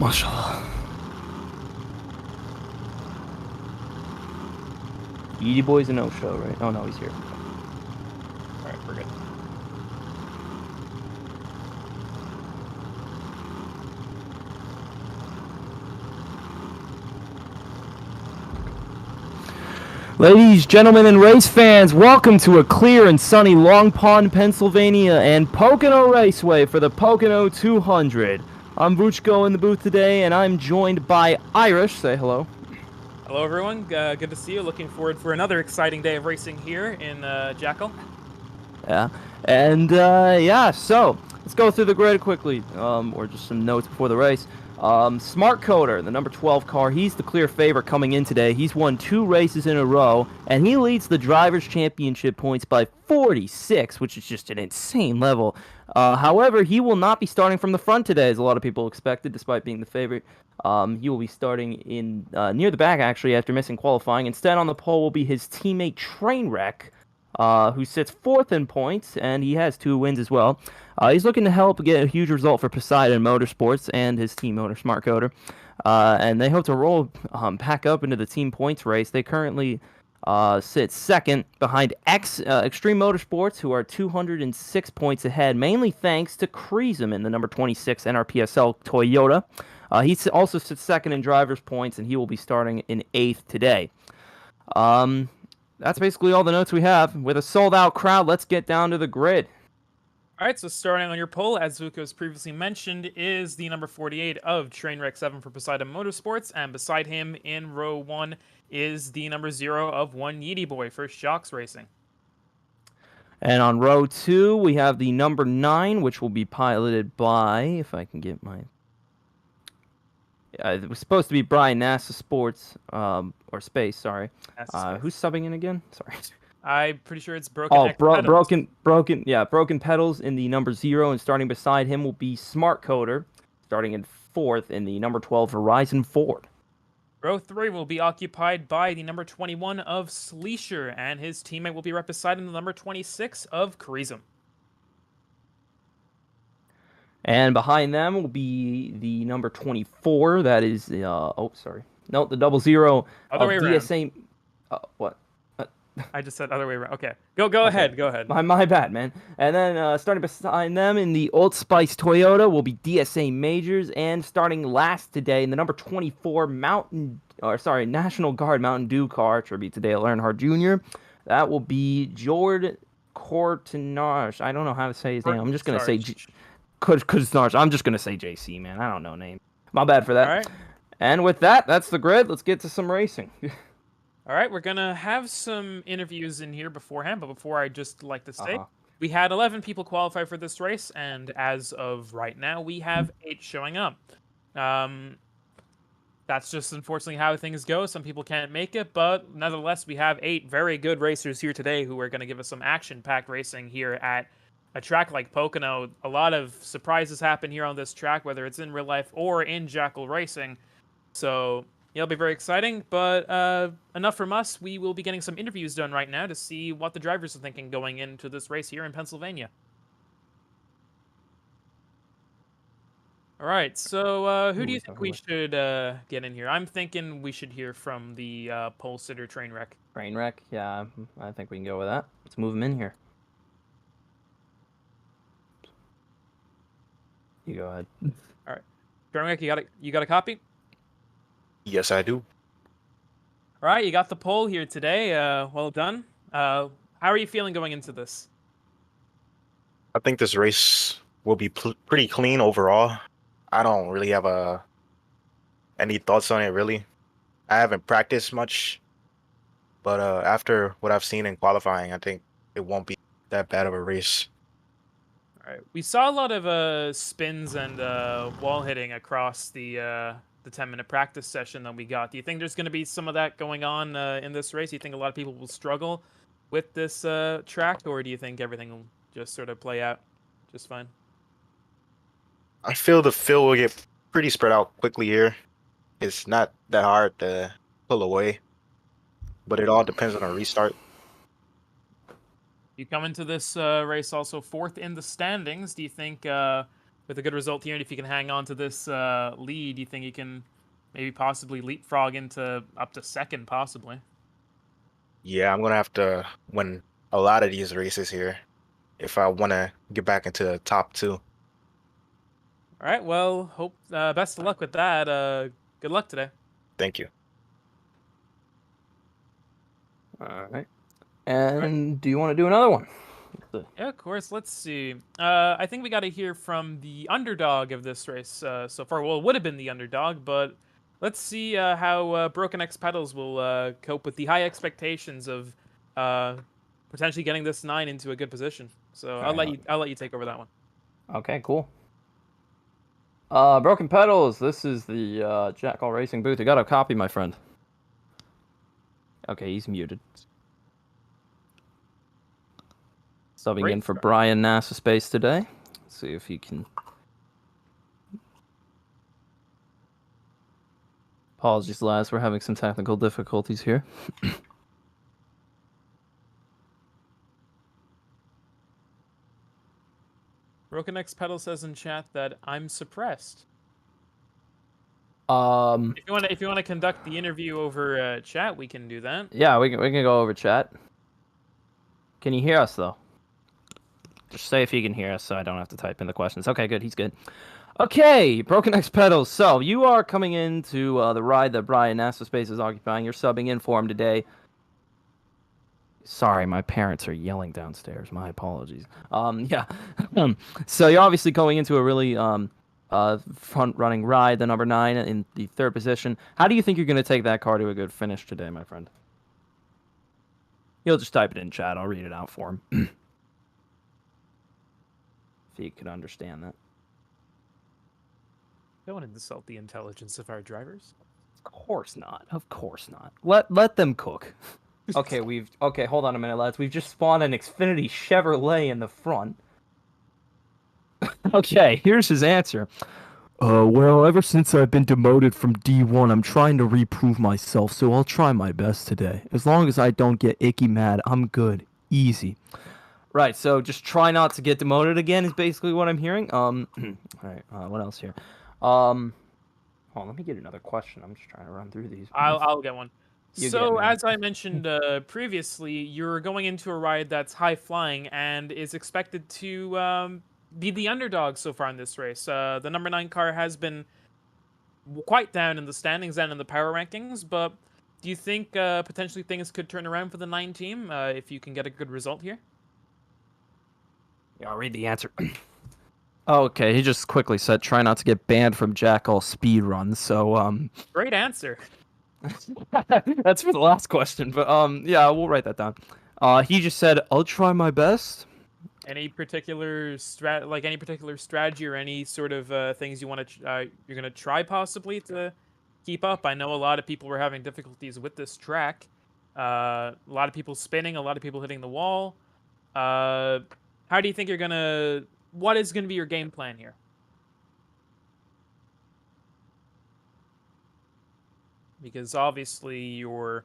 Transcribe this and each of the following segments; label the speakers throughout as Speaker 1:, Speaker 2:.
Speaker 1: Mashallah.
Speaker 2: Edie Boy's a no-show, right? Oh, no, he's here. All right, we're good. Ladies, gentlemen, and race fans, welcome to a clear and sunny Long Pond, Pennsylvania and Pocono Raceway for the Pocono 200. I'm Vuchko in the booth today, and I'm joined by Irish. Say hello.
Speaker 3: Hello, everyone. Good to see you. Looking forward for another exciting day of racing here in Jackal.
Speaker 2: Yeah. And yeah, so let's go through the grid quickly, or just some notes before the race. Smart Coder, the number 12 car, he's the clear favorite coming in today. He's won 2 races in a row, and he leads the Drivers' Championship points by 46, which is just an insane level. However, he will not be starting from the front today, as a lot of people expected, despite being the favorite. He will be starting in near the back, actually, after missing qualifying. Instead, on the pole will be his teammate Trainwreck, who sits 4th in points, and he has 2 wins as well. He's looking to help get a huge result for Poseidon Motorsports and his team owner, Smart Coder. And they hope to roll back up into the team points race. They currently sit 2nd behind Extreme Motorsports, who are 206 points ahead, mainly thanks to Kreesum in the number 26 NRPSL Toyota. He also sits 2nd in drivers' points, and he will be starting in 8th today. That's basically all the notes we have. With a sold-out crowd, let's get down to the grid.
Speaker 3: All right, so starting on your pole, as Zuko has previously mentioned, is the number 48 of Trainwreck 7 for Poseidon Motorsports, and beside him in row 1 is the number 0 of One Yeety Boy for Shocks Racing.
Speaker 2: And on row 2, we have the number 9, which will be piloted by, if I can get my... it was supposed to be Brian NASA Sports, or Space, sorry. Who's subbing in again? Sorry.
Speaker 3: I'm pretty sure it's Broken
Speaker 2: Oh,
Speaker 3: X Pedals.
Speaker 2: Broken Pedals in the number 0, and starting beside him will be Smart Coder, starting in 4th in the number 12 Horizon Ford.
Speaker 3: Row 3 will be occupied by the number 21 of Sleesher, and his teammate will be right beside him, the number 26 of Kreesum.
Speaker 2: And behind them will be the number 24. That is, the 00.
Speaker 3: Other way
Speaker 2: DSA. What?
Speaker 3: I just said other way around. Okay, go ahead.
Speaker 2: My bad, man. And then starting beside them in the Old Spice Toyota will be DSA Majors, and starting last today in the number 24 National Guard Mountain Dew car, tribute to Dale Earnhardt Jr. That will be Jord Cortinage. I don't know how to say his name. I'm just gonna say Cortinage. I'm just gonna say JC, man. I don't know name. My bad for that.
Speaker 3: All right.
Speaker 2: And with that, that's the grid. Let's get to some racing.
Speaker 3: All right, we're gonna have some interviews in here beforehand, but before I just like to say, we had 11 people qualify for this race, and as of right now, we have 8 showing up. That's just unfortunately how things go. Some people can't make it, but nonetheless, we have 8 very good racers here today who are going to give us some action-packed racing here at a track like Pocono. A lot of surprises happen here on this track, whether it's in real life or in Jackal racing. So it'll be very exciting, but enough from us. We will be getting some interviews done right now to see what the drivers are thinking going into this race here in Pennsylvania. All right, so who do you think we should get in here? I'm thinking we should hear from the pole sitter Trainwreck.
Speaker 2: Trainwreck? Yeah, I think we can go with that. Let's move him in here. You go ahead.
Speaker 3: All right, Trainwreck, you got a copy?
Speaker 1: Yes, I do.
Speaker 3: All right, you got the pole here today. Well done. How are you feeling going into this?
Speaker 1: I think this race will be pretty clean overall. I don't really have any thoughts on it, really. I haven't practiced much, but after what I've seen in qualifying, I think it won't be that bad of a race.
Speaker 3: All right, we saw a lot of spins and wall hitting across the 10-minute practice session that we got. Do you think there's going to be some of that going on in this race? Do you think a lot of people will struggle with this track, or do you think everything will just sort of play out just fine?
Speaker 1: I feel the fill will get pretty spread out quickly here. It's not that hard to pull away, but it all depends on a restart.
Speaker 3: You come into this race also 4th in the standings. Do you think with a good result here, and if you can hang on to this lead, you think you can maybe possibly leapfrog into up to second, possibly.
Speaker 1: Yeah, I'm gonna have to win a lot of these races here if I want to get back into the top two.
Speaker 3: All right. Well, hope best of luck with that. Good luck today.
Speaker 1: Thank you.
Speaker 2: All right.
Speaker 3: All right.
Speaker 2: And do you want to do another one?
Speaker 3: Yeah, of course. Let's see. I think we got to hear from the underdog of this race so far. Well, it would have been the underdog, but let's see how Broken X Pedals will cope with the high expectations of potentially getting this 9 into a good position. So
Speaker 2: Alright.
Speaker 3: I'll let you take over that one.
Speaker 2: Okay, cool. Broken Pedals, this is the Jackal Racing booth. You got a copy, my friend. Okay, he's muted. Subbing
Speaker 3: Great
Speaker 2: in for
Speaker 3: start.
Speaker 2: Brian NASA Space today. Let's see if he can. Apologies, lads. We're having some technical difficulties here.
Speaker 3: Broken X Pedal says in chat that I'm suppressed. If you want to conduct the interview over chat, we can do that.
Speaker 2: Yeah, we can go over chat. Can you hear us though? Just say if you can hear us, so I don't have to type in the questions. Okay, good. He's good. Okay, Broken X Pedals. So you are coming into the ride that Brian NASA Space is occupying. You're subbing in for him today. Sorry, my parents are yelling downstairs. My apologies. Yeah. So you're obviously going into a really front-running ride, the number 9 in the 3rd position. How do you think you're going to take that car to a good finish today, my friend? You'll just type it in chat. I'll read it out for him. If he could understand that.
Speaker 3: Don't want to insult the intelligence of our drivers.
Speaker 2: Of course not. Of course not. Let them cook. Okay, hold on a minute, lads. We've just spawned an Xfinity Chevrolet in the front. Okay, here's his answer. Well, ever since I've been demoted from D1, I'm trying to reprove myself, so I'll try my best today. As long as I don't get icky mad, I'm good. Easy. Right, so just try not to get demoted again is basically what I'm hearing. Alright, what else here? Hold on, let me get another question. I'm just trying to run through these.
Speaker 3: I'll get one.
Speaker 2: You
Speaker 3: So,
Speaker 2: get me.
Speaker 3: as I mentioned previously, you're going into a ride that's high flying and is expected to be the underdog so far in this race. The number 9 car has been quite down in the standings and in the power rankings, but do you think potentially things could turn around for the 9 team if you can get a good result here?
Speaker 2: Yeah, I'll read the answer. Okay, he just quickly said try not to get banned from Jackal speed runs. So
Speaker 3: Great answer.
Speaker 2: that's for the last question, but yeah, we'll write that down. He just said I'll try my best.
Speaker 3: Any particular strategy or any sort of things you want to you're gonna try possibly to keep up? I know a lot of people were having difficulties with this track. A lot of people spinning, a lot of people hitting the wall. How do you think you're gonna? What is gonna be your game plan here? Because obviously your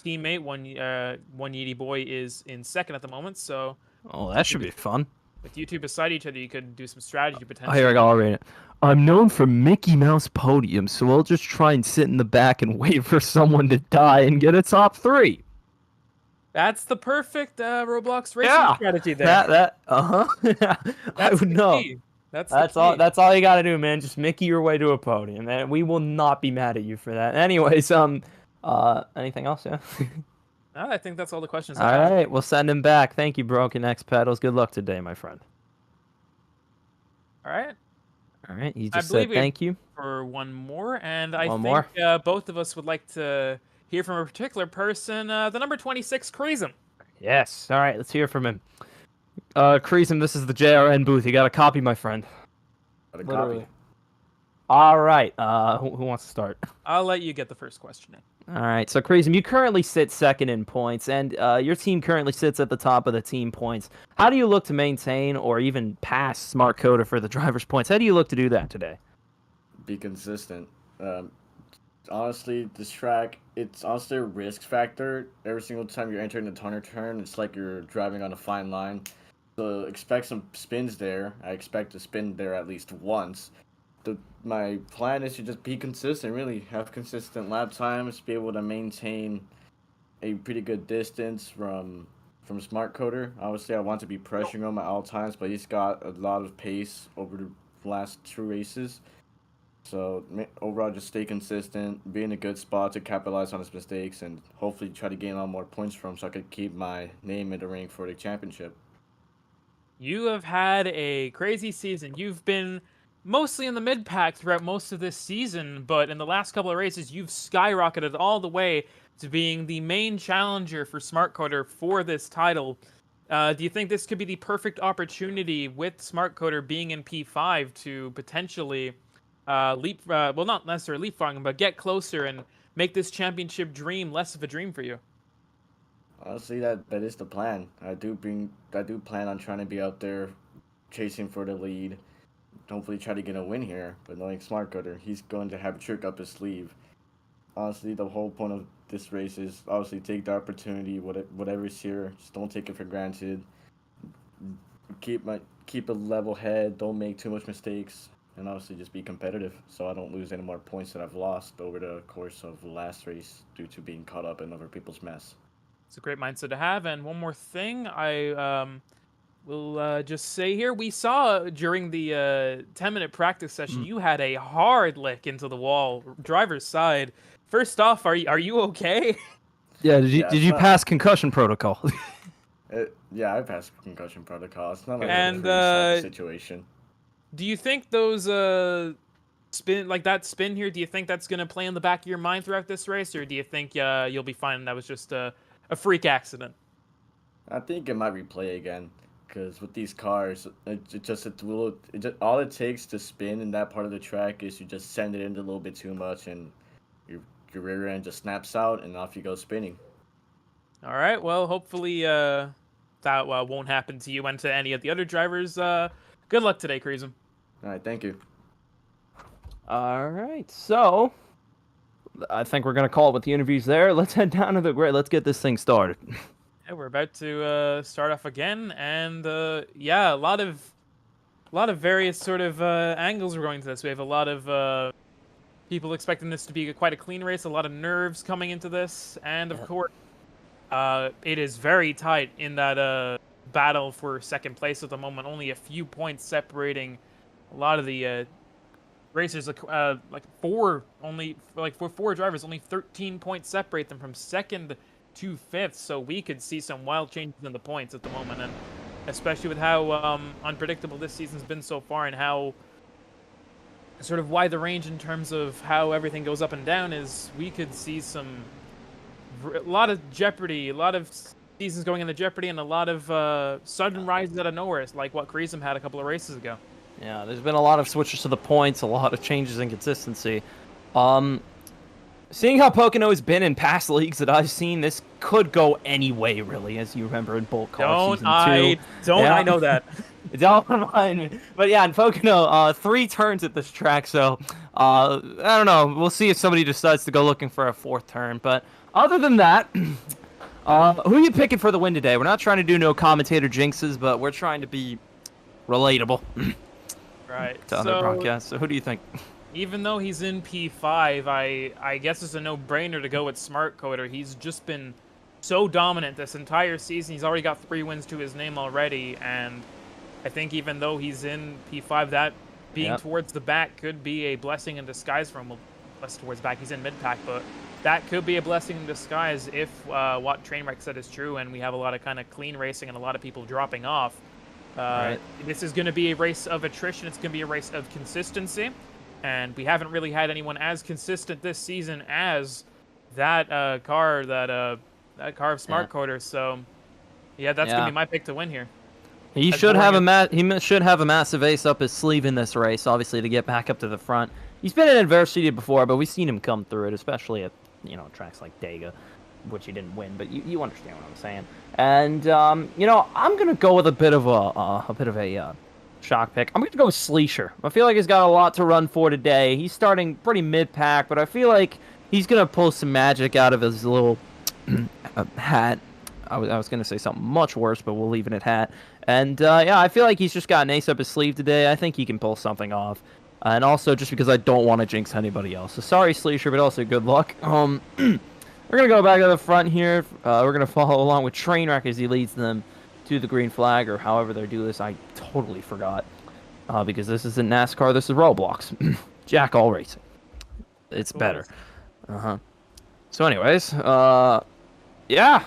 Speaker 3: teammate, one Yeety Boy, is in second at the moment. So,
Speaker 2: Oh, that should be fun.
Speaker 3: with you two beside each other, you could do some strategy
Speaker 2: Oh,
Speaker 3: potentially.
Speaker 2: here I go. I'll read it. I'm known for Mickey Mouse podiums, so I'll just try and sit in the back and wait for someone to die and get a top 3.
Speaker 3: That's the perfect Roblox racing strategy there.
Speaker 2: That I
Speaker 3: That's
Speaker 2: would
Speaker 3: the
Speaker 2: know.
Speaker 3: key. That's
Speaker 2: all.
Speaker 3: the key.
Speaker 2: That's all you gotta do, man. Just Mickey your way to a podium, and we will not be mad at you for that. Anyways, anything else? Yeah.
Speaker 3: No, I think that's all the questions
Speaker 2: All
Speaker 3: I have.
Speaker 2: right, we'll send him back. Thank you, Broken X Pedals. Good luck today, my friend.
Speaker 3: All right.
Speaker 2: All right, he
Speaker 3: I
Speaker 2: just
Speaker 3: believe
Speaker 2: said
Speaker 3: we have
Speaker 2: thank you.
Speaker 3: for one more, and I
Speaker 2: One
Speaker 3: think
Speaker 2: more?
Speaker 3: both of us would like to hear from a particular person, the number 26, Crazen.
Speaker 2: Yes. All right, let's hear from him. Creasem, this is the JRN booth. You got a copy, my friend.
Speaker 4: Got a
Speaker 2: Literally.
Speaker 4: copy.
Speaker 2: All right. Who wants to start?
Speaker 3: I'll let you get the first question in.
Speaker 2: All right. So, Creasem, you currently sit second in points, and your team currently sits at the top of the team points. How do you look to maintain or even pass Smart Coda for the driver's points? How do you look to do that today?
Speaker 4: Be consistent. Honestly, this track, it's honestly a risk factor. Every single time you're entering the turner turn, it's like you're driving on a fine line. So expect some spins there. I expect to spin there at least once. My plan is to just be consistent, really have consistent lap times, be able to maintain a pretty good distance from Smart Coder. Obviously, I want to be pressuring him at all times, but he's got a lot of pace over the last 2 races. So overall, just stay consistent, be in a good spot to capitalize on his mistakes, and hopefully try to gain a lot more points from him so I could keep my name in the ring for the championship.
Speaker 3: You have had a crazy season. You've been mostly in the mid pack throughout most of this season, but in the last couple of races, you've skyrocketed all the way to being the main challenger for Smart Coder for this title. Do you think this could be the perfect opportunity with Smart Coder being in P5 to potentially well, not necessarily leapfrog him, but get closer and make this championship dream less of a dream for you?
Speaker 4: Honestly, that is the plan. I do plan on trying to be out there, chasing for the lead. Hopefully, try to get a win here. But knowing Smart Cutter, he's going to have a trick up his sleeve. Honestly, the whole point of this race is obviously take the opportunity, whatever's here. Just don't take it for granted. Keep a level head. Don't make too much mistakes, and obviously just be competitive, so I don't lose any more points that I've lost over the course of the last race due to being caught up in other people's mess.
Speaker 3: It's a great mindset to have. And one more thing, I will just say here, we saw during the 10-minute practice session, you had a hard lick into the wall, driver's side. First off, are you okay?
Speaker 2: Yeah,
Speaker 4: Yeah,
Speaker 2: did you
Speaker 4: not-
Speaker 2: pass concussion protocol?
Speaker 4: Yeah, I passed concussion protocol. It's not like
Speaker 3: And,
Speaker 4: a very sad situation.
Speaker 3: Do you think those that spin here, do you think that's going to play in the back of your mind throughout this race, or do you think you'll be fine and that was just a freak accident?
Speaker 4: I think it might replay again, because with these cars, all it takes to spin in that part of the track is you just send it in a little bit too much, and your rear end just snaps out, and off you go spinning.
Speaker 3: All right, well, hopefully that won't happen to you and to any of the other drivers. Good luck today, Kreesum.
Speaker 4: All right, thank you.
Speaker 2: All right, so I think we're gonna call it with the interviews there. Let's head down to the grid. Let's get this thing started.
Speaker 3: Yeah, we're about to start off again, and yeah, a lot of various sort of angles we're going to this. We have a lot of people expecting this to be quite a clean race, a lot of nerves coming into this, and of course, it is very tight in that battle for second place at the moment. Only a few points separating a lot of the racers. For four drivers, only 13 points separate them from second to fifth. So we could see some wild changes in the points at the moment, and especially with how unpredictable this season's been so far, and how sort of wide the range in terms of how everything goes up and down is, we could see a lot of jeopardy, a lot of seasons going into jeopardy, and a lot of sudden rises out of nowhere, like what Kreesum had a couple of races ago.
Speaker 2: Yeah, there's been a lot of switches to the points, a lot of changes in consistency. Seeing how Pocono has been in past leagues that I've seen, this could go any way, really, as you remember in Bolt Car Season 2.
Speaker 3: I know that.
Speaker 2: Don't remind me. But yeah, in Pocono, 3 turns at this track, so I don't know. We'll see if somebody decides to go looking for a 4th turn. But other than that, who are you picking for the win today? We're not trying to do no commentator jinxes, but we're trying to be relatable.
Speaker 3: Right.
Speaker 2: To other broadcasts. So who do you think?
Speaker 3: Even though he's in P5, I guess it's a no-brainer to go with Smart Coder. He's just been so dominant this entire season. He's already got 3 wins to his name already, and I think even though he's in P5, that being towards the back could be a blessing in disguise for him. Well, less towards back, he's in mid-pack, but that could be a blessing in disguise if what Trainwreck said is true, and we have a lot of kind of clean racing and a lot of people dropping off.
Speaker 2: Right.
Speaker 3: This is going to be a race of attrition. It's going to be a race of consistency, and we haven't really had anyone as consistent this season as that car of Smart Coder. So, yeah, that's going to be my pick to win here.
Speaker 2: He should have a massive ace up his sleeve in this race, obviously, to get back up to the front. He's been in adversity before, but we've seen him come through it, especially at tracks like Dega, which he didn't win, but you understand what I'm saying. And I'm gonna go with a bit of a shock pick. I'm gonna go with Sleesher. I feel like he's got a lot to run for today. He's starting pretty mid-pack, but I feel like he's gonna pull some magic out of his little hat. I was going to say something much worse, but we'll leave it at that. And yeah, I feel like he's just got an ace up his sleeve today. I think he can pull something off. And also just because I don't want to jinx anybody else. So sorry, Sleesher, but also good luck. We're going to go back to the front here. We're going to follow along with Trainwreck as he leads them to the green flag, or however they do this. I totally forgot. Because this isn't NASCAR, this is Roblox. Jackal Racing. It's better. So anyways, yeah,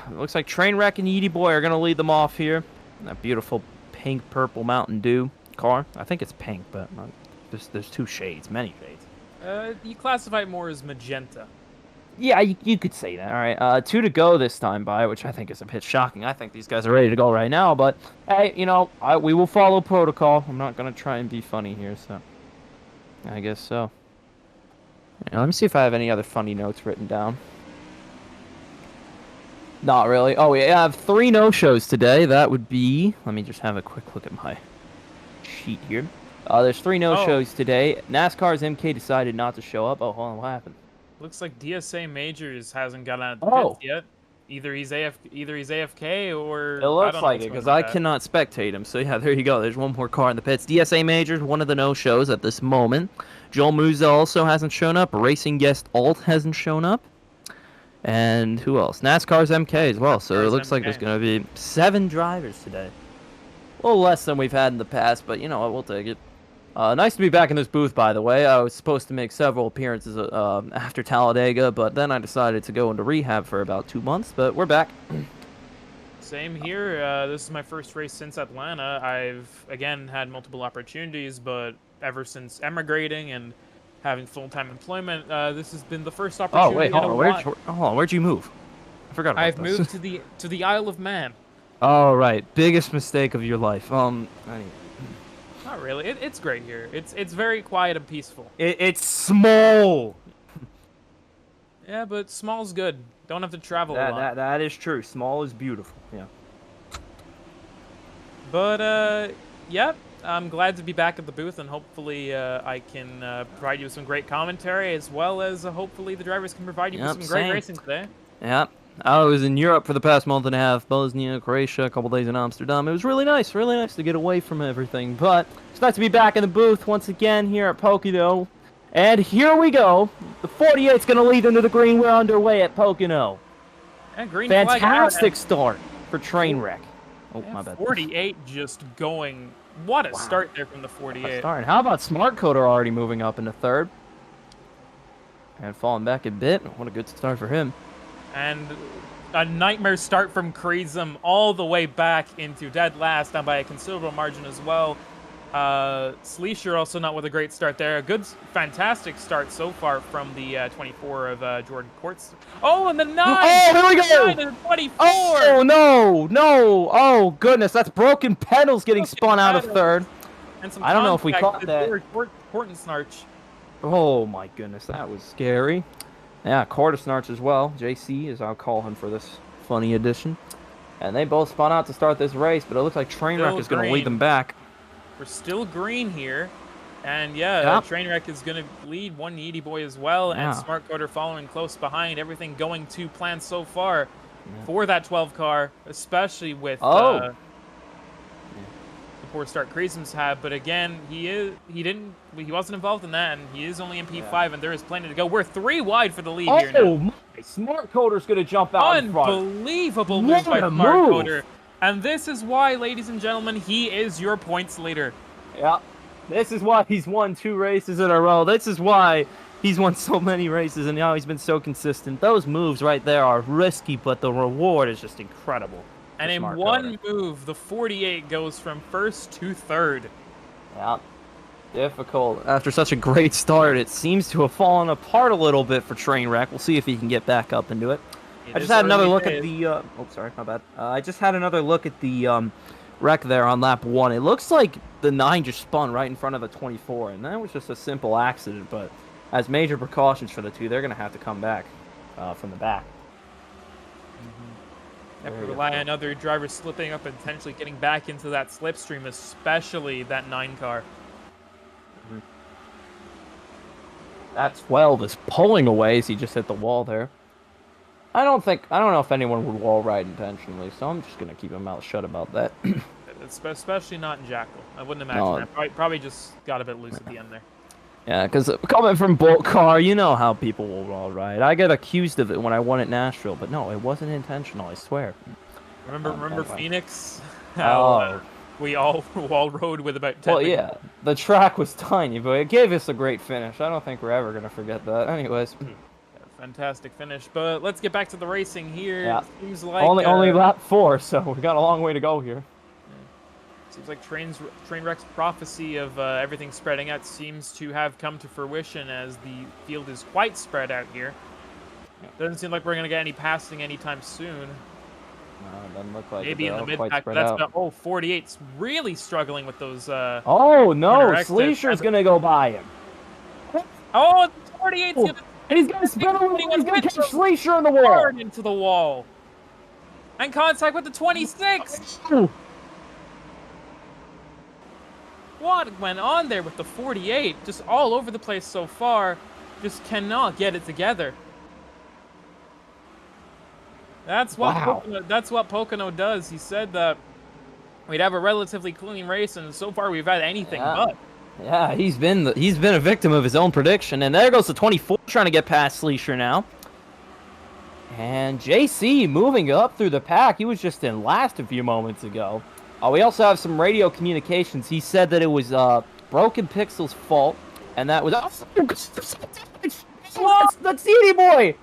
Speaker 2: it looks like Trainwreck and Yeety Boy are going to lead them off here. That beautiful pink-purple Mountain Dew car. I think it's pink, but there's two shades, many shades.
Speaker 3: You classify it more as magenta.
Speaker 2: Yeah, you could say that. All right, 2 to go this time by, which I think is a bit shocking. I think these guys are ready to go right now, but hey, you know, we will follow protocol. I'm not going to try and be funny here, so I guess so. Yeah, let me see if I have any other funny notes written down. Not really. Oh, yeah, I have 3 no-shows today. That would be... Let me just have a quick look at my sheet here. There's 3 no-shows today. NASCAR's MK decided not to show up. Oh, hold on, what happened?
Speaker 3: Looks like DSA Majors hasn't gotten out of the pits yet. Either he's AFK or
Speaker 2: it looks like it because I cannot spectate him. So yeah, there you go. There's one more car in the pits. DSA Majors, one of the no-shows at this moment. Joel Muza also hasn't shown up. Racing Guest Alt hasn't shown up. And who else? NASCAR's MK as well. So it looks like there's going to be 7 drivers today. A little less than we've had in the past, but you know what? We'll take it. Nice to be back in this booth, by the way. I was supposed to make several appearances after Talladega, but then I decided to go into rehab for about 2 months, but we're back.
Speaker 3: Same here. This is my first race since Atlanta. I've, again, had multiple opportunities, but ever since emigrating and having full-time employment, this has been the first opportunity.
Speaker 2: Oh, wait, hold on. Where'd you move? I forgot about
Speaker 3: I've
Speaker 2: this.
Speaker 3: moved to the Isle of Man.
Speaker 2: Oh, right. Biggest mistake of your life.
Speaker 3: Not really. It's great here. It's very quiet and peaceful.
Speaker 2: It's small.
Speaker 3: Yeah, but small's good. Don't have to travel a lot.
Speaker 2: That is true. Small is beautiful. Yeah.
Speaker 3: But yep. I'm glad to be back at the booth, and hopefully I can provide you with some great commentary, as well as hopefully the drivers can provide you with some great racing today.
Speaker 2: Yep. I was in Europe for the past month and a half, Bosnia, Croatia, a couple days in Amsterdam. It was really nice to get away from everything. But it's nice to be back in the booth once again here at Pocono. And here we go. The 48's going to lead into the green. We're underway at Pocono.
Speaker 3: And green
Speaker 2: fantastic start for Trainwreck. Oh, my bad.
Speaker 3: 48 just going. What a start there from the 48.
Speaker 2: And how about Smart Coder already moving up into 3rd? And falling back a bit. What a good start for him.
Speaker 3: And a nightmare start from Kreesum all the way back into dead last, down by a considerable margin as well. Sleesher also not with a great start there. A good, fantastic start so far from the 24 of Jordan Courts. Oh, and the 9!
Speaker 2: Oh, here we go!
Speaker 3: 9 and 24!
Speaker 2: Oh, no! Oh, goodness, that's broken pedals getting spun out of 3rd.
Speaker 3: And some
Speaker 2: I don't know if we caught that.
Speaker 3: Snarch.
Speaker 2: Oh, my goodness, that was scary. Yeah, Snarch as well. JC, as I'll call him for this funny edition. And they both spun out to start this race, but it looks like Trainwreck is going to lead them back.
Speaker 3: We're still green here. And yeah, Trainwreck is going to lead one Yeety Boy as well. And Smart Coder following close behind. Everything going to plan so far for that 12 car, especially with the poor start Kreesum's had. But again, he wasn't involved in that, and he is only in P5, and there is plenty to go. We're 3 wide for the lead here now.
Speaker 2: Oh my! Smart Coder's going to jump out in front.
Speaker 3: Unbelievable move by Smart Coder. And this is why, ladies and gentlemen, he is your points leader.
Speaker 2: Yeah. This is why he's won 2 races in a row. This is why he's won so many races and now he's been so consistent. Those moves right there are risky, but the reward is just incredible.
Speaker 3: And in one move, the 48 goes from 1st to 3rd.
Speaker 2: Yeah. Difficult. After such a great start, it seems to have fallen apart a little bit for Trainwreck. We'll see if he can get back up into it. I just had another look at the... oh, sorry, my bad. I just had another look at the wreck there on lap 1. It looks like the 9 just spun right in front of the 24, and that was just a simple accident, but as major precautions for the 2, they're going to have to come back from the back.
Speaker 3: Have to rely on other drivers slipping up and potentially getting back into that slipstream, especially that 9 car.
Speaker 2: That 12 is pulling away as he just hit the wall there. I don't know if anyone would wall ride intentionally, so I'm just gonna keep my mouth shut about that.
Speaker 3: Especially not in Jackal. I wouldn't imagine
Speaker 2: No.
Speaker 3: that. Probably just got a bit loose at the end there.
Speaker 2: Yeah, because coming from Bolt Car, you know how people will wall ride. I get accused of it when I won at Nashville, but no, it wasn't intentional, I swear.
Speaker 3: Remember
Speaker 2: Anyway.
Speaker 3: Phoenix? How
Speaker 2: Oh.
Speaker 3: we all wall rode with about 10
Speaker 2: Well, yeah, the track was tiny, but it gave us a great finish. I don't think we're ever going to forget that. Anyways.
Speaker 3: Fantastic finish. But let's get back to the racing here.
Speaker 2: Yeah.
Speaker 3: Seems like
Speaker 2: Only lap 4, so we got a long way to go here.
Speaker 3: Seems like Trainwreck's prophecy of everything spreading out seems to have come to fruition as the field is quite spread out here. Doesn't seem like we're going to get any passing anytime soon.
Speaker 2: No, it doesn't look like
Speaker 3: Maybe in the
Speaker 2: quite
Speaker 3: mid-pack,
Speaker 2: spread
Speaker 3: but
Speaker 2: out.
Speaker 3: that's 48's really struggling with those.
Speaker 2: Oh, no,
Speaker 3: corner
Speaker 2: Sleesher's
Speaker 3: exits.
Speaker 2: going to go by him.
Speaker 3: Oh, 48's
Speaker 2: Oh,
Speaker 3: gonna
Speaker 2: and he's going to spin around, he's going to catch
Speaker 3: Mitchell
Speaker 2: Sleesher in the wall.
Speaker 3: hard into the wall. And contact with the 26. What went on there with the 48? Just all over the place so far. Just cannot get it together. That's what
Speaker 2: Wow.
Speaker 3: Pocono does. He said that we'd have a relatively clean race, and so far we've had anything
Speaker 2: Yeah.
Speaker 3: but.
Speaker 2: Yeah, he's been a victim of his own prediction, and there goes the 24 trying to get past Sleesher now. And JC moving up through the pack. He was just in last a few moments ago. We also have some radio communications. He said that it was Broken Pixel's fault, and that was that's CD Boy.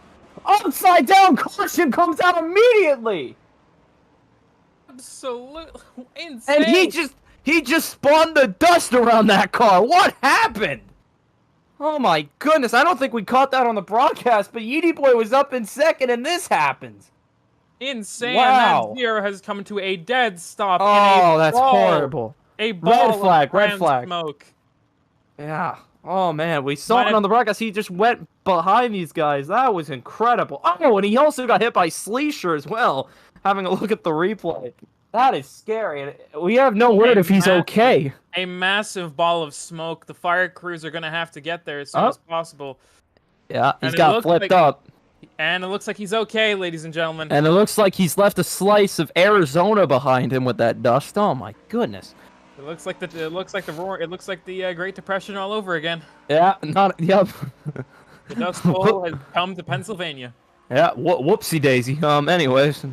Speaker 2: Upside down caution comes out immediately,
Speaker 3: Absolutely insane.
Speaker 2: and he just spawned the dust around that car. What happened? Oh my goodness! I don't think we caught that on the broadcast, but Yeety Boy was up in second, and this happens.
Speaker 3: Insane.
Speaker 2: Wow.
Speaker 3: And that zero has come to a dead stop.
Speaker 2: Oh,
Speaker 3: in a
Speaker 2: that's
Speaker 3: ball,
Speaker 2: horrible.
Speaker 3: A ball
Speaker 2: Red flag,
Speaker 3: of
Speaker 2: red
Speaker 3: brand
Speaker 2: flag.
Speaker 3: smoke.
Speaker 2: Yeah. Oh man, we saw
Speaker 3: Might
Speaker 2: it on the broadcast. He just went behind these guys. That was incredible. Oh, and he also got hit by Sleesher as well. Having a look at the replay, that is scary. And we have no word if he's okay.
Speaker 3: A massive ball of smoke. The fire crews are gonna have to get there as soon as possible.
Speaker 2: Yeah,
Speaker 3: And
Speaker 2: he's
Speaker 3: it
Speaker 2: got
Speaker 3: looks
Speaker 2: flipped
Speaker 3: like-
Speaker 2: up,
Speaker 3: And it looks like he's okay, ladies and gentlemen.
Speaker 2: and it looks like he's left a slice of Arizona behind him with that dust. Oh my goodness.
Speaker 3: It looks like the Great Depression all over again.
Speaker 2: Yeah, not yep.
Speaker 3: The Dust Bowl has come to Pennsylvania.
Speaker 2: Yeah, whoopsie daisy. Anyways,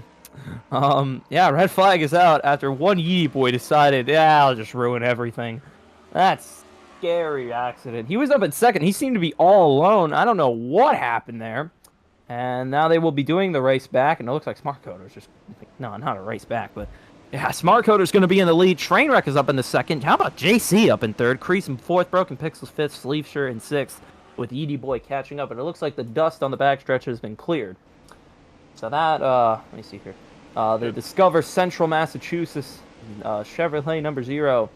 Speaker 2: yeah, red flag is out after one Yeety Boy decided, yeah, I'll just ruin everything. That's scary accident. He was up in second. He seemed to be all alone. I don't know what happened there. And now they will be doing the race back, and it looks like Smart Coder's just no, not a race back, but yeah, Smart Coder's going to be in the lead. Trainwreck is up in the second. How about JC up in third? Crease in fourth. Broken Pixels fifth. Sleeveshirt in sixth. With Yeety Boy catching up, and it looks like the dust on the backstretch has been cleared. So that, let me see here. The Discover Central Massachusetts Chevrolet number 0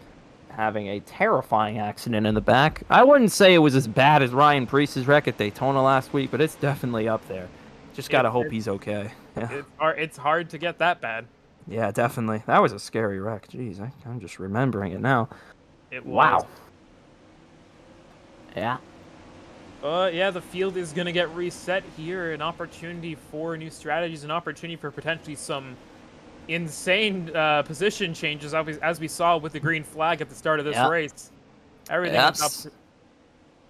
Speaker 2: having a terrifying accident in the back. I wouldn't say it was as bad as Ryan Priest's wreck at Daytona last week, but it's definitely up there. Just gotta hope he's okay. Yeah.
Speaker 3: It's hard to get that bad.
Speaker 2: Yeah, definitely. That was a scary wreck. Jeez, I'm just remembering it now.
Speaker 3: It was.
Speaker 2: Wow. Yeah.
Speaker 3: Yeah, the field is going to get reset here. An opportunity for new strategies, an opportunity for potentially some insane position changes, as we saw with the green flag at the start of this race. Everything is up.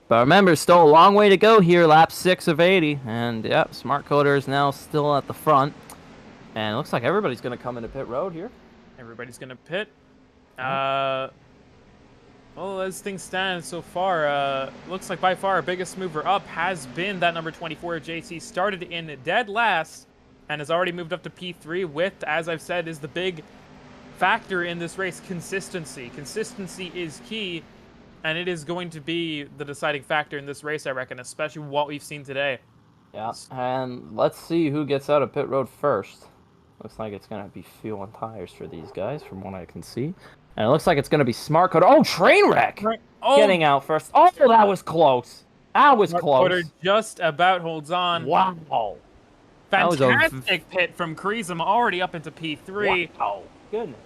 Speaker 2: But remember, still a long way to go here, lap 6 of 80. And, yep, Smart Coder is now still at the front. And it looks like everybody's going to come into pit road here.
Speaker 3: Everybody's going to pit. Well, as things stand so far, looks like by far our biggest mover up has been that number 24 JC. Started in dead last and has already moved up to P3 with, as I've said, is the big factor in this race, consistency. Consistency is key, and it is going to be the deciding factor in this race, I reckon, especially what we've seen today.
Speaker 2: Yeah, and let's see who gets out of pit road first. Looks like it's going to be fuel and tires for these guys, from what I can see. And it looks like it's going to be Smart Coder. Oh, Trainwreck!
Speaker 3: Oh,
Speaker 2: Getting out first. Oh, that was close. That was
Speaker 3: Smart
Speaker 2: close.
Speaker 3: Coder just about holds on.
Speaker 2: Wow.
Speaker 3: Fantastic pit from Kreesum, already up into P3.
Speaker 2: Wow. Goodness.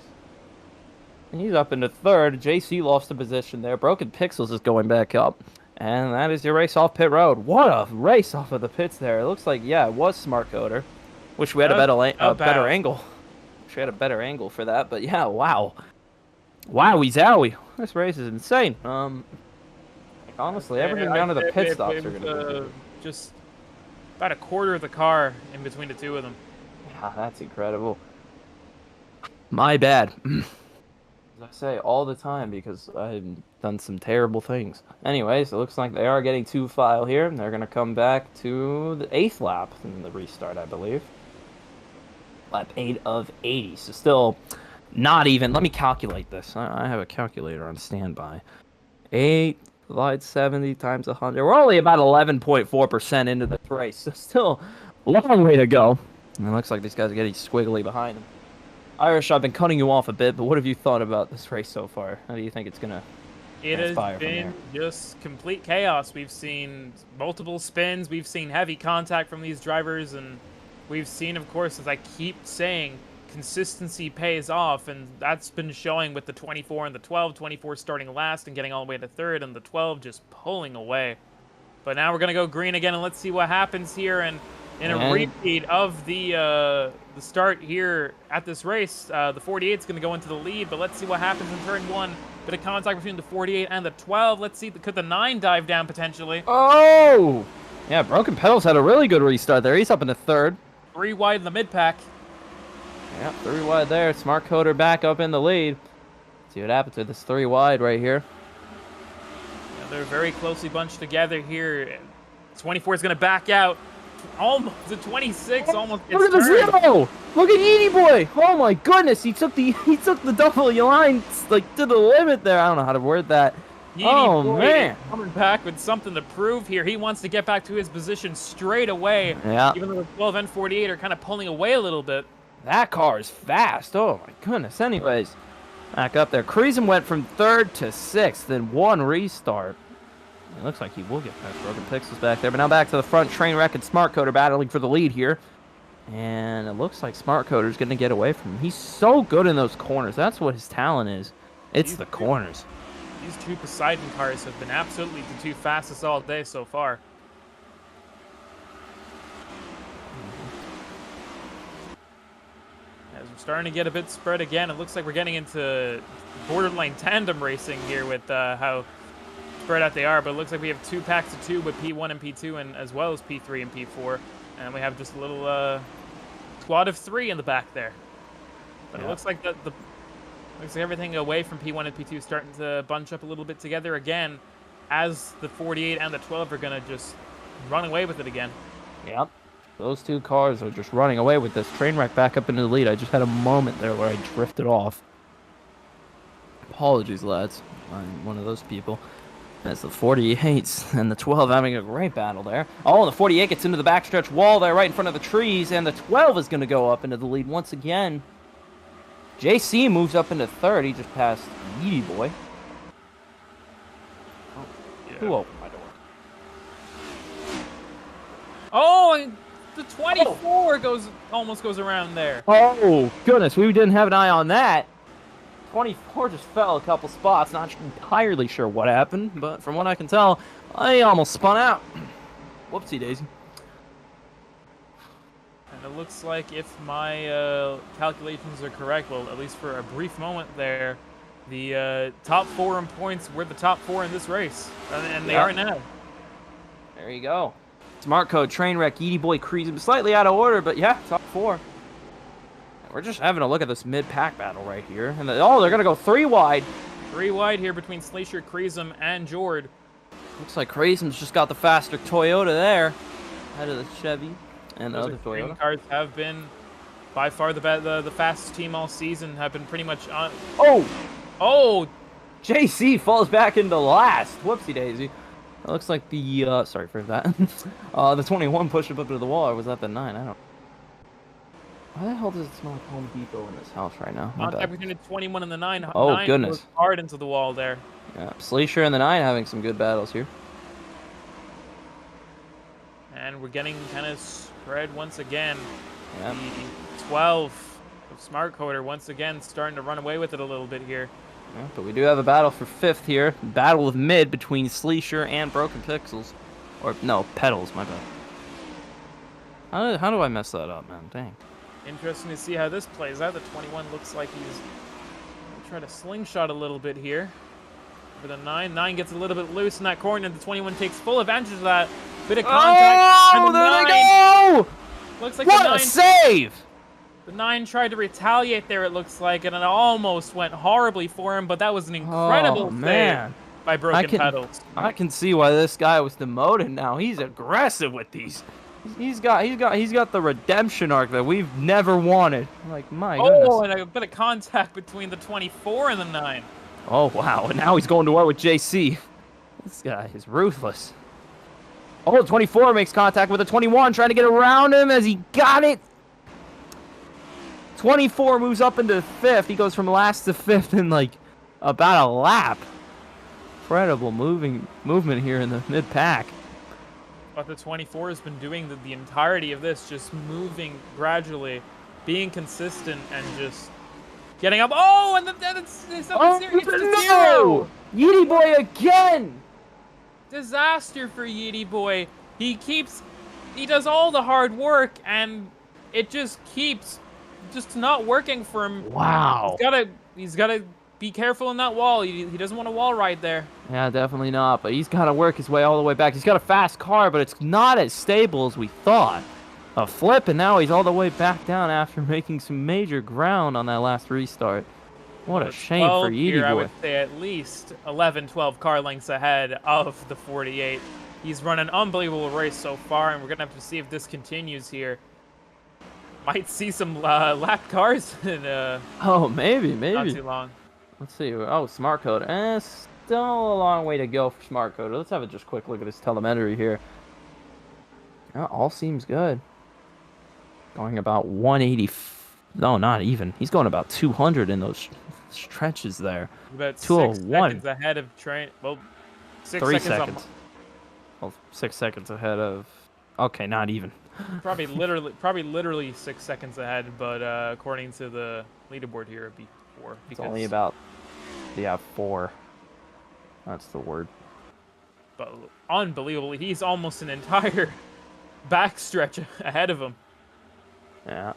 Speaker 2: And he's up into third. JC lost the position there. Broken Pixels is going back up. And that is your race off pit road. What a race off of the pits there. It looks like, yeah, it was Smart Coder. Wish we had a better angle. Wish we had a better angle for that, but yeah, wow. Wowie zowie. This race is insane. Honestly, everything down to the pit stops are going to be
Speaker 3: just about a quarter of the car in between the two of them.
Speaker 2: Yeah, that's incredible. My bad. As I say all the time because I've done some terrible things. Anyways, it looks like they are getting 2 file here, and they're going to come back to the 8th lap in the restart, I believe. Lap 8 of 80. So still not even. Let me calculate this. I have a calculator on standby. 8 divided 70 times 100. We're only about 11.4% into this race. So still a long way to go. And it looks like these guys are getting squiggly behind them. Irish, I've been cutting you off a bit, but what have you thought about this race so far? How do you think it's going to transpire from here?
Speaker 3: It has been just complete chaos. We've seen multiple spins. We've seen heavy contact from these drivers. And we've seen, of course, as I keep saying, consistency pays off. And that's been showing with the 24 and the 12. 24 starting last and getting all the way to third, and the 12 just pulling away. But now we're going to go green again, and let's see what happens here. And in a repeat of the start here at this race, the 48 is going to go into the lead, but let's see what happens in turn 1. Bit of contact between the 48 and the 12. Let's see, could the 9 dive down potentially?
Speaker 2: Oh! Yeah, Broken Pedals had a really good restart there. He's up into 3rd.
Speaker 3: 3 wide in the mid-pack.
Speaker 2: Yeah, 3 wide there. Smart Coder back up in the lead. See what happens to this 3 wide right here.
Speaker 3: Yeah, they're very closely bunched together here. 24 is going to back out. Almost the 26 almost gets
Speaker 2: Look at the
Speaker 3: turned.
Speaker 2: 0! Look at Edie Boy! Oh my goodness, he took the double line like to the limit there. I don't know how to word that. Oh man,
Speaker 3: coming back with something to prove here. He wants to get back to his position straight away.
Speaker 2: Yeah.
Speaker 3: Even though the 12 and 48 are kind of pulling away a little bit.
Speaker 2: That car is fast. Oh my goodness. Anyways, back up there. Creasem went from 3rd to 6th in 1 restart. It looks like he will get past Broken Pixels back there. But now back to the front. Trainwreck and Smart Coder battling for the lead here. And it looks like Smart Coder's going to get away from him. He's so good in those corners. That's what his talent is. It's the corners.
Speaker 3: These 2 Poseidon cars have been absolutely the 2 fastest all day so far. As we're starting to get a bit spread again, it looks like we're getting into borderline tandem racing here with how spread out they are, but it looks like we have 2 packs of 2 with P1 and P2, and as well as P3 and P4, and we have just a little squad of 3 in the back there. But yeah. It looks like looks like everything away from P1 and P2 is starting to bunch up a little bit together again, as the 48 and the 12 are gonna just run away with it again.
Speaker 2: Yep, those 2 cars are just running away with this. Trainwreck back up into the lead. I just had a moment there where I drifted off. Apologies, lads. I'm one of those people. That's the 48s and the 12 having a great battle there. Oh, and the 48 gets into the backstretch wall there right in front of the trees, and the 12 is going to go up into the lead once again. JC moves up into 3rd. He just passed Edie Boy. Oh, yeah. Who opened my door?
Speaker 3: Oh, and the 24 almost goes around there.
Speaker 2: Oh, goodness. We didn't have an eye on that. 24 just fell a couple spots. Not entirely sure what happened, but from what I can tell, I almost spun out. Whoopsie daisy.
Speaker 3: And it looks like if my calculations are correct, well, at least for a brief moment there, the top 4 in points were the top 4 in this race, and they are now.
Speaker 2: There you go. Smart Code, Trainwreck, Edie Boy, Creasem, slightly out of order, but yeah, top 4. We're just having a look at this mid-pack battle right here. And they're going to go 3 wide.
Speaker 3: 3 wide here between Slater, Creasem, and Jord.
Speaker 2: Looks like Creasem's just got the faster Toyota there. Ahead of the Chevy and the other Toyota.
Speaker 3: Cars have been by far the fastest team all season. Have been pretty much on. Oh!
Speaker 2: JC falls back into last. Whoopsie daisy. It looks like the, sorry for that. The 21 pushed him up to the wall, or was that the 9? I don't know. Why the hell does it smell like Home Depot in this house right now?
Speaker 3: Contact between the 21 and the 9.
Speaker 2: Oh,
Speaker 3: 9
Speaker 2: goodness.
Speaker 3: goes hard into the wall there.
Speaker 2: Yeah, Slater and the 9 having some good battles here.
Speaker 3: And we're getting kind of spread once again.
Speaker 2: Yeah.
Speaker 3: The 12 of Smart Coder once again starting to run away with it a little bit here.
Speaker 2: Yeah, but we do have a battle for 5th here. Battle of mid between Sleesher and Broken Pixels. Or, no, Petals, my bad. How do I mess that up, man? Dang.
Speaker 3: Interesting to see how this plays out. The 21 looks like he's gonna try to slingshot a little bit here. For the 9. 9 gets a little bit loose in that corner, and the 21 takes full advantage of that. Bit of contact.
Speaker 2: Oh,
Speaker 3: and
Speaker 2: there
Speaker 3: 9
Speaker 2: they go!
Speaker 3: looks like
Speaker 2: What
Speaker 3: the 9
Speaker 2: a save!
Speaker 3: The 9 tried to retaliate there, it looks like, and it almost went horribly for him, but that was an incredible save
Speaker 2: man.
Speaker 3: by Broken Petals.
Speaker 2: I can see why this guy was demoted now. He's aggressive with these. He's got the redemption arc that we've never wanted. Like, my goodness.
Speaker 3: Oh, and a bit of contact between the 24 and the 9.
Speaker 2: Oh, wow. And now he's going to war with JC. This guy is ruthless. Oh, 24 makes contact with a 21, trying to get around him as he got it. 24 moves up into 5th. He goes from last to 5th in, like, about a lap. Incredible movement here in the mid-pack.
Speaker 3: But the 24 has been doing the entirety of this, just moving gradually, being consistent, and just getting up. Oh, and it's
Speaker 2: no! Yeety Boy again!
Speaker 3: Disaster for Yeety Boy. He does all the hard work, and it just keeps not working for him.
Speaker 2: Wow.
Speaker 3: He's gotta be careful in that wall. He doesn't want a wall right there.
Speaker 2: Yeah, definitely not. But he's got to work his way all the way back. He's got a fast car, but it's not as stable as we thought. A flip, and now he's all the way back down after making some major ground on that last restart. What a shame for Yeety Boy.
Speaker 3: I would say at least 11, 12 car lengths ahead of the 48. He's run an unbelievable race so far, and we're going to have to see if this continues here. Might see some lap cars in
Speaker 2: oh, maybe.
Speaker 3: not too long.
Speaker 2: Let's see. Oh, Smart Code. Still a long way to go for Smart Code. Let's have a just quick look at his telemetry here. Yeah, all seems good. Going about 180. No, not even. He's going about 200 in those stretches there.
Speaker 3: About
Speaker 2: 201.
Speaker 3: 6 seconds ahead of train. Well, 6
Speaker 2: 3
Speaker 3: seconds.
Speaker 2: seconds. Well, 6 seconds ahead of. Okay, not even.
Speaker 3: Probably literally 6 seconds ahead, but according to the leaderboard here, it'd be 4.
Speaker 2: It's only about 4. That's the word.
Speaker 3: But unbelievably, he's almost an entire backstretch ahead of him.
Speaker 2: Yeah.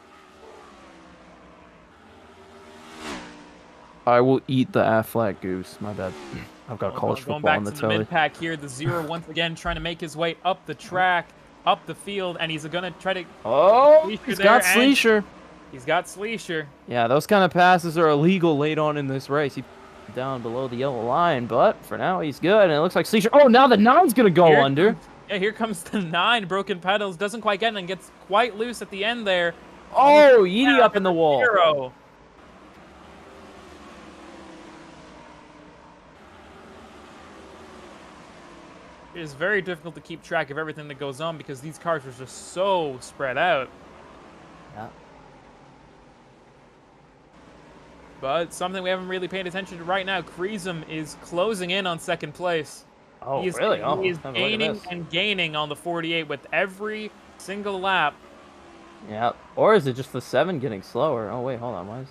Speaker 2: I will eat the Affleck goose. My bad. I've got college football on the telly.
Speaker 3: Going back to the mid-pack here, the 0 once again trying to make his way up the track, up the field, and he's going to try to...
Speaker 2: Oh, he's got Sleesher.
Speaker 3: He's got Sleesher.
Speaker 2: Yeah, those kind of passes are illegal late on in this race. He's down below the yellow line, but for now he's good, and it looks like Sleesher... Oh, now the 9's going to go under.
Speaker 3: Here comes the 9. Broken Petals. Doesn't quite get it and gets quite loose at the end there.
Speaker 2: Oh, Yeety up in the wall.
Speaker 3: 0. It is very difficult to keep track of everything that goes on because these cars are just so spread out.
Speaker 2: Yeah.
Speaker 3: But something we haven't really paid attention to right now, Kreesum is closing in on 2nd place.
Speaker 2: Oh, really? Oh,
Speaker 3: he is gaining and gaining on the 48 with every single lap.
Speaker 2: Yeah. Or is it just the 7 getting slower? Oh, wait, hold on. Why is...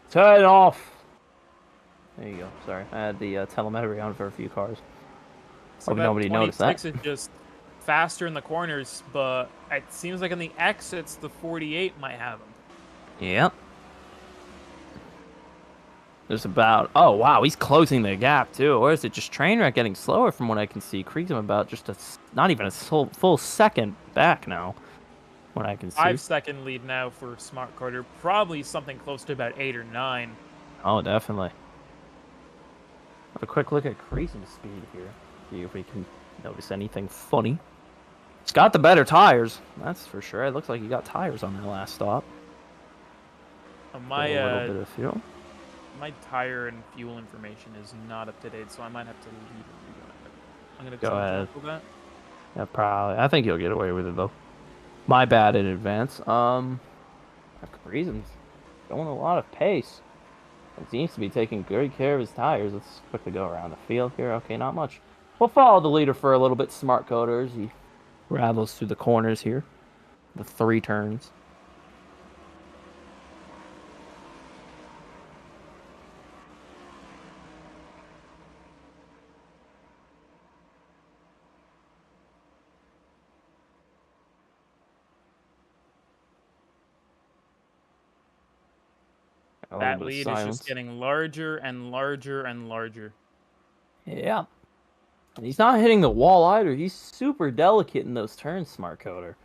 Speaker 2: Turn it off! There you go. Sorry. I had the telemetry on for a few cars.
Speaker 3: So
Speaker 2: hope nobody noticed that.
Speaker 3: 26 is just faster in the corners, but it seems like in the exits, the 48 might have him.
Speaker 2: Yep. There's about... Oh, wow, he's closing the gap, too. Or is it just Trainwreck getting slower from what I can see? Kreesum about just not even a full second back now, what I can see.
Speaker 3: 5-second lead now for Smart Carter. Probably something close to about 8 or 9.
Speaker 2: Oh, definitely. Have a quick look at Kreesum's speed here. See if we can notice anything funny. He's got the better tires, that's for sure. It looks like he got tires on that last stop.
Speaker 3: My
Speaker 2: a little bit of fuel.
Speaker 3: My tire and fuel information is not up to date, so I might have to leave it. I'm gonna
Speaker 2: go ahead.
Speaker 3: That.
Speaker 2: Yeah, probably. I think you'll get away with it though. My bad in advance. Kreesum's going a lot of pace. He seems to be taking great care of his tires. Let's quickly go around the field here. Okay, not much. We'll follow the leader for a little bit. Smart Coders. He rattles through the corners here. The 3 turns. A little
Speaker 3: That
Speaker 2: bit of
Speaker 3: lead is
Speaker 2: silence.
Speaker 3: just getting larger and larger and larger.
Speaker 2: Yeah. And he's not hitting the wall either. He's super delicate in those turns, Smart Coder.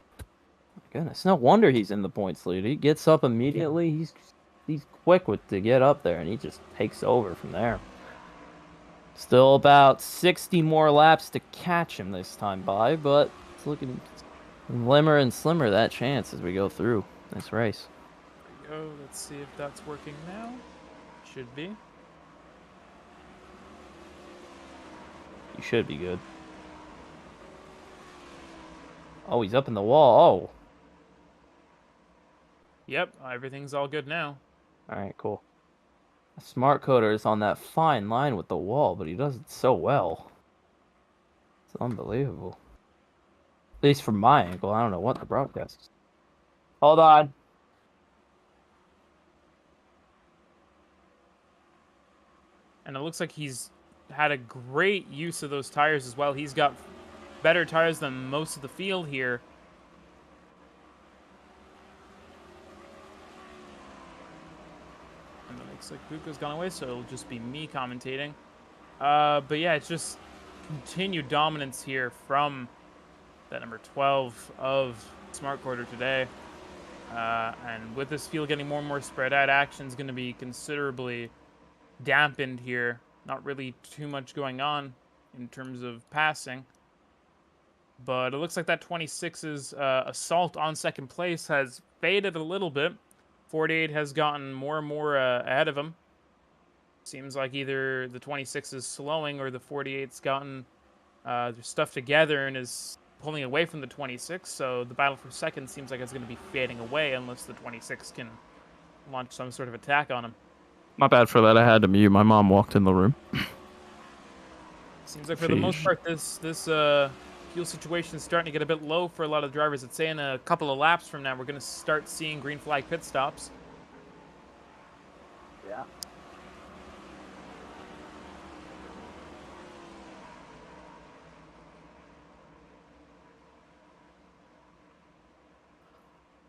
Speaker 2: My goodness, no wonder he's in the points lead. He gets up immediately. He's quick to get up there, and he just takes over from there. Still about 60 more laps to catch him this time by, but it's looking slimmer and slimmer, that chance, as we go through this race.
Speaker 3: There we go. Let's see if that's working now. Should be.
Speaker 2: You should be good. Oh, he's up in the wall.
Speaker 3: Yep, everything's all good now.
Speaker 2: Oh. Alright, cool. Smart Coder is on that fine line with the wall, but he does it so well. It's unbelievable. At least from my angle, I don't know what the broadcast is. Hold on.
Speaker 3: And it looks like he's had a great use of those tires as well. He's got better tires than most of the field here. And it looks like Puka's gone away, so it'll just be me commentating. But yeah, it's just continued dominance here from that number 12 of Smart Quarter today. And with this field getting more and more spread out, action's going to be considerably dampened here. Not really too much going on in terms of passing. But it looks like that 26's assault on second place has faded a little bit. 48 has gotten more and more ahead of him. Seems like either the 26 is slowing or the 48's gotten their stuff together and is pulling away from the 26. So the battle for second seems like it's going to be fading away unless the 26 can launch some sort of attack on him.
Speaker 2: My bad for that. I had to mute. My mom walked in the room.
Speaker 3: Seems like for the most part, this fuel situation is starting to get a bit low for a lot of drivers. I'd say in a couple of laps from now, we're going to start seeing green flag pit stops.
Speaker 2: Yeah.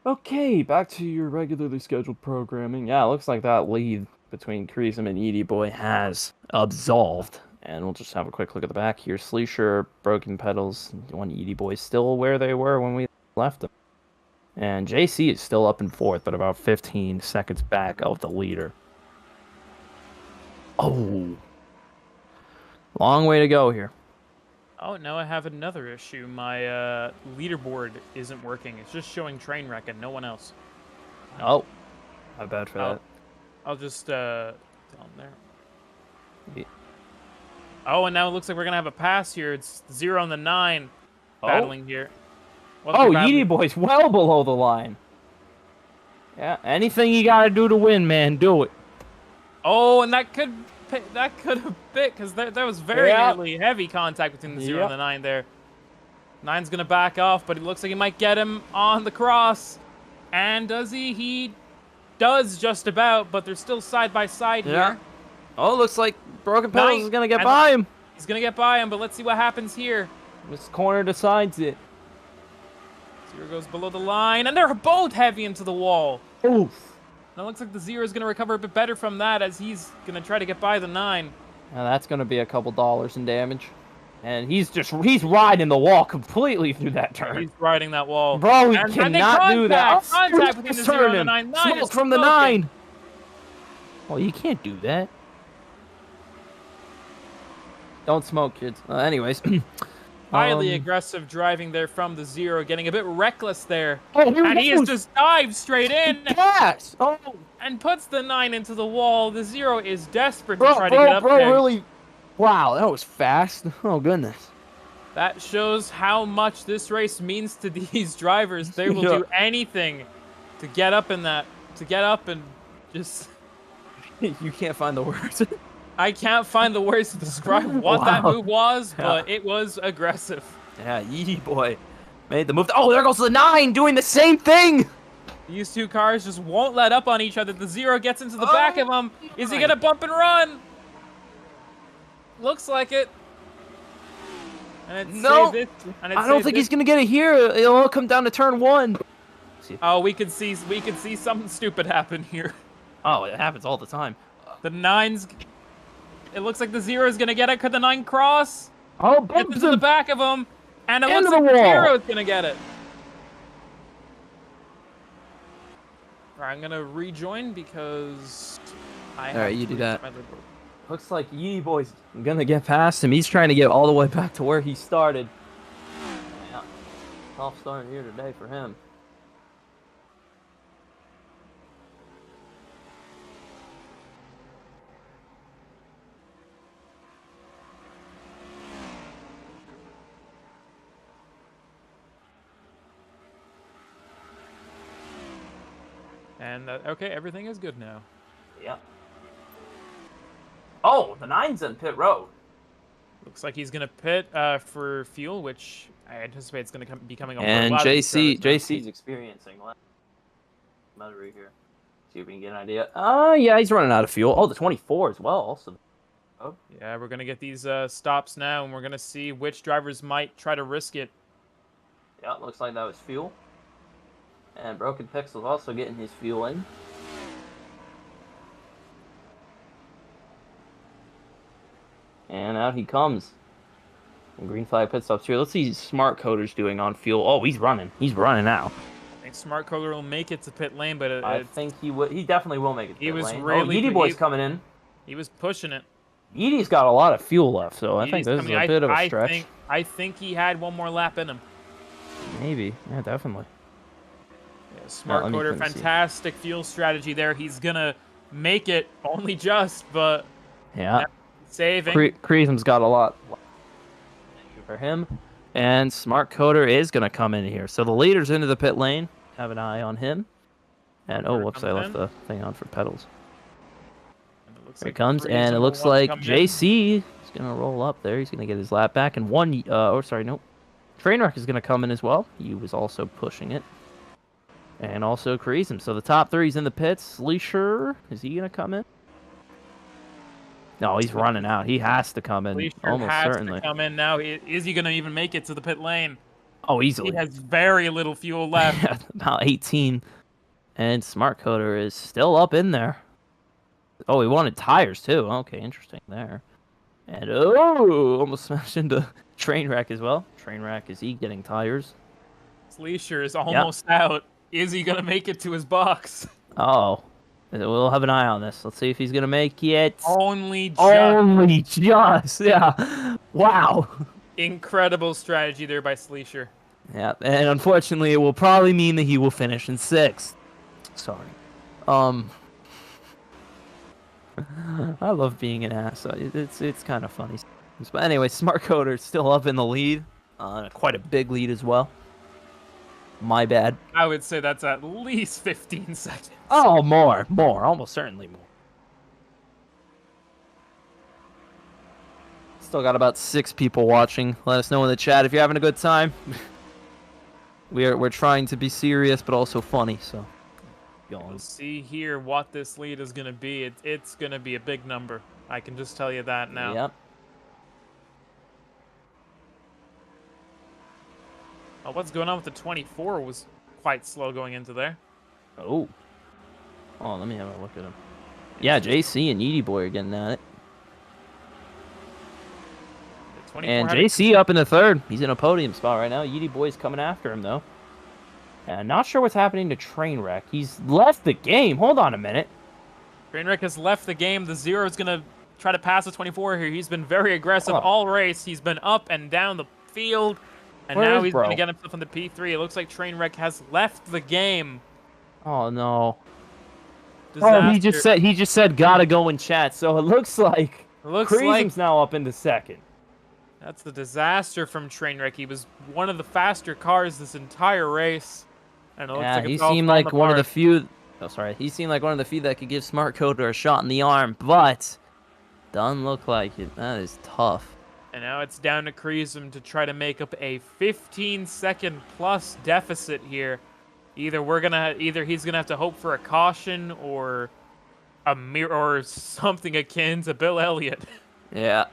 Speaker 2: Okay, back to your regularly scheduled programming. Yeah, it looks like that lead between Kreisem and Edie Boy has absolved. And we'll just have a quick look at the back here. Sleesher, Broken Pedals, one Edie Boy still where they were when we left them. And JC is still up in fourth, but about 15 seconds back of the leader. Oh. Long way to go here.
Speaker 3: Oh, now I have another issue. My leaderboard isn't working. It's just showing Trainwreck and no one else.
Speaker 2: Oh. My bad for that.
Speaker 3: I'll just tell him there.
Speaker 2: Yeah.
Speaker 3: Oh, and now it looks like we're going to have a pass here. It's 0 and the 9 battling here. Well,
Speaker 2: Oh, Edie Boy's well below the line. Yeah, anything you got to do to win, man, do it.
Speaker 3: Oh, and that could have bit because there was very nearly heavy contact between the 0 and the 9 there. 9's going to back off, but it looks like he might get him on the cross. And does he? He does just about, but they're still side by side here.
Speaker 2: Oh, looks like Broken Pedals is going to get by him.
Speaker 3: He's going to get by him, but let's see what happens here.
Speaker 2: This corner decides it.
Speaker 3: 0 goes below the line, and they're both heavy into the wall.
Speaker 2: Oof.
Speaker 3: Now it looks like the 0 is going to recover a bit better from that as he's going to try to get by the 9.
Speaker 2: Now that's going to be a couple dollars in damage. And he's riding the wall completely through that turn.
Speaker 3: He's riding that wall.
Speaker 2: Bro, he cannot do that.
Speaker 3: Contact between the 0 and the 9.
Speaker 2: Smoke from the 9. Well, you can't do that. Don't smoke, kids. Anyways.
Speaker 3: Highly aggressive driving there from the 0, getting a bit reckless there.
Speaker 2: Oh,
Speaker 3: and he has just dived straight in.
Speaker 2: Yes. Oh.
Speaker 3: And puts the 9 into the wall. The 0 is desperate to try to get up there.
Speaker 2: Really. Wow, that was fast. Oh, goodness.
Speaker 3: That shows how much this race means to these drivers. They will do anything to get up in that, to get up and just...
Speaker 2: You can't find the words.
Speaker 3: I can't find the words to describe what that move was, but it was aggressive.
Speaker 2: Yeah, Edie Boy made the move. Oh, there goes the 9 doing the same thing.
Speaker 3: These two cars just won't let up on each other. The 0 gets into the back of him. Is he going to bump and run? Looks like it. And
Speaker 2: no, I don't think he's going to get it here. It'll all come down to turn 1.
Speaker 3: Oh, we could see something stupid happen here.
Speaker 2: Oh, it happens all the time.
Speaker 3: The 9's... It looks like the 0's going to get it. Could the 9 cross?
Speaker 2: Oh,
Speaker 3: Gets
Speaker 2: bumps
Speaker 3: into the
Speaker 2: him
Speaker 3: back of him. And it
Speaker 2: into
Speaker 3: looks
Speaker 2: the
Speaker 3: like the
Speaker 2: wall.
Speaker 3: 0's going to get it. All right, I'm going to rejoin because I have
Speaker 2: right, you
Speaker 3: to
Speaker 2: do that.
Speaker 3: restart my leaderboard.
Speaker 2: Looks like Yee Boy's gonna get past him. He's trying to get all the way back to where he started. Yeah. Tough start here today for him.
Speaker 3: And, okay, everything is good now.
Speaker 2: Yeah. Oh, the 9's in pit road.
Speaker 3: Looks like he's going to pit for fuel, which I anticipate is going to be coming up for a
Speaker 2: And
Speaker 3: lot of these drivers now.
Speaker 2: JC's experiencing battery here. See if we can get an idea. Yeah, he's running out of fuel. Oh, the 24 as well. Also. Oh.
Speaker 3: Yeah, we're going to get these stops now, and we're going to see which drivers might try to risk it.
Speaker 2: Yeah, looks like that was fuel. And Broken Pixel's also getting his fuel in. And out he comes. And green flag pit stops here. Let's see Smart Coder's doing on fuel. Oh, he's running. He's running now.
Speaker 3: I think Smart Coder will make it to pit lane, but
Speaker 2: I think he would. He definitely will make it to
Speaker 3: He
Speaker 2: pit
Speaker 3: was
Speaker 2: lane.
Speaker 3: really-
Speaker 2: Yeedy Boy's coming in.
Speaker 3: he was pushing it.
Speaker 2: Yeedy's got a lot of fuel left, so I think
Speaker 3: He's
Speaker 2: this is
Speaker 3: coming-
Speaker 2: a bit of a stretch.
Speaker 3: I think he had one more lap in him.
Speaker 2: Maybe. Yeah, definitely.
Speaker 3: Yeah, Smart
Speaker 2: let me
Speaker 3: Coder,
Speaker 2: see.
Speaker 3: fantastic fuel strategy there. He's going to make it only just, but
Speaker 2: Yeah.
Speaker 3: saving.
Speaker 2: Creasum's got a lot for him. And Smart Coder is going to come in here. So the leader's into the pit lane. Have an eye on him. And, oh,
Speaker 3: Coder
Speaker 2: whoops, I
Speaker 3: comes
Speaker 2: left
Speaker 3: in.
Speaker 2: the thing on for pedals.
Speaker 3: And it looks
Speaker 2: Here he
Speaker 3: like
Speaker 2: comes,
Speaker 3: Creasum
Speaker 2: and it
Speaker 3: will
Speaker 2: looks
Speaker 3: want to
Speaker 2: like
Speaker 3: come in.
Speaker 2: JC is going to roll up there. He's going to get his lap back. And nope. Trainwreck is going to come in as well. He was also pushing it. And also Creasum. So the top three's in the pits. Leisure, is he going to come in? No, he's running out. He has to come in,
Speaker 3: Leisure
Speaker 2: almost
Speaker 3: has
Speaker 2: certainly.
Speaker 3: to come in now. Is he going to even make it to the pit lane?
Speaker 2: Oh, easily.
Speaker 3: He has very little fuel left.
Speaker 2: Yeah, about 18. And Smart Coder is still up in there. Oh, he wanted tires too. Okay, interesting there. And almost smashed into Trainwreck as well. Trainwreck, is he getting tires?
Speaker 3: Leisure is almost out. Is he going to make it to his box?
Speaker 2: Oh, we'll have an eye on this. Let's see if he's gonna make it.
Speaker 3: Only just.
Speaker 2: Only just, yeah. Wow.
Speaker 3: Incredible strategy there by Sleesher.
Speaker 2: Yeah, and unfortunately, it will probably mean that he will finish in 6th. Sorry. I love being an ass. It's kind of funny. But anyway, Smart Coder still up in the lead. Quite a big lead as well. My bad.
Speaker 3: I would say that's at least 15 seconds.
Speaker 2: Oh, more, almost certainly more. Still got about 6 people watching. Let us know in the chat if you're having a good time. We're trying to be serious but also funny, so.
Speaker 3: We'll see here what this lead is going to be. It's going to be a big number. I can just tell you that now.
Speaker 2: Yep.
Speaker 3: Oh, what's going on with the 24 was quite slow going into there.
Speaker 2: Oh, let me have a look at him. Yeah, JC and Yeedy Boy are getting at it.
Speaker 3: The 24
Speaker 2: And
Speaker 3: had a-
Speaker 2: JC up in the 3rd. He's in a podium spot right now. Yeedy Boy's coming after him, though. And not sure what's happening to Trainwreck. He's left the game. Hold on a minute.
Speaker 3: Trainwreck has left the game. The 0 is going to try to pass the 24 here. He's been very aggressive
Speaker 2: Oh.
Speaker 3: all race. He's been up and down the field. And
Speaker 2: Where
Speaker 3: now
Speaker 2: is
Speaker 3: he's
Speaker 2: bro?
Speaker 3: going to get himself in the P3. It looks like Trainwreck has left the game.
Speaker 2: Oh, no.
Speaker 3: Disaster.
Speaker 2: Oh, he just said gotta go in chat. So it looks like Creasum's now up into 2nd.
Speaker 3: That's the disaster from Trainwreck. He was one of the faster cars this entire race. And it looks
Speaker 2: Yeah,
Speaker 3: like
Speaker 2: he
Speaker 3: it's all
Speaker 2: seemed
Speaker 3: falling
Speaker 2: like one of the
Speaker 3: apart.
Speaker 2: few. Oh, sorry. He seemed like one of the few that could give Smart Coder a shot in the arm, but doesn't look like it. That is tough.
Speaker 3: And now it's down to Creasum to try to make up a 15-second plus deficit here. Either he's gonna have to hope for a caution or a mirror or something akin to Bill Elliott.
Speaker 2: Yeah.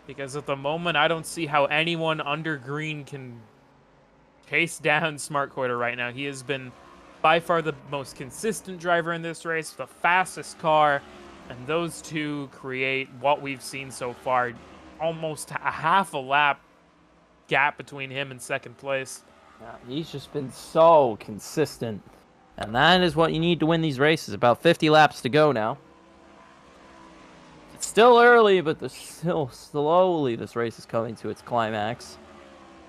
Speaker 3: Because at the moment, I don't see how anyone under green can chase down Smart Coder right now. He has been by far the most consistent driver in this race, the fastest car, and those two create what we've seen so far, almost a half a lap gap between him and second place.
Speaker 2: Yeah, he's just been so consistent, and that is what you need to win these races. About 50 laps to go now. It's still early, but still slowly this race is coming to its climax.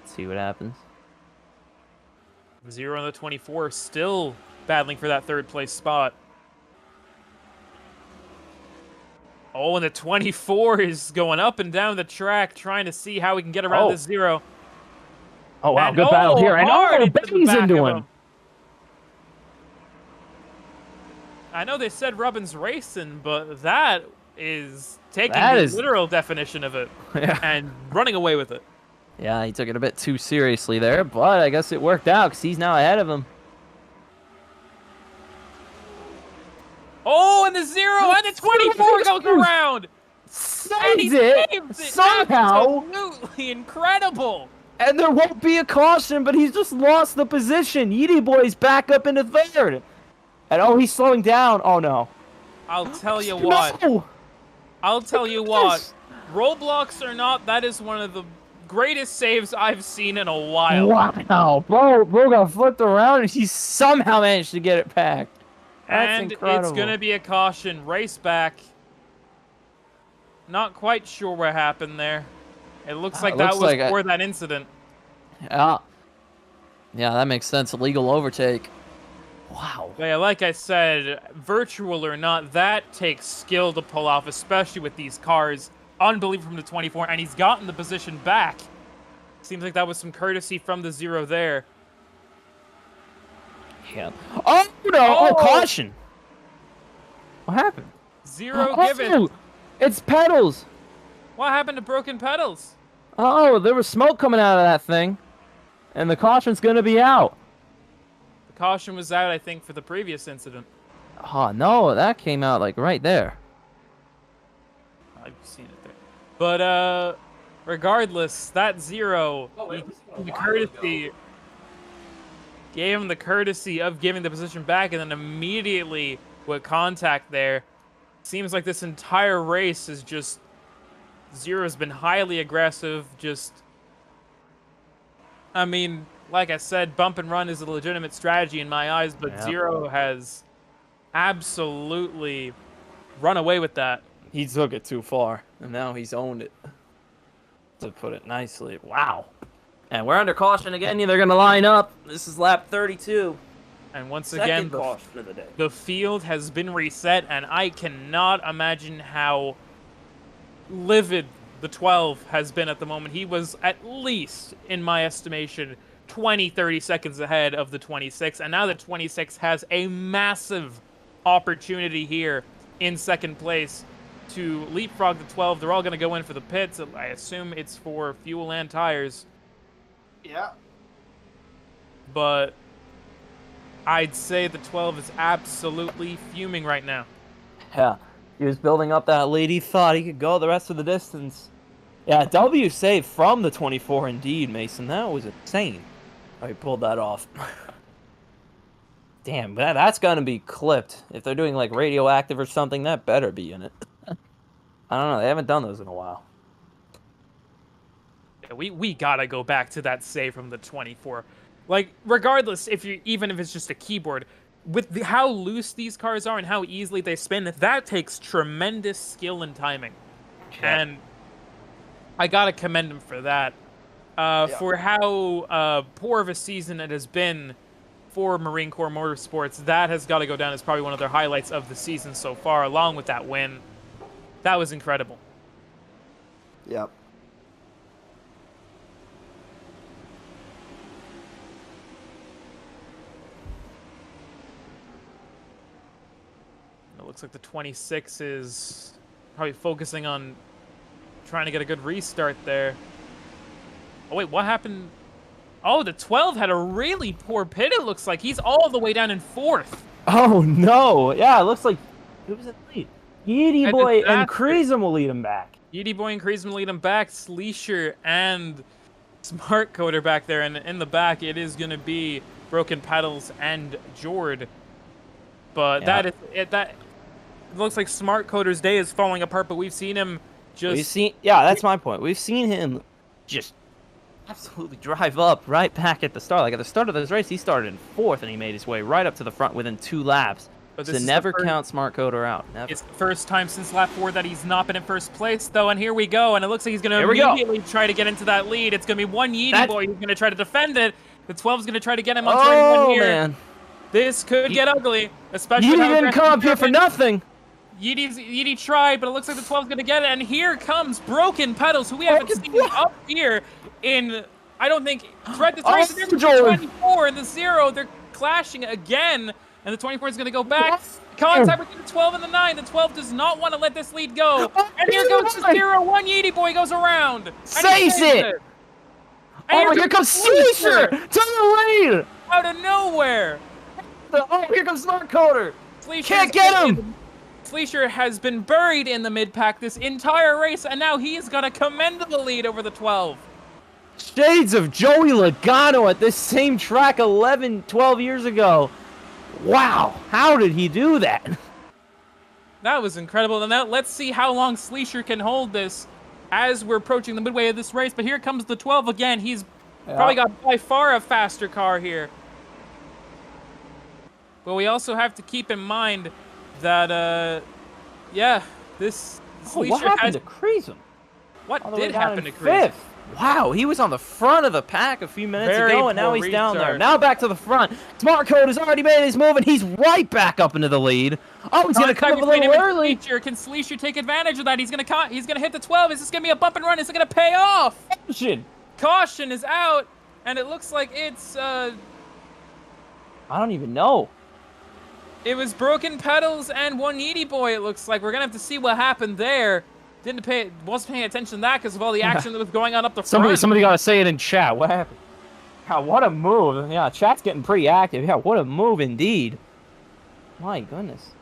Speaker 2: Let's see what happens.
Speaker 3: 0 on the 24, still battling for that third place spot. Oh, and the 24 is going up and down the track, trying to see how we can get around this 0.
Speaker 2: Oh, wow,
Speaker 3: And
Speaker 2: good battle here. And
Speaker 3: hard into the
Speaker 2: bangs
Speaker 3: back
Speaker 2: into
Speaker 3: of
Speaker 2: him.
Speaker 3: I know they said Rubbin's racing, but that is taking
Speaker 2: That
Speaker 3: the
Speaker 2: is-
Speaker 3: literal definition of it
Speaker 2: Yeah.
Speaker 3: and running away with it.
Speaker 2: Yeah, he took it a bit too seriously there, but I guess it worked out because he's now ahead of him.
Speaker 3: Oh, and the 0 and the 24 goes around. And he
Speaker 2: Saves it
Speaker 3: saves it.
Speaker 2: somehow,
Speaker 3: Absolutely incredible.
Speaker 2: and there won't be a caution, but he's just lost the position. Yeety Boy's back up into third. And oh, he's slowing down. Oh, no.
Speaker 3: I'll tell you what.
Speaker 2: No!
Speaker 3: I'll tell you what. Roblox or not, that is one of the greatest saves I've seen in a while.
Speaker 2: Wow. Bro got flipped around, and he somehow managed to get it back. That's
Speaker 3: And
Speaker 2: incredible.
Speaker 3: it's going to be a caution. Race back. Not quite sure what happened there. It looks like that
Speaker 2: looks
Speaker 3: was
Speaker 2: like
Speaker 3: before that incident.
Speaker 2: Yeah, that makes sense. Illegal overtake. Wow.
Speaker 3: But yeah, like I said, virtual or not, that takes skill to pull off, especially with these cars. Unbelievable from the 24, and he's gotten the position back. Seems like that was some courtesy from the 0 there.
Speaker 2: Yeah. Oh, no. Oh, caution. What happened?
Speaker 3: 0
Speaker 2: Oh,
Speaker 3: given.
Speaker 2: it's pedals.
Speaker 3: What happened to broken pedals?
Speaker 2: Oh, there was smoke coming out of that thing. And the caution's going to be out.
Speaker 3: The caution was out, I think, for the previous incident.
Speaker 2: Oh, no. That came out, like, right there.
Speaker 3: I've seen it there. But, regardless, that 0, the courtesy, gave him the courtesy of giving the position back, and then immediately with contact there, seems like this entire race is just, 0's been highly aggressive, I mean, like I said, bump and run is a legitimate strategy in my eyes, but 0 has absolutely run away with that.
Speaker 2: He took it too far, and now he's owned it. To put it nicely. Wow. And we're under caution again. They're going to line up. This is lap 32.
Speaker 3: And once
Speaker 2: Second
Speaker 3: again,
Speaker 2: caution of the day.
Speaker 3: the field has been reset, and I cannot imagine how livid the 12 has been at the moment. He was at least, in my estimation, 20-30 seconds ahead of the 26, and now the 26 has a massive opportunity here in second place to leapfrog the 12. They're all going to go in for the pits. I assume it's for fuel and tires.
Speaker 1: Yeah.
Speaker 3: But I'd say the 12 is absolutely fuming right now.
Speaker 2: Yeah. He was building up that lead. He thought he could go the rest of the distance. Yeah, W save from the 24 indeed, Mason. That was insane how he pulled that off. Damn, that's going to be clipped. If they're doing like radioactive or something, that better be in it. I don't know. They haven't done those in a while.
Speaker 3: Yeah, we gotta go back to that save from the 24. Like, regardless, even if it's just a keyboard, with how loose these cars are and how easily they spin, that takes tremendous skill and timing.
Speaker 2: Yeah.
Speaker 3: And I gotta commend him for that. For how poor of a season it has been for Marine Corps Motorsports, that has got to go down as probably one of their highlights of the season so far, along with that win. That was incredible.
Speaker 2: Yep.
Speaker 3: It looks like the 26 is probably focusing on trying to get a good restart there. Oh, wait, what happened? Oh, the 12 had a really poor pit, it looks like. He's all the way down in 4th.
Speaker 2: Oh, no. Yeah, it looks like it was a lead. Yeety
Speaker 3: A
Speaker 2: Boy and
Speaker 3: disaster.
Speaker 2: Kreisem will lead him back.
Speaker 3: Yeety Boy and Kreisman lead him back. Sleesher and Smart Coder back there. And in the back, it is going to be Broken Pedals and Jord. But
Speaker 2: Yeah.
Speaker 3: that is it. That it looks like Smart Coder's day is falling apart. But we've seen him just.
Speaker 2: That's my point. We've seen him just absolutely drive up right back at the start. Like at the start of this race, he started in 4th and he made his way right up to the front within 2 laps.
Speaker 3: But
Speaker 2: So
Speaker 3: this is
Speaker 2: never
Speaker 3: the first,
Speaker 2: count Smart Coder out. Never.
Speaker 3: It's the first time since lap 4 that he's not been in first place, though. And here we go. And it looks like he's going to
Speaker 2: Here we go.
Speaker 3: immediately try to get into that lead. It's going to be one Yeety
Speaker 2: That-
Speaker 3: boy who's going to try to defend it. The 12's going to try to get him on turn 1
Speaker 2: Oh
Speaker 3: here.
Speaker 2: man,
Speaker 3: This could get ugly, especially.
Speaker 2: you
Speaker 3: with how
Speaker 2: didn't
Speaker 3: aggressive
Speaker 2: come up here
Speaker 3: he's
Speaker 2: for
Speaker 3: been.
Speaker 2: nothing.
Speaker 3: Yeety tried, but it looks like the 12's going to get it. And here comes Broken Pedals, who we haven't seen up here in, I don't think, throughout this race. There's the
Speaker 2: Jordan.
Speaker 3: 24 and the 0. They're clashing again. And the 24 is going to go back. Contact between the 12 and the 9. The 12 does not want to let this lead go. And here goes the 0. One Yeety boy goes around. And he
Speaker 2: Saves it.
Speaker 3: And
Speaker 2: Oh, here comes Sleesher to the lead.
Speaker 3: out of nowhere.
Speaker 2: Oh, here comes Smart Coder.
Speaker 3: Sleesher's
Speaker 2: Can't get him.
Speaker 3: Sleesher has been buried in the mid-pack this entire race, and now he's got a commendable lead over the 12.
Speaker 2: Shades of Joey Logano at this same track 12 years ago. Wow, how did he do that?
Speaker 3: That was incredible. And now let's see how long Sleesher can hold this as we're approaching the midway of this race. But here comes the 12 again. He's probably got by far a faster car here. But we also have to keep in mind that, this Sleesher
Speaker 2: what happened
Speaker 3: has...
Speaker 2: to Kreisum?
Speaker 3: What
Speaker 2: All the way
Speaker 3: did
Speaker 2: down
Speaker 3: happen to
Speaker 2: in
Speaker 3: Chris?
Speaker 2: 5th. Wow, he was on the front of the pack a few minutes
Speaker 3: Very
Speaker 2: ago, and now
Speaker 3: poor
Speaker 2: he's down there.
Speaker 3: restart.
Speaker 2: Now back to the front. Smart Code has already made his move, and he's right back up into the lead. Oh, he's going to come up a little early.
Speaker 3: Can Sleesher take advantage of that? He's gonna hit the 12. Is this gonna be a bump and run? Is it gonna pay off? Caution is out, and it looks like it's
Speaker 2: I don't even know.
Speaker 3: it was Broken Pedals and one Yeety boy. It looks like we're gonna have to see what happened there. Wasn't paying attention to that because of all the action that was going on up the front.
Speaker 2: Somebody got to say it in chat. What happened? God, what a move. Yeah, chat's getting pretty active. Yeah, what a move indeed. My goodness.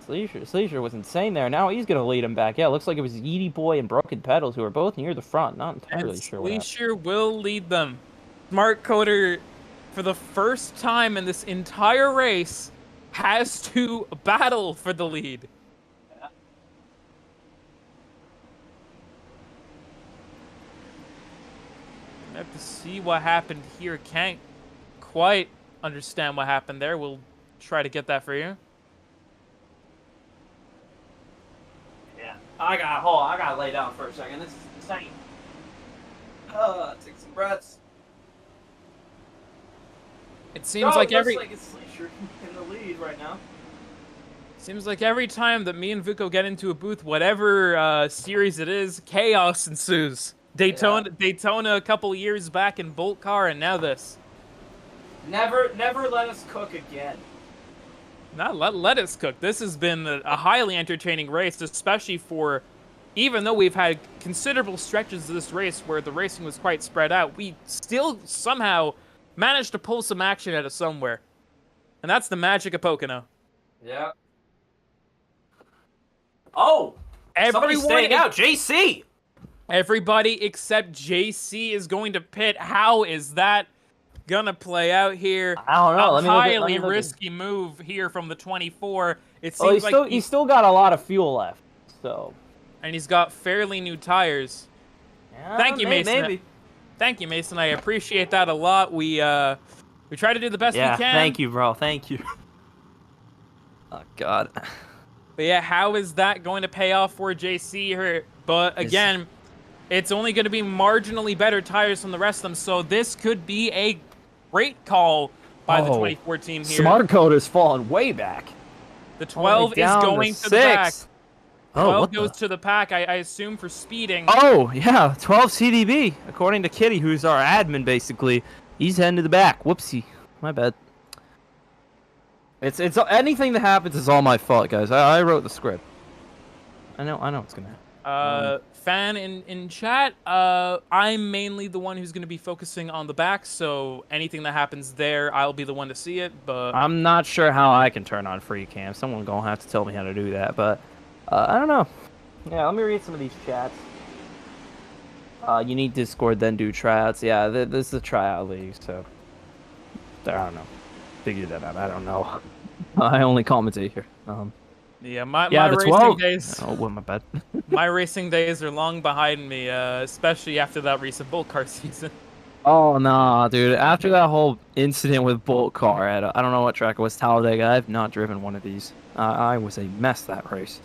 Speaker 2: Sleesher was insane there. Now he's going to lead him back. Yeah, it looks like it was Yeety Boy and Broken Pedals who are both near the front. Not entirely sure what happened.
Speaker 3: Sleesher will lead them. Smart Coder, for the first time in this entire race, has to battle for the lead. I have to see what happened here. Can't quite understand what happened there. We'll try to get that for you.
Speaker 2: Yeah, I gotta lay down for a second. This is insane. Take some breaths.
Speaker 3: It seems like every
Speaker 2: looks like it's Sleesher in the lead right now.
Speaker 3: seems like every time that me and Vuko get into a booth, whatever series it is, chaos ensues. Daytona a couple years back in Bolt Car, and now this.
Speaker 2: Never let us cook again.
Speaker 3: Not let us cook. This has been a highly entertaining race, especially for, even though we've had considerable stretches of this race where the racing was quite spread out, we still somehow managed to pull some action out of somewhere. And that's the magic of Pocono.
Speaker 2: Yeah. Oh! Somebody's staying out. JC!
Speaker 3: Everybody except JC is going to pit. How is that gonna play out here?
Speaker 2: I don't know.
Speaker 3: A
Speaker 2: Let me look at-
Speaker 3: highly risky move here from the 24. It
Speaker 2: Oh,
Speaker 3: seems like
Speaker 2: he's still got a lot of fuel left, so.
Speaker 3: and he's got fairly new tires.
Speaker 2: Yeah,
Speaker 3: Thank you, Mason.
Speaker 2: Maybe.
Speaker 3: Thank you, Mason. I appreciate that a lot. We try to do the best we can.
Speaker 2: Thank you, bro. Thank you. Oh God.
Speaker 3: But yeah, how is that going to pay off for JC here? But again, it's only going to be marginally better tires from the rest of them, so this could be a great call by the 24 team here.
Speaker 2: Smart Code has fallen way back.
Speaker 3: The 12 is going to the back. 12 goes to the pack, I assume, for speeding.
Speaker 2: Oh, yeah. 12 CDB, according to Kitty, who's our admin, basically. He's heading to the back. Whoopsie. My bad. It's anything that happens is all my fault, guys. I wrote the script. I know what's going to happen.
Speaker 3: Fan in chat, I'm mainly the one who's going to be focusing on the back, so anything that happens there, I'll be the one to see it, but...
Speaker 2: I'm not sure how I can turn on free cam. Someone gonna have to tell me how to do that, but I don't know. Yeah, let me read some of these chats. You need Discord, then do tryouts. Yeah, this is a tryout league, so I don't know. Figure that out. I don't know. I only commentate here.
Speaker 3: Yeah, my
Speaker 2: the
Speaker 3: racing
Speaker 2: 12.
Speaker 3: days.
Speaker 2: Oh, well, my bad.
Speaker 3: My racing days are long behind me, especially after that recent Bolt Car season.
Speaker 2: Oh, nah, dude. After that whole incident with Bolt Car, I don't know what track it was, Talladega. I've not driven one of these. I was a mess that race.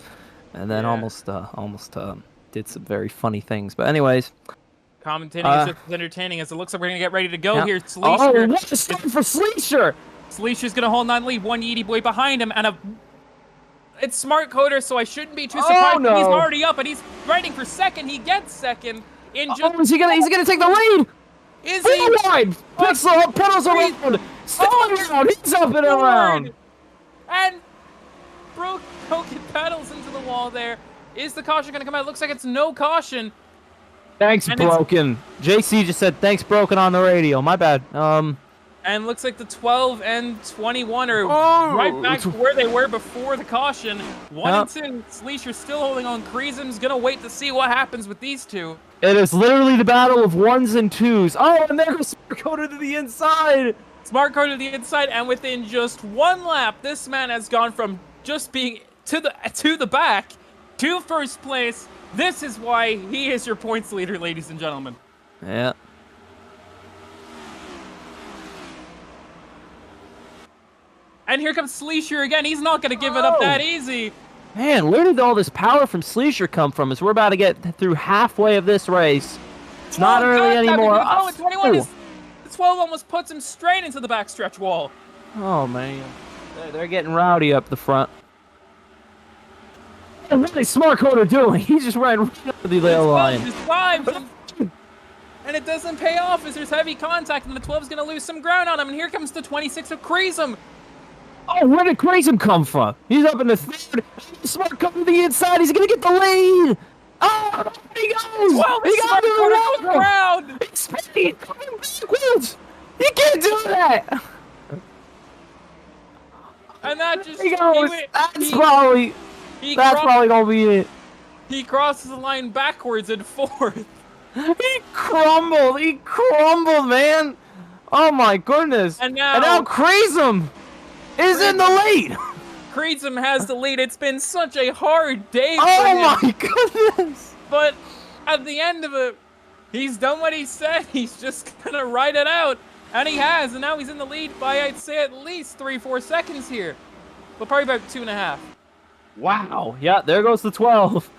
Speaker 2: And then
Speaker 3: Yeah.
Speaker 2: almost did some very funny things. But anyways.
Speaker 3: Commentating is just as entertaining as it looks like we're going to get ready to go here.
Speaker 2: Oh,
Speaker 3: Sleesher.
Speaker 2: what a start for Sleesher!
Speaker 3: Sleesher's going to hold on lead. One Yeety boy behind him, and it's Smart Coder, so I shouldn't be too surprised.
Speaker 2: Oh, no.
Speaker 3: He's already up, and he's fighting for second. He gets second. In just
Speaker 2: is he gonna take the lead?
Speaker 3: Is he?
Speaker 2: Wide! Pedals around! Around! He's up and around!
Speaker 3: And broken pedals into the wall there. Is the caution going to come out? Looks like it's no caution.
Speaker 2: Thanks,
Speaker 3: and
Speaker 2: Broken. JC just said, thanks, Broken, on the radio. My bad.
Speaker 3: And looks like the 12 and 21 are right back to where they were before the caution. 1 and 2. Sleesher still holding on. Kreesem's going to wait to see what happens with these two.
Speaker 2: It is literally the battle of 1s and 2s. Oh, and there goes Smart Coder to the inside.
Speaker 3: Smart Coder to the inside, and within just 1 lap, this man has gone from just being to the back to first place. This is why he is your points leader, ladies and gentlemen.
Speaker 2: Yeah.
Speaker 3: And here comes Sleesher again. He's not going to give it up that easy.
Speaker 2: Man, where did all this power from Sleesher come from? As we're about to get through halfway of this race. It's not early anymore.
Speaker 3: Oh, 21 is, the 12 almost puts him straight into the backstretch wall.
Speaker 2: Oh, man. They're getting rowdy up the front. And what is Smart Coder doing? He's just riding right up the rail line.
Speaker 3: Just vibes, and it doesn't pay off as there's heavy contact, and the 12's going to lose some ground on him. And here comes the 26 of Kreesem.
Speaker 2: Oh, where did Kreesem come from? He's up in the third. Smart Coder to the inside. He's going to get the lead. Oh, he goes.
Speaker 3: Well,
Speaker 2: he got
Speaker 3: to the ground.
Speaker 2: He's coming backwards. You can't do that.
Speaker 3: And that just
Speaker 2: He goes. That's probably gonna be it.
Speaker 3: He crosses the line backwards in fourth.
Speaker 2: He crumbled, man. Oh my goodness. And now Kreesem is in the lead.
Speaker 3: Kreesem has the lead. It's been such a hard day for him.
Speaker 2: Oh my goodness.
Speaker 3: But at the end of it, he's done what he said. He's just gonna ride it out. And he has, and now he's in the lead by, I'd say, at least 3-4 seconds here. But probably about 2.5.
Speaker 2: Wow. Yeah, there goes the 12.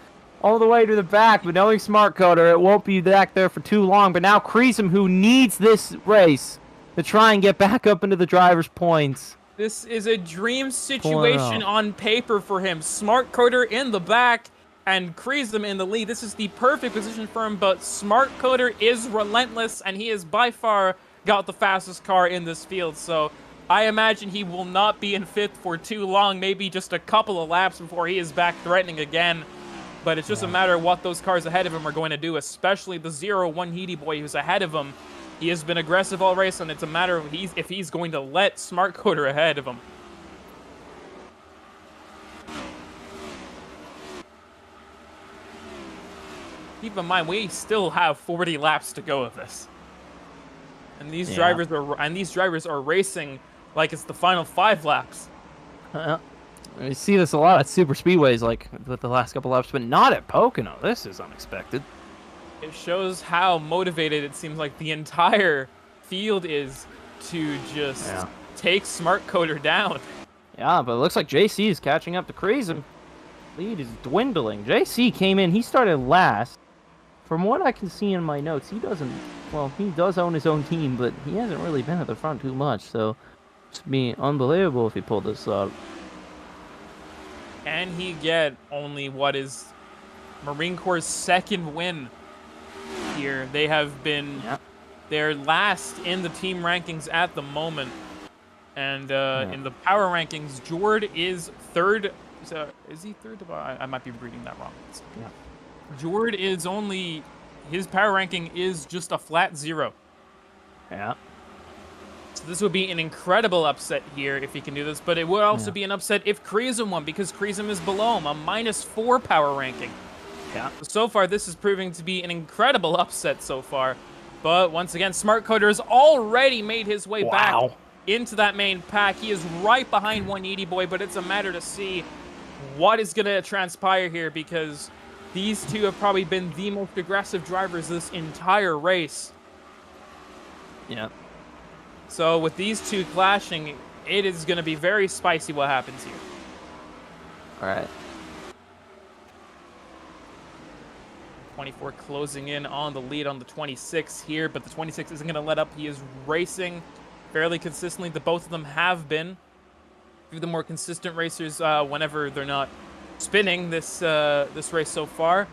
Speaker 2: All the way to the back, but knowing Smart Coder, it won't be back there for too long. But now Kreesem, who needs this race to try and get back up into the driver's points.
Speaker 3: This is a dream situation on paper for him. Smart Coder in the back and Kreesem in the lead. This is the perfect position for him, but Smart Coder is relentless, and he is by far got the fastest car in this field. So I imagine he will not be in fifth for too long, maybe just a couple of laps before he is back threatening again. But it's just a matter of what those cars ahead of him are going to do, especially the 0-1 Heaty boy who's ahead of him. He has been aggressive all race, and it's a matter of if he's going to let Smart Coder ahead of him. Keep in mind, we still have 40 laps to go of this. And these drivers are racing like it's the final 5 laps.
Speaker 2: We see this a lot at super speedways, like with the last couple laps, but not at Pocono. This is unexpected.
Speaker 3: It shows how motivated it seems like the entire field is to just take Smart Coder down. Yeah,
Speaker 2: but it looks like JC is catching up to Kreesem. Lead is dwindling. JC came in, he started last. From what I can see in my notes, he does own his own team, but he hasn't really been at the front too much, so it'd be unbelievable if he pulled this up.
Speaker 3: Can he get only what is Marine Corps' second win here? They have been they're last in the team rankings at the moment. And in the power rankings, Jord is third. So is he third? I might be reading that wrong.
Speaker 2: Yeah.
Speaker 3: Jord is his power ranking is just a flat 0.
Speaker 2: Yeah.
Speaker 3: So this would be an incredible upset here if he can do this, but it would also be an upset if Kreesem won, because Kreesem is below him, a -4 power ranking.
Speaker 2: Yeah.
Speaker 3: So far, this is proving to be an incredible upset so far. But once again, Smart Coder has already made his way back into that main pack. He is right behind 180 Boy, but it's a matter to see what is going to transpire here, because these two have probably been the most aggressive drivers this entire race.
Speaker 2: Yeah.
Speaker 3: So with these two clashing, it is going to be very spicy what happens here.
Speaker 2: All right.
Speaker 3: 24 closing in on the lead on the 26 here, but the 26 isn't going to let up. He is racing fairly consistently. The both of them have been. Few of the more consistent racers whenever they're not spinning this race so far.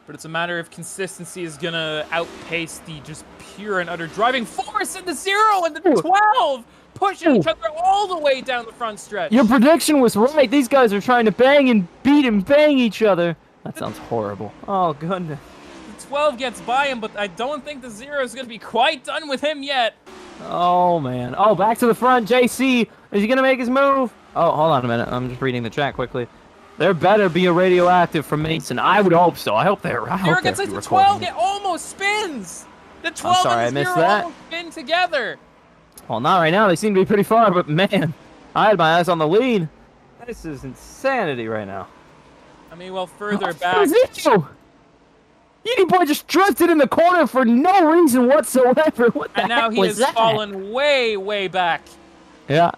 Speaker 3: But it's a matter of consistency is going to outpace the just pure and utter driving force, and the 0 and the 12 pushing each other all the way down the front stretch.
Speaker 2: Your prediction was right. These guys are trying to bang and beat and bang each other. That sounds horrible. Oh, goodness.
Speaker 3: The 12 gets by him, but I don't think the 0 is going to be quite done with him yet.
Speaker 2: Oh, man. Oh, back to the front. JC, is he going to make his move? Oh, hold on a minute. I'm just reading the chat quickly. There better be a radioactive from Mason. I would hope so. I hope they're out.
Speaker 3: There gets like the 12. It almost spins. The 12
Speaker 2: I'm sorry,
Speaker 3: and the
Speaker 2: I missed
Speaker 3: 0
Speaker 2: that.
Speaker 3: almost spin together.
Speaker 2: Well, not right now. They seem to be pretty far, but man, I had my eyes on the lead. This is insanity right now.
Speaker 3: I mean, well, further back.
Speaker 2: Edie Boy just drifted in the corner for no reason whatsoever. What the
Speaker 3: And now
Speaker 2: heck
Speaker 3: he
Speaker 2: was
Speaker 3: has
Speaker 2: that?
Speaker 3: fallen way, way back.
Speaker 2: Yeah.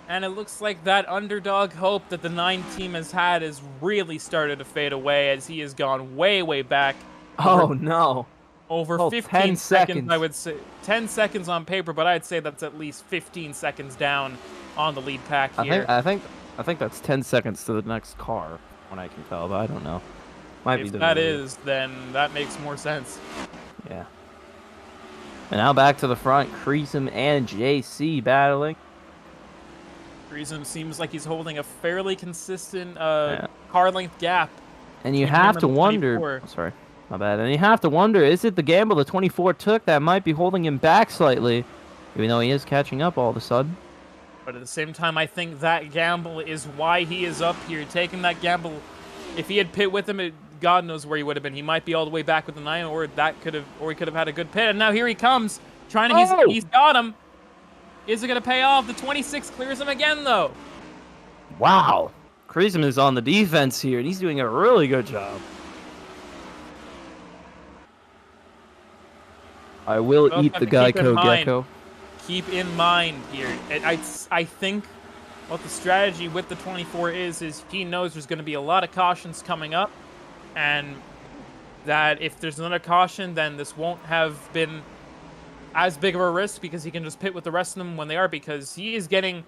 Speaker 3: And it looks like that underdog hope that the 9 team has had has really started to fade away, as he has gone way, way back.
Speaker 2: Oh, no.
Speaker 3: Over
Speaker 2: Oh,
Speaker 3: 15
Speaker 2: 10
Speaker 3: seconds, I would say. 10 seconds on paper, but I'd say that's at least 15 seconds down on the lead pack here.
Speaker 2: I think that's 10 seconds to the next car, when I can tell, but I don't know. Might
Speaker 3: If
Speaker 2: be
Speaker 3: that is, then that makes more sense.
Speaker 2: Yeah. And now back to the front, Creasum and JC battling.
Speaker 3: Reason seems like he's holding a fairly consistent car length gap.
Speaker 2: And you
Speaker 3: between him
Speaker 2: have
Speaker 3: and
Speaker 2: to
Speaker 3: the
Speaker 2: wonder.
Speaker 3: 24.
Speaker 2: Oh, sorry, my bad. And you have to wonder: is it the gamble the 24 took that might be holding him back slightly, even though he is catching up all of a sudden?
Speaker 3: But at the same time, I think that gamble is why he is up here, taking that gamble. If he had pit with him, God knows where he would have been. He might be all the way back with the 9, or he could have had a good pit. And now here he comes, trying to. He's got him. Is it going to pay off? The 26 clears him again, though.
Speaker 2: Wow. Creasum is on the defense here, and he's doing a really good job. I will eat the Geico Gecko.
Speaker 3: Keep in mind here, I think what the strategy with the 24 is he knows there's going to be a lot of cautions coming up, and that if there's another caution, then this won't have been as big of a risk, because he can just pit with the rest of them when they are, because he is getting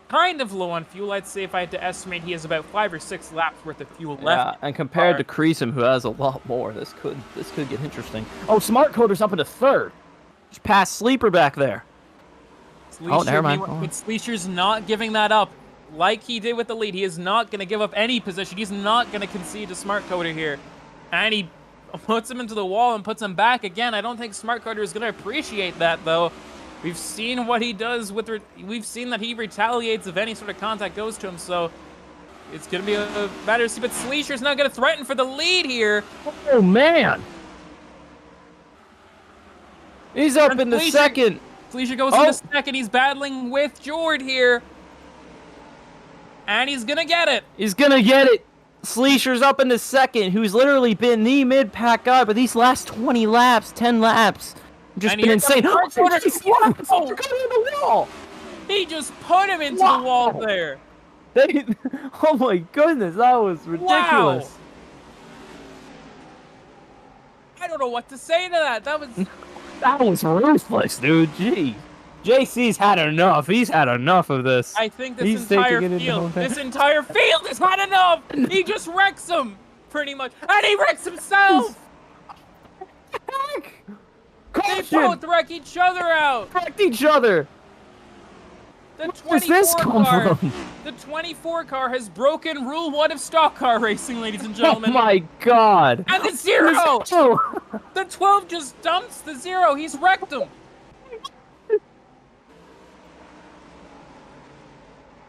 Speaker 3: kind of low on fuel. I'd say if I had to estimate, he has about 5 or 6 laps worth of fuel left.
Speaker 2: Yeah, and compared to Creasum, who has a lot more, this could get interesting. Oh, Smart Coder's up into 3rd. Just past Sleeper back there.
Speaker 3: Sleesher,
Speaker 2: never mind.
Speaker 3: But Sleesher's not giving that up like he did with the lead. He is not going to give up any position. He's not going to concede to Smart Coder here. And he puts him into the wall and puts him back again. I don't think Smart Coder is going to appreciate that, though. We've seen what he does with... We've seen that he retaliates if any sort of contact goes to him, so it's going to be a matter to see. But Sleesher's not going to threaten for the lead here.
Speaker 2: Oh, man. He's up in the
Speaker 3: Sleesher,
Speaker 2: 2nd.
Speaker 3: Sleesher goes in the 2nd. He's battling with Jord here. And he's going to get it.
Speaker 2: He's going to get it. Sleesher's up in the 2nd, who's literally been the mid-pack guy, but these last 20 laps, 10 laps, just been insane.
Speaker 3: Oh,
Speaker 2: the wall.
Speaker 3: He just put him into the wall there.
Speaker 2: Oh my goodness, that was ridiculous.
Speaker 3: Wow. I don't know what to say to that.
Speaker 2: That was ruthless, dude. Gee. JC's had enough. He's had enough of this.
Speaker 3: I think this entire field has had enough. He just wrecks him, pretty much. And he wrecks himself.
Speaker 2: Heck?
Speaker 3: They both wreck each other out.
Speaker 2: Wrecked each other.
Speaker 3: Where
Speaker 2: does this come from?
Speaker 3: The 24 car has broken Rule 1 of stock car racing, ladies and gentlemen.
Speaker 2: Oh my god.
Speaker 3: And the 0! The 12 just dumps the 0. He's wrecked him.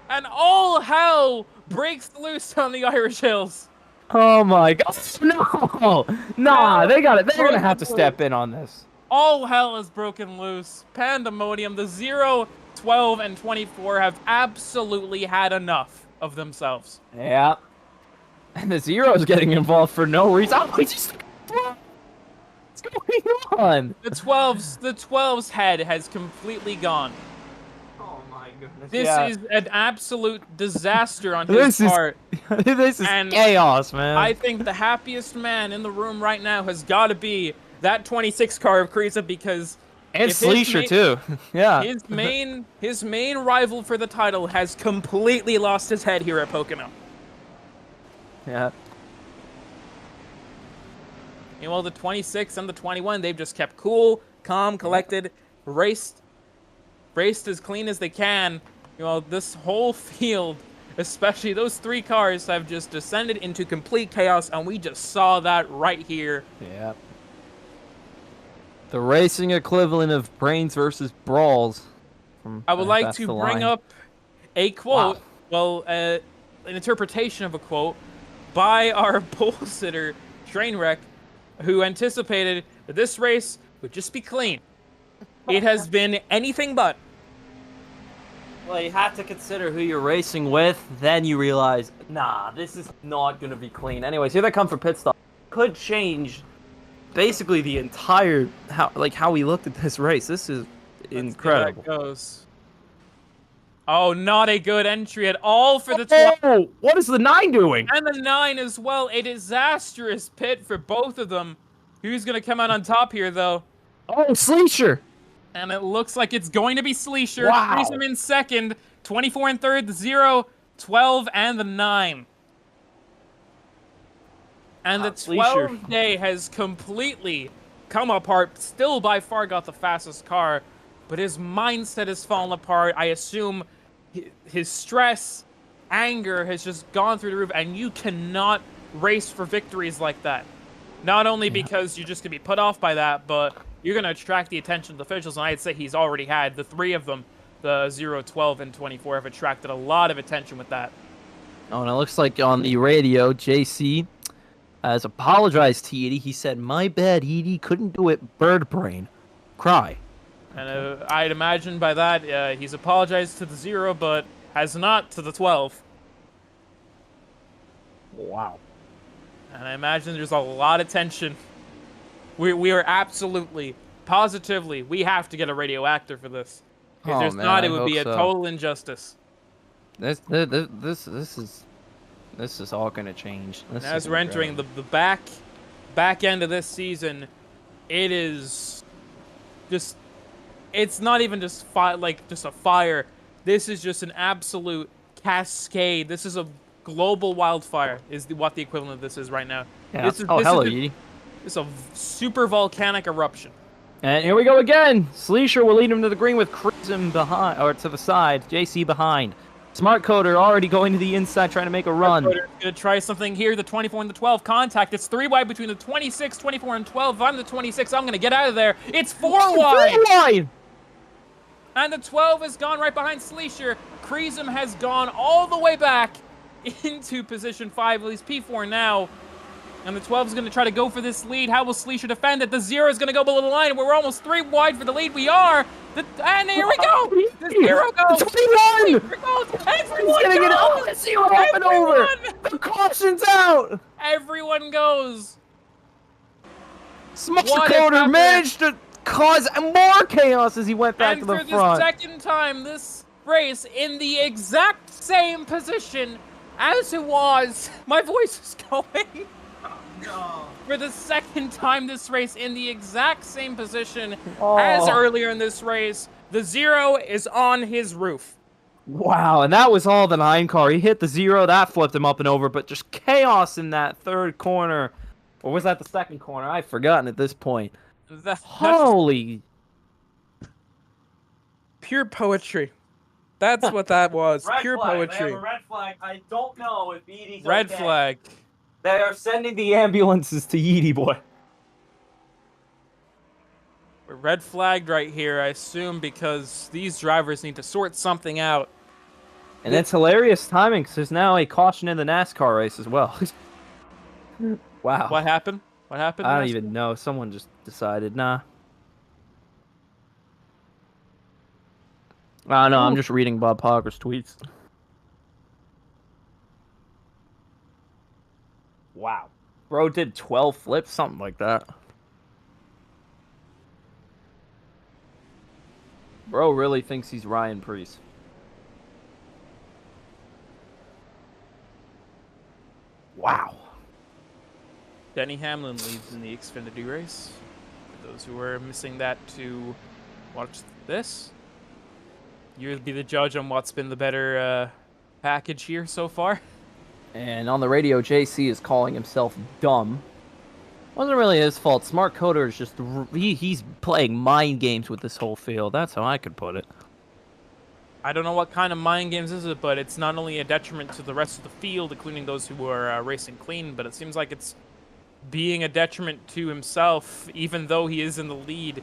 Speaker 3: And all hell breaks loose on the Irish Hills.
Speaker 2: Oh my god. No. Nah, they're gonna have to step in on this.
Speaker 3: All hell has broken loose. Pandemonium. The 0, 12, and 24 have absolutely had enough of themselves.
Speaker 2: Yeah. And the Zero's getting involved for no reason. Oh, he just... What's going on?
Speaker 3: The 12's head has completely gone.
Speaker 2: Oh my goodness.
Speaker 3: This
Speaker 2: yeah.
Speaker 3: is an absolute disaster on his part.
Speaker 2: This is
Speaker 3: And
Speaker 2: chaos, man.
Speaker 3: I think the happiest man in the room right now has got to be that 26 car of Kriza, because
Speaker 2: and
Speaker 3: if his
Speaker 2: Sleesher too. Yeah.
Speaker 3: his main rival for the title has completely lost his head here at Pocono.
Speaker 2: Yeah.
Speaker 3: Meanwhile, the 26 and the 21, they've just kept cool, calm, collected, raced as clean as they can. This whole field, especially those 3 cars, have just descended into complete chaos, and we just saw that right here.
Speaker 2: Yeah. The racing equivalent of brains versus brawls.
Speaker 3: I would like to bring up a quote, an interpretation of a quote by our pole sitter, Trainwreck, who anticipated that this race would just be clean. It has been anything but.
Speaker 2: Well, you have to consider who you're racing with, then you realize, nah, this is not going to be clean. Anyways, here they come for pit stop. Could change basically the entire, how we looked at this race. This is incredible.
Speaker 3: Let's see how that goes. Oh, not a good entry at all for the 12.
Speaker 2: Oh, what is the 9 doing?
Speaker 3: And the 9 as well. A disastrous pit for both of them. Who's going to come out on top here, though?
Speaker 2: Oh, Sleesher.
Speaker 3: And it looks like it's going to be Sleesher.
Speaker 2: Wow.
Speaker 3: Freezem in second. 24 in third. The 0, 12, and the 9. And the 12 day has completely come apart. Still by far got the fastest car. But his mindset has fallen apart. I assume his stress, anger has just gone through the roof. And you cannot race for victories like that. Not only because you're just going to be put off by that, but you're going to attract the attention of the officials. And I'd say he's already had the 3 of them, the 0, 12, and 24, have attracted a lot of attention with that.
Speaker 2: Oh, and it looks like on the radio, JC has apologized to Edie. He said, "My bad, Edie. Couldn't do it. Bird brain. Cry."
Speaker 3: And I'd imagine by that, he's apologized to the 0, but has not to the 12.
Speaker 2: Wow.
Speaker 3: And I imagine there's a lot of tension. We are absolutely, positively, we have to get a radio actor for this. If there's not, it would be a total injustice.
Speaker 2: This is all gonna change.
Speaker 3: And as we're entering the back end of this season, it is just, it's not even just just a fire. This is just an absolute cascade. This is a global wildfire is what the equivalent of this is right now.
Speaker 2: Yeah. Hello, Edie.
Speaker 3: It's a super volcanic eruption.
Speaker 2: And here we go again. Sleesher will lead him to the green with Crimson behind, or to the side. JC behind. Smart Coder already going to the inside, trying to make a run.
Speaker 3: Going to try something here. The 24 and the 12 contact. It's 3 wide between the 26, 24, and 12. If I'm the 26, I'm going to get out of there. It's 4 wide.
Speaker 2: 4 wide.
Speaker 3: And the 12 has gone right behind Sleesher. Kreesum has gone all the way back into position 5. Well, he's P4 now. And the 12 is going to try to go for this lead. How will Sleesher defend it? The 0 is going to go below the line. We're almost 3 wide for the lead. We are. And here we go. The 0 goes.
Speaker 2: The 21.
Speaker 3: Everyone
Speaker 2: He's
Speaker 3: goes.
Speaker 2: Oh, let's see what happened over. The caution's out.
Speaker 3: Everyone goes.
Speaker 2: Smart Coder managed to cause more chaos as he went back to the front.
Speaker 3: And for the second time this race in the exact same position as it was. My voice is going. No. For the second time this race in the exact same position as earlier in this race, the 0 is on his roof.
Speaker 2: Wow, and that was all the 9 car. He hit the 0, that flipped him up and over, but just chaos in that third corner. Or was that the second corner? I've forgotten at this point. Holy.
Speaker 3: Pure poetry. That's what that was. Pure
Speaker 2: flag.
Speaker 3: poetry.
Speaker 2: They have a red flag. I don't know if Edie's
Speaker 3: Red
Speaker 2: okay.
Speaker 3: flag.
Speaker 2: They are sending the ambulances to Edie, boy.
Speaker 3: We're red flagged right here, I assume, because these drivers need to sort something out.
Speaker 2: And it's hilarious timing, because there's now a caution in the NASCAR race as well. Wow.
Speaker 3: What happened? What happened?
Speaker 2: I don't even know. Someone just decided, nah. No, I'm just reading Bob Parker's tweets. Wow. Bro did 12 flips, something like that. Bro really thinks he's Ryan Preece. Wow.
Speaker 3: Denny Hamlin leads in the Xfinity race. For those who were missing that to watch this, you'll be the judge on what's been the better package here so far.
Speaker 2: And on the radio, JC is calling himself dumb. Wasn't really his fault. Smart Coder is just he's playing mind games with this whole field. That's how I could put it.
Speaker 3: I don't know what kind of mind games is it, but it's not only a detriment to the rest of the field, including those who are racing clean, but it seems like it's being a detriment to himself. Even though he is in the lead,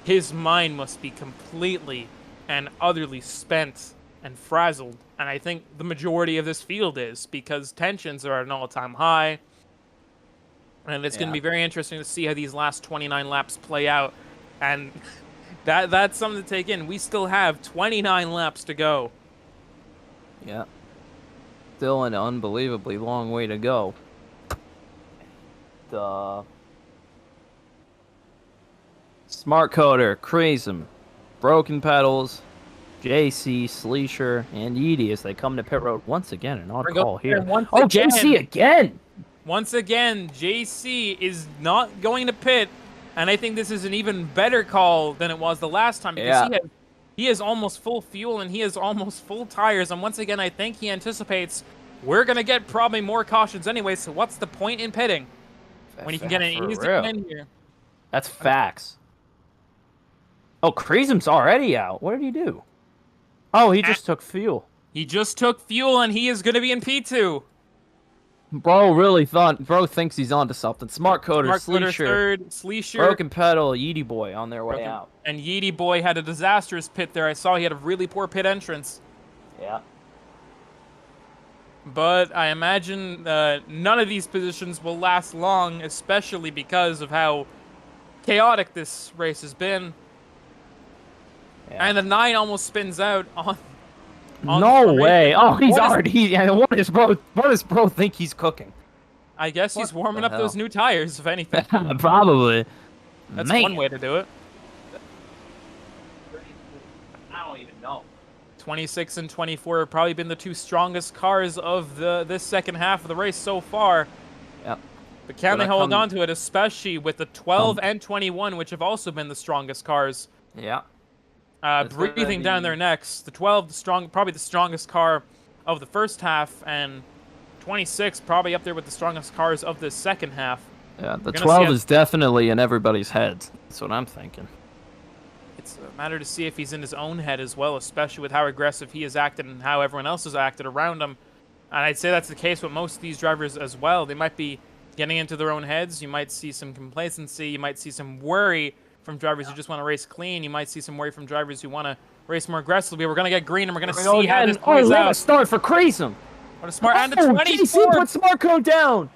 Speaker 3: his mind must be completely and utterly spent and frazzled. And I think the majority of this field is, because tensions are at an all-time high. And it's going to be very interesting to see how these last 29 laps play out. And that's something to take in. We still have 29 laps to go.
Speaker 2: Yeah. Still an unbelievably long way to go. Smart Coder, Crazem, Broken Pedals, JC, Sleesher, and Yeedy as they come to pit road once again. An odd call here. Oh, JC again!
Speaker 3: Once again, JC is not going to pit, and I think this is an even better call than it was the last time, because he has almost full fuel and he has almost full tires, and once again, I think he anticipates we're going to get probably more cautions anyway, so what's the point in pitting when you can get an easy win here?
Speaker 2: That's facts. Oh, Crazem's already out. What did he do? Oh, he just took fuel.
Speaker 3: He just took fuel, and he is going to be in P2.
Speaker 2: Bro thinks he's onto something. Smart Coder, Sleesher,
Speaker 3: third, Sleesher,
Speaker 2: Broken Pedal, Yeedy Boy on their way out.
Speaker 3: And Yeedy Boy had a disastrous pit there. I saw he had a really poor pit entrance.
Speaker 2: Yeah.
Speaker 3: But I imagine none of these positions will last long, especially because of how chaotic this race has been. Yeah. And the 9 almost spins out on
Speaker 2: no way! Oh, he's already. What does bro think he's cooking?
Speaker 3: I guess he's warming up those new tires, if anything.
Speaker 2: Probably.
Speaker 3: That's one way to do it.
Speaker 2: I don't even know.
Speaker 3: 26 and 24 have probably been the two strongest cars of this second half of the race so far.
Speaker 2: Yep.
Speaker 3: But can they hold on to it, especially with the 12 and 21, which have also been the strongest cars?
Speaker 2: Yeah.
Speaker 3: Breathing down their necks. The 12, probably the strongest car of the first half, and 26 probably up there with the strongest cars of the second half.
Speaker 2: Yeah, the 12 is definitely in everybody's heads. That's what I'm thinking.
Speaker 3: It's a matter to see if he's in his own head as well, especially with how aggressive he has acted and how everyone else has acted around him. And I'd say that's the case with most of these drivers as well. They might be getting into their own heads. You might see some complacency. You might see some worry from drivers who just want to race clean. You might see some worry from drivers who want to race more aggressively. We're going to get green, and we're going to see how this plays out.
Speaker 2: A start for Crazem.
Speaker 3: What a smart and the 24.
Speaker 2: JC put Smart Code down.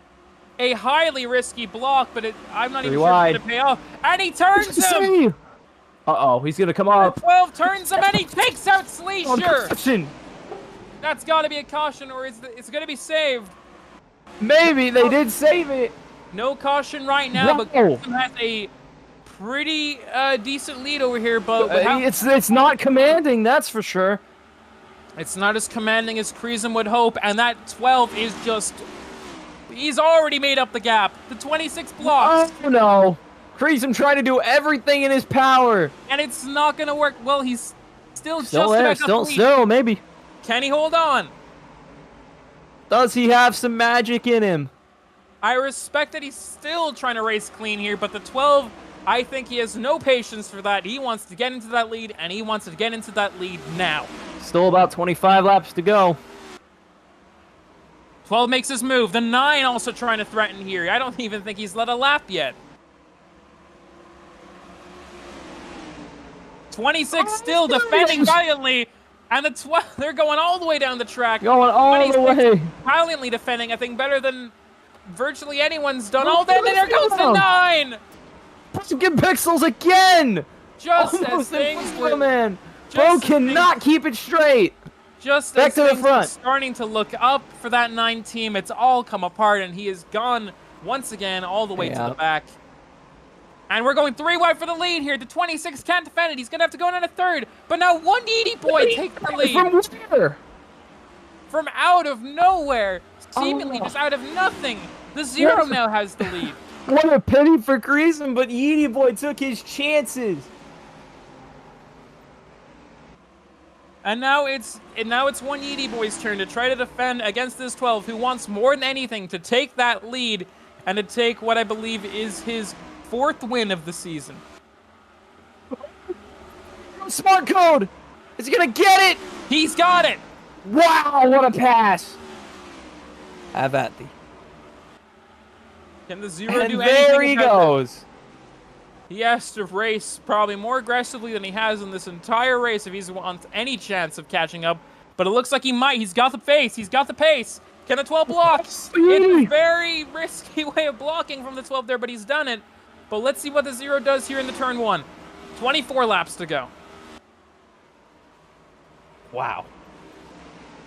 Speaker 3: A highly risky block, but I'm not even sure if it's going to pay off. And he turns him.
Speaker 2: Uh-oh, he's going to come up.
Speaker 3: 12 turns him, and he takes out Sleesher. That's got to be a caution, or it's going to be saved.
Speaker 2: Maybe they did save it.
Speaker 3: No caution right now, but Crazem has a pretty decent lead over here, but
Speaker 2: it's not commanding, that's for sure.
Speaker 3: It's not as commanding as Crazem would hope, and that 12 is just... He's already made up the gap. The 26 blocks.
Speaker 2: Oh, no. Crazem trying to do everything in his power.
Speaker 3: And it's not going to work. Well, he's still just
Speaker 2: there,
Speaker 3: about
Speaker 2: still, maybe.
Speaker 3: Can he hold on?
Speaker 2: Does he have some magic in him?
Speaker 3: I respect that he's still trying to race clean here, but the 12... I think he has no patience for that. He wants to get into that lead, and he wants to get into that lead now.
Speaker 2: Still about 25 laps to go.
Speaker 3: 12 makes his move. The 9 also trying to threaten here. I don't even think he's led a lap yet. 26 still defending valiantly, and the 12, they're going all the way down the track.
Speaker 2: Going all the way.
Speaker 3: Valiantly defending, I think better than virtually anyone's done all day. And there goes the 9.
Speaker 2: Pumpkin Pixels again!
Speaker 3: Just as things were
Speaker 2: Bro
Speaker 3: as
Speaker 2: cannot keep it straight.
Speaker 3: Just
Speaker 2: Back
Speaker 3: as
Speaker 2: to the
Speaker 3: things
Speaker 2: front.
Speaker 3: are starting to look up for that 9 team, it's all come apart, and he is gone once again all the way to the back. And we're going 3 wide for the lead here. The 26 can't defend it. He's going to have to go in on a third. But now 180 boy takes the lead.
Speaker 2: From where?
Speaker 3: From out of nowhere. Seemingly just out of nothing. The Zero now has the lead.
Speaker 2: What a pity for Greasem, but Yeety Boy took his chances.
Speaker 3: And now it's 180 boy's turn to try to defend against this 12, who wants more than anything to take that lead and to take what I believe is his 4th win of the season.
Speaker 2: Smart code! Is he gonna get it?
Speaker 3: He's got it!
Speaker 2: Wow, what a pass! Have at thee.
Speaker 3: Can the Zero
Speaker 2: And
Speaker 3: do anything?
Speaker 2: there he goes.
Speaker 3: He has to race probably more aggressively than he has in this entire race if he wants any chance of catching up. But it looks like he might. He's got the pace. He's got the pace. Can the 12 block? It's a very risky way of blocking from the 12 there, but he's done it. But let's see what the Zero does here in the turn 1. 24 laps to go.
Speaker 2: Wow.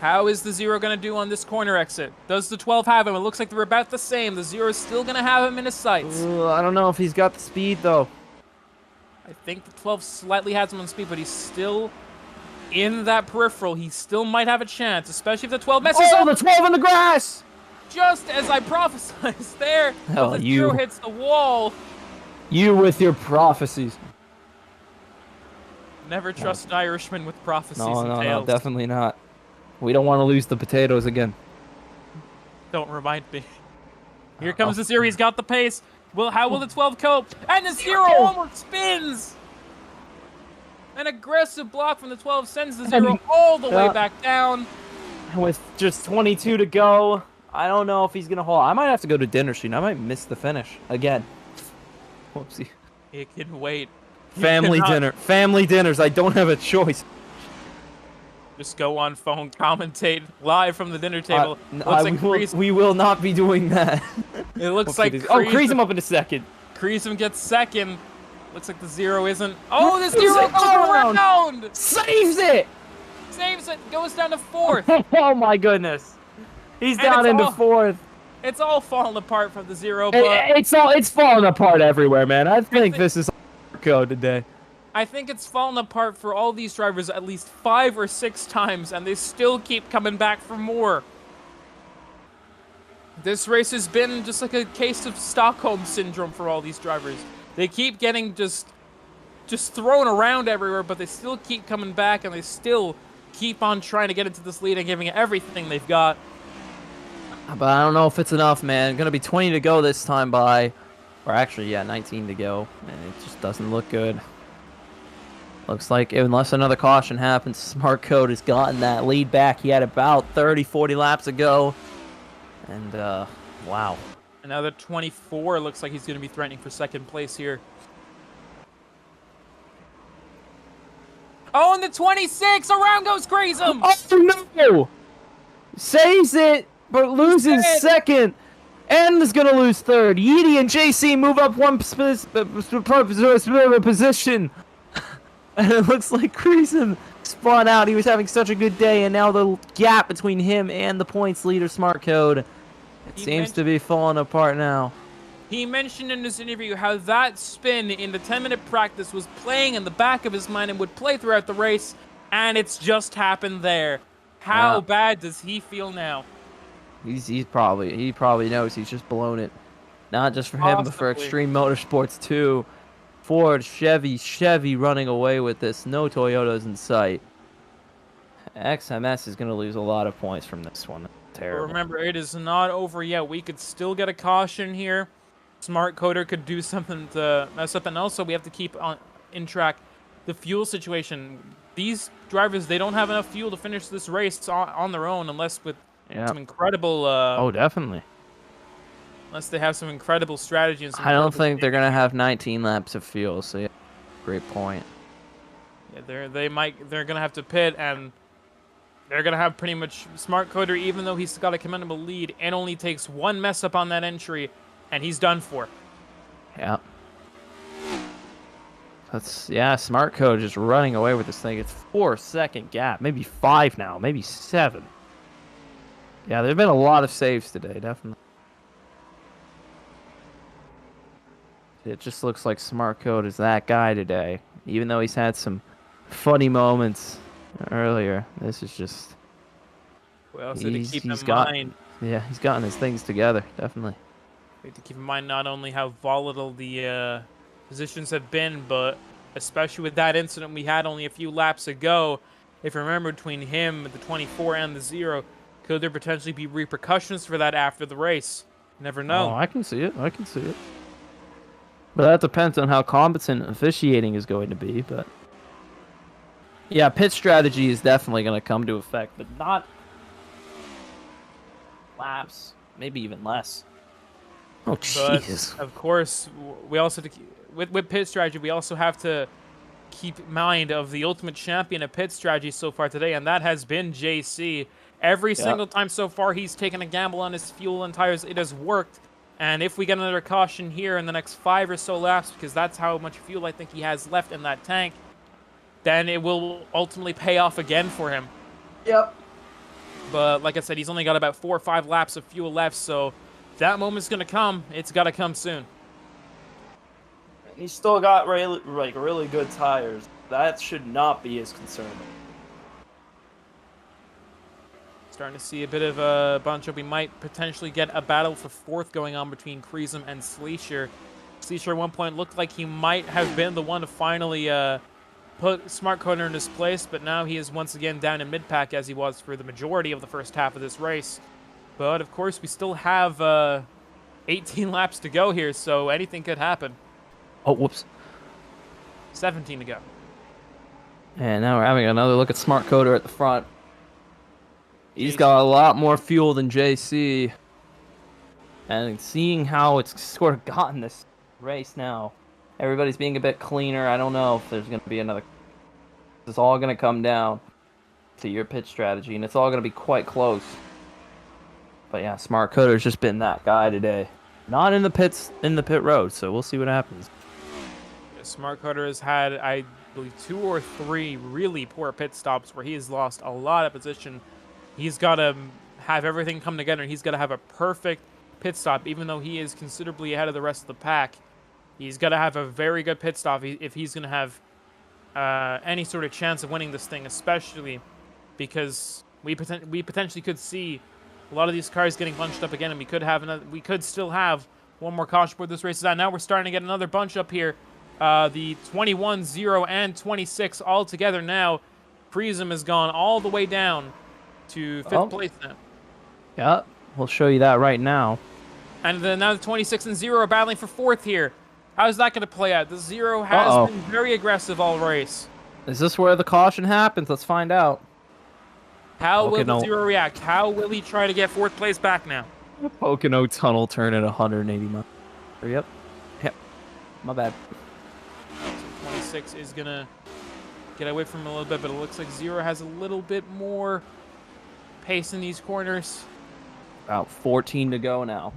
Speaker 3: How is the Zero going to do on this corner exit? Does the 12 have him? It looks like they're about the same. The Zero is still going to have him in his sights.
Speaker 2: I don't know if he's got the speed, though.
Speaker 3: I think the 12 slightly has him on speed, but he's still in that peripheral. He still might have a chance, especially if the 12 messes up.
Speaker 2: Oh, the 12 in the grass!
Speaker 3: Just as I prophesied there,
Speaker 2: Hell,
Speaker 3: but the
Speaker 2: you.
Speaker 3: Zero hits the wall.
Speaker 2: You with your prophecies.
Speaker 3: Never trust an Irishman with prophecies
Speaker 2: No,
Speaker 3: and
Speaker 2: no,
Speaker 3: tales.
Speaker 2: no, definitely not. We don't want to lose the potatoes again.
Speaker 3: Don't remind me. Here comes the Zero. He's got the pace. Well, how will the 12 cope? And the Zero almost spins. An aggressive block from the 12 sends the Zero all the way back down.
Speaker 2: With just 22 to go, I don't know if he's going to hold. I might have to go to dinner soon. I might miss the finish again. Whoopsie.
Speaker 3: It can wait.
Speaker 2: Family dinner. Family dinners. I don't have a choice.
Speaker 3: Just go on phone, commentate live from the dinner table.
Speaker 2: We will not be doing that.
Speaker 3: It looks like
Speaker 2: Crease him up in a second.
Speaker 3: Creasem gets second. Looks like the Zero isn't. Oh, the Zero goes around!
Speaker 2: Saves it!
Speaker 3: Saves it, goes down to 4th.
Speaker 2: Oh my goodness. He's down into 4th.
Speaker 3: It's all falling apart from the Zero, but
Speaker 2: it's falling apart everywhere, man. I think this is code today.
Speaker 3: I think it's fallen apart for all these drivers at least 5 or 6 times, and they still keep coming back for more. This race has been just like a case of Stockholm Syndrome for all these drivers. They keep getting just thrown around everywhere, but they still keep coming back, and they still keep on trying to get into this lead and giving it everything they've got.
Speaker 2: But I don't know if it's enough, man. Gonna be 20 to go this time by, or actually, yeah, 19 to go, and it just doesn't look good. Looks like unless another caution happens, Smart Code has gotten that lead back. He had about 30, 40 laps ago. And, wow.
Speaker 3: Another 24. Looks like he's going to be threatening for 2nd place here. Oh, and the 26! Around goes Greasem!
Speaker 2: Oh, no! Saves it, but loses 2nd. And is going to lose 3rd. Yeety and JC move up one position. And it looks like Creasem spun out. He was having such a good day, and now the gap between him and the points leader, Smart Code, it seems to be falling apart now.
Speaker 3: He mentioned in his interview how that spin in the 10-minute practice was playing in the back of his mind and would play throughout the race, and it's just happened there. How bad does he feel now?
Speaker 2: He probably knows he's just blown it. Not just for him, but for Extreme Motorsports too. Ford, Chevy running away with this. No Toyotas in sight. XMS is going to lose a lot of points from this one. Terrible.
Speaker 3: But remember, it is not over yet. We could still get a caution here. Smart Coder could do something to mess up. And also, we have to keep in track the fuel situation. These drivers, they don't have enough fuel to finish this race on their own unless with some incredible...
Speaker 2: oh, definitely.
Speaker 3: Unless they have some incredible strategy and some
Speaker 2: I don't think they're gonna have 19 laps of fuel. So, yeah, great point.
Speaker 3: Yeah, they're gonna have to pit, and they're gonna have pretty much Smart Coder. Even though he's got a commendable lead, it only takes one mess up on that entry, and he's done for.
Speaker 2: Yeah. Yeah, Smart Code just running away with this thing. It's 4-second gap, maybe 5 now, maybe 7. Yeah, there've been a lot of saves today, definitely. It just looks like Smart Code is that guy today. Even though he's had some funny moments earlier, this is just
Speaker 3: We also to keep
Speaker 2: he's
Speaker 3: in
Speaker 2: got
Speaker 3: mind,
Speaker 2: he's gotten his things together, definitely.
Speaker 3: we have to keep in mind not only how volatile the positions have been, but especially with that incident we had only a few laps ago. If you remember, between him, the 24, and the 0, could there potentially be repercussions for that after the race? You never
Speaker 2: Oh,
Speaker 3: know.
Speaker 2: I can see it. I can see it. But that depends on how competent officiating is going to be. But yeah, pit strategy is definitely going to come to effect, but not laps, maybe even less. Oh,
Speaker 3: But
Speaker 2: Jesus.
Speaker 3: of course, we also with pit strategy, we also have to keep in mind of the ultimate champion of pit strategy so far today, and that has been JC. Every
Speaker 2: Yeah.
Speaker 3: single time so far, he's taken a gamble on his fuel and tires. It has worked. And if we get another caution here in the next 5 or so laps, because that's how much fuel I think he has left in that tank, then it will ultimately pay off again for him.
Speaker 2: Yep.
Speaker 3: But like I said, he's only got about 4 or 5 laps of fuel left, so that moment's gonna come. It's gotta come soon.
Speaker 2: He's still got really good tires. That should not be his concern.
Speaker 3: Starting to see a bit of a bunch up. We might potentially get a battle for 4th going on between Kreisum and Sleesher. Sleesher at one point looked like he might have been the one to finally put Smart Coder in his place, but now he is once again down in mid-pack as he was for the majority of the first half of this race. But of course, we still have 18 laps to go here, so anything could happen.
Speaker 2: Oh, whoops.
Speaker 3: 17 to go.
Speaker 2: And now we're having another look at Smart Coder at the front. He's got a lot more fuel than JC. And seeing how it's sort of gotten this race now, everybody's being a bit cleaner. I don't know if there's going to be another. It's all going to come down to your pit strategy, and it's all going to be quite close. But yeah, Smart Coder's just been that guy today. Not in the pits, in the pit road, so we'll see what happens.
Speaker 3: Smart Coder has had, I believe, 2 or 3 really poor pit stops where he has lost a lot of position. He's got to have everything come together, and he's got to have a perfect pit stop, even though he is considerably ahead of the rest of the pack. He's got to have a very good pit stop if he's going to have any sort of chance of winning this thing, especially because we potentially could see a lot of these cars getting bunched up again, and we could still have one more caution before this race is out. Now we're starting to get another bunch up here. The 21, 0, and 26 all together now. Prism has gone all the way down to 5th place now.
Speaker 2: Yeah, we'll show you that right now.
Speaker 3: And then now the 26 and 0 are battling for 4th here. How's that going to play out? The 0 has been very aggressive all race.
Speaker 2: Is this where the caution happens? Let's find out.
Speaker 3: How will the 0 react? How will he try to get 4th place back now?
Speaker 2: Pocono tunnel turn at 180 miles. Yep. My bad.
Speaker 3: So 26 is going to get away from him a little bit, but it looks like 0 has a little bit more pace in these corners.
Speaker 2: About 14 to go now.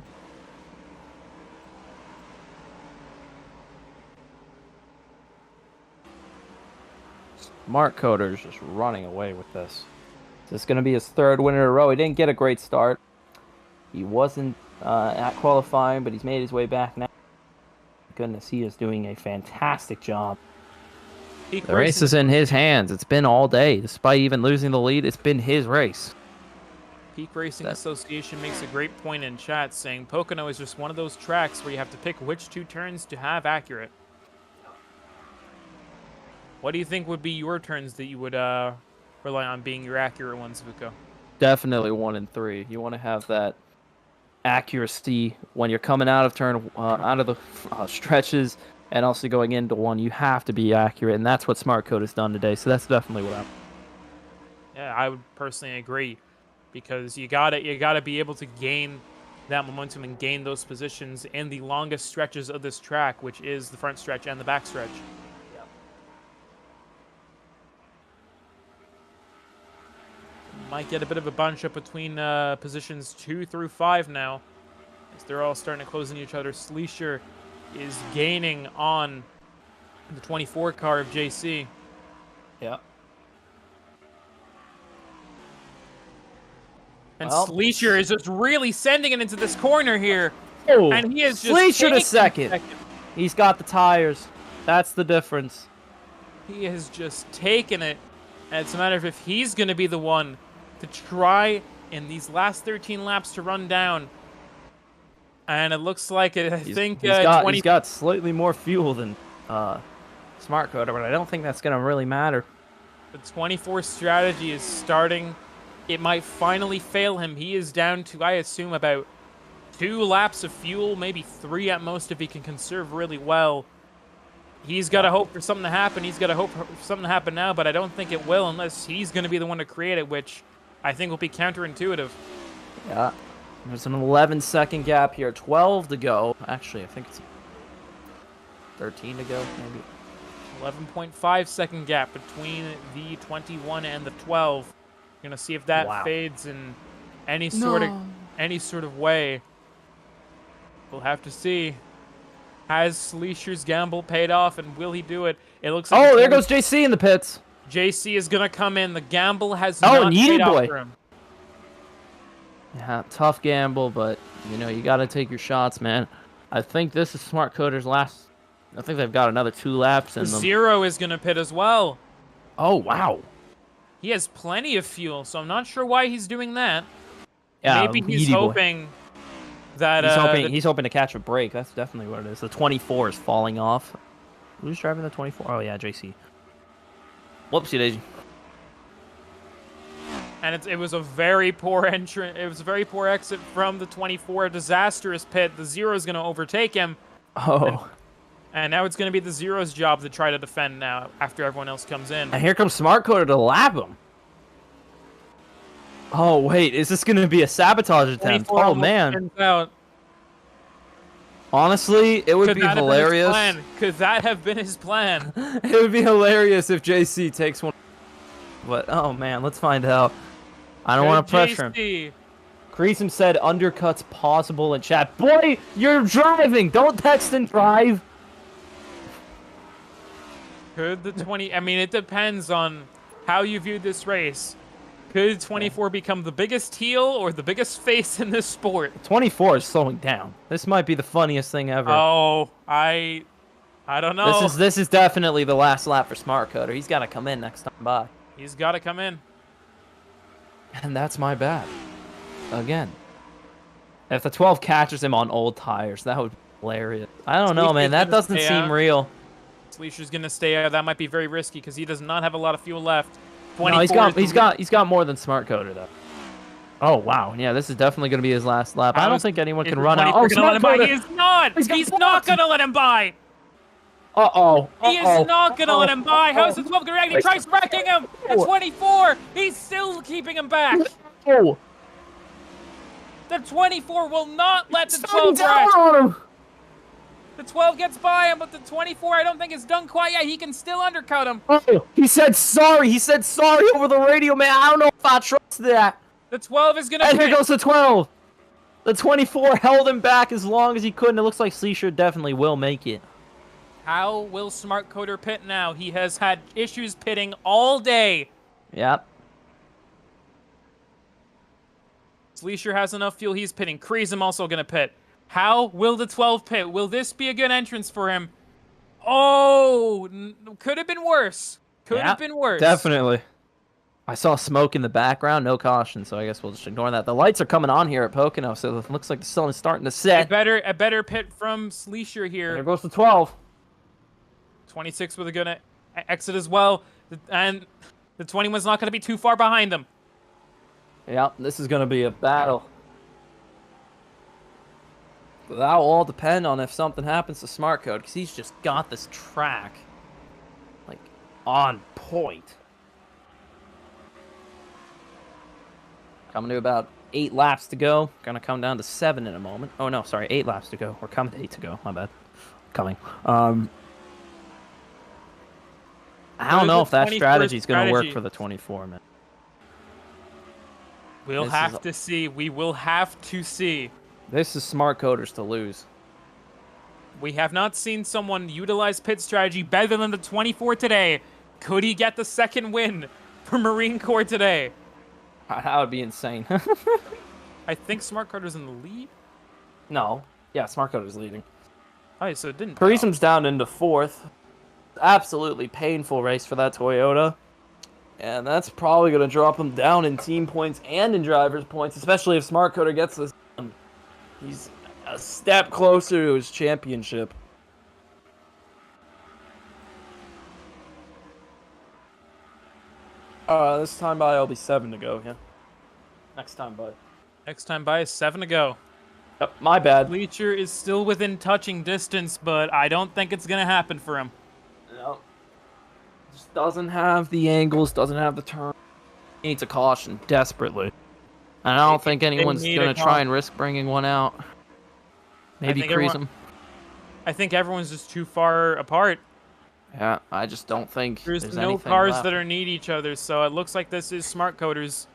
Speaker 2: Smart Coder's just running away with this. This is going to be his 3rd win in a row. He didn't get a great start. He wasn't at qualifying, but he's made his way back now. Goodness, he is doing a fantastic job. The race is in his hands. It's been all day. Despite even losing the lead, it's been his race.
Speaker 3: Peak Racing Association makes a great point in chat saying Pocono is just one of those tracks where you have to pick which 2 turns to have accurate. What do you think would be your turns that you would rely on being your accurate ones, Vuko?
Speaker 2: Definitely 1 and 3. You want to have that accuracy when you're coming out of the stretches and also going into one. You have to be accurate, and that's what Smart Code has done today. So that's definitely what I'm.
Speaker 3: Yeah, I would personally agree, because you gotta be able to gain that momentum and gain those positions in the longest stretches of this track, which is the front stretch and the back stretch. Might get a bit of a bunch up between positions 2 through 5 now, as they're all starting to close in each other. Sleesher is gaining on The 24 car of JC.
Speaker 2: Yeah.
Speaker 3: And
Speaker 2: Well,
Speaker 3: Sleesher is just really sending it into this corner here.
Speaker 2: Oh,
Speaker 3: And he is just
Speaker 2: Sleesher to
Speaker 3: taking
Speaker 2: second. He's got the tires. That's the difference.
Speaker 3: He has just taken it. And it's a matter of if he's going to be the one to try in these last 13 laps to run down. And it looks like it,
Speaker 2: He's
Speaker 3: 20...
Speaker 2: got slightly more fuel than Smart Coder, but I don't think that's going to really matter.
Speaker 3: The 24 strategy is starting. It might finally fail him. He is down to, I assume, about 2 laps of fuel, maybe 3 at most if he can conserve really well. He's got to hope for something to happen. He's got to hope for something to happen now, but I don't think it will unless he's going to be the one to create it, which I think will be counterintuitive.
Speaker 2: Yeah. There's an 11-second gap here. 12 to go. Actually, I think it's 13 to go, maybe.
Speaker 3: 11.5-second gap between the 21 and the 12. We're going to see if that fades in any sort of way. We'll have to see. Has Sleesher's gamble paid off, and will he do it? It looks like
Speaker 2: there goes JC in the pits.
Speaker 3: JC is going to come in. The gamble has not paid off for him.
Speaker 2: Yeah, tough gamble, but, you got to take your shots, man. I think this is Smart Coder's last. I think they've got another 2 laps in them.
Speaker 3: Zero is going to pit as well.
Speaker 2: Oh, wow.
Speaker 3: He has plenty of fuel, so I'm not sure why he's doing that.
Speaker 2: Yeah,
Speaker 3: maybe he's hoping that...
Speaker 2: He's hoping to catch a break. That's definitely what it is. The 24 is falling off. Who's driving the 24? Oh, yeah, JC. Whoopsie daisy.
Speaker 3: And it was a very poor entrant. It was a very poor exit from the 24. Disastrous pit. The Zero is going to overtake him.
Speaker 2: Oh.
Speaker 3: And now it's going to be the Zero's job to try to defend now after everyone else comes in.
Speaker 2: And here comes Smart Coder to lap him. Oh, wait. Is this going to be a sabotage attempt? Oh, man. Honestly, it would be hilarious.
Speaker 3: Could that have been his plan?
Speaker 2: It would be hilarious if JC takes one. But, oh, man. Let's find out. I don't want to pressure him. Creasum said undercuts possible in chat. Boy, you're driving. Don't text and drive.
Speaker 3: Could the 20... I mean, it depends on how you view this race. Could 24 become the biggest heel or the biggest face in this sport?
Speaker 2: 24 is slowing down. This might be the funniest thing ever.
Speaker 3: Oh, I don't know.
Speaker 2: This is definitely the last lap for Smart Coder. He's got to come in next time by.
Speaker 3: He's got to come in.
Speaker 2: And that's my bad. Again. If the 12 catches him on old tires, that would be hilarious. I don't know, man. That doesn't seem real.
Speaker 3: Sleesher's going to stay out. That might be very risky because he does not have a lot of fuel left.
Speaker 2: No, he's got more than Smart Coder though. Oh wow, yeah, this is definitely going to be his last lap. I don't think anyone can run out.
Speaker 3: Oh, Smart Coder! He is not. He's not going to let him by. He is not going to let him by. How is the 12 going to react? He tries wrecking him. The 24. He's still keeping him back.
Speaker 2: The
Speaker 3: 24 will not let the 12 wreck. The 12 gets by him, but the 24 I don't think is done quite yet. He can still undercut him.
Speaker 2: Oh, he said sorry. He said sorry over the radio, man. I don't know if I trust that.
Speaker 3: The 12 is going to...
Speaker 2: And here goes the 12. The 24 held him back as long as he could, and it looks like Sleesher definitely will make it.
Speaker 3: How will Smart Coder pit now? He has had issues pitting all day.
Speaker 2: Yep.
Speaker 3: Sleesher has enough fuel. He's pitting. Creasum also going to pit. How will the 12 pit? Will this be a good entrance for him? Oh, could have been worse. Could have been worse.
Speaker 2: Definitely. I saw smoke in the background. No caution, so I guess we'll just ignore that. The lights are coming on here at Pocono, so it looks like the sun is starting to set.
Speaker 3: A better pit from Sleesher here.
Speaker 2: There goes the 12.
Speaker 3: 26 with a good exit as well. And the 21's not going to be too far behind him.
Speaker 2: Yep, this is going to be a battle. That will all depend on if something happens to Smart Code, because he's just got this track, like, on point. Coming to about 8 laps to go. Gonna come down to 7 in a moment. Oh, no, sorry, 8 laps to go. We're coming to 8 to go. My bad. Coming. I don't know if that strategy is going to work for the 24, man.
Speaker 3: We'll have to see. We will have to see.
Speaker 2: This is Smart Coders to lose.
Speaker 3: We have not seen someone utilize pit strategy better than the 24 today. Could he get the second win for Marine Corps today?
Speaker 2: That would be insane.
Speaker 3: I think Smart Carter's in the lead.
Speaker 2: No. Yeah, Smart Coder's leading.
Speaker 3: Oh, so it didn't.
Speaker 2: Charisma's down into 4th. Absolutely painful race for that Toyota. And that's probably going to drop him down in team points and in driver's points, especially if Smart Coder gets this done. He's a step closer to his championship. This time by I'll be 7 to go, yeah. Next time by.
Speaker 3: Next time by is 7 to go.
Speaker 2: Yep, my bad.
Speaker 3: Bleacher is still within touching distance, but I don't think it's going to happen for him.
Speaker 2: No. Just doesn't have the angles, doesn't have the turn. He needs a caution desperately. And I don't think anyone's going to try and risk bringing one out. Maybe crease him.
Speaker 3: I think everyone's just too far apart.
Speaker 2: Yeah, I just don't think
Speaker 3: there's no cars that are need each other, so it looks like this is Smart Coder's.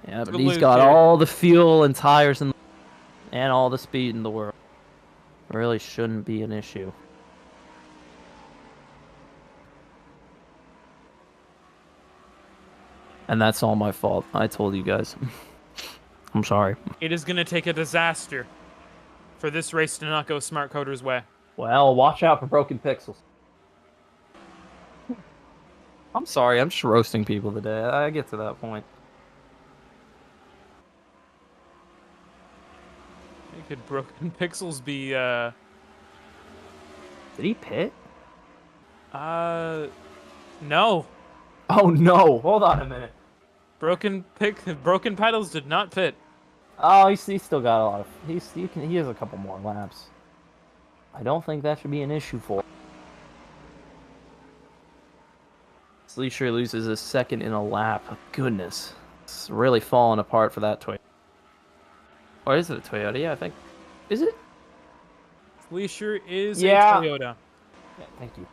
Speaker 2: Yeah, but he's got all the fuel and tires and all the speed in the world. Really shouldn't be an issue. And that's all my fault. I told you guys. I'm sorry.
Speaker 3: It is going to take a disaster for this race to not go Smart Coder's way.
Speaker 2: Well, watch out for broken pixels. I'm sorry, I'm just roasting people today. I get to that point.
Speaker 3: Could broken pixels be,
Speaker 2: Did he pit?
Speaker 3: No.
Speaker 2: Oh no, hold on a minute.
Speaker 3: Broken pedals did not pit.
Speaker 2: Oh, he's still got a lot of... He has a couple more laps. I don't think that should be an issue for him. Sleesher loses a second in a lap. Goodness. It's really falling apart for that Toyota. Or is it a Toyota? Yeah, I think. Is it?
Speaker 3: Sleesher is a Toyota.
Speaker 2: Yeah, thank you.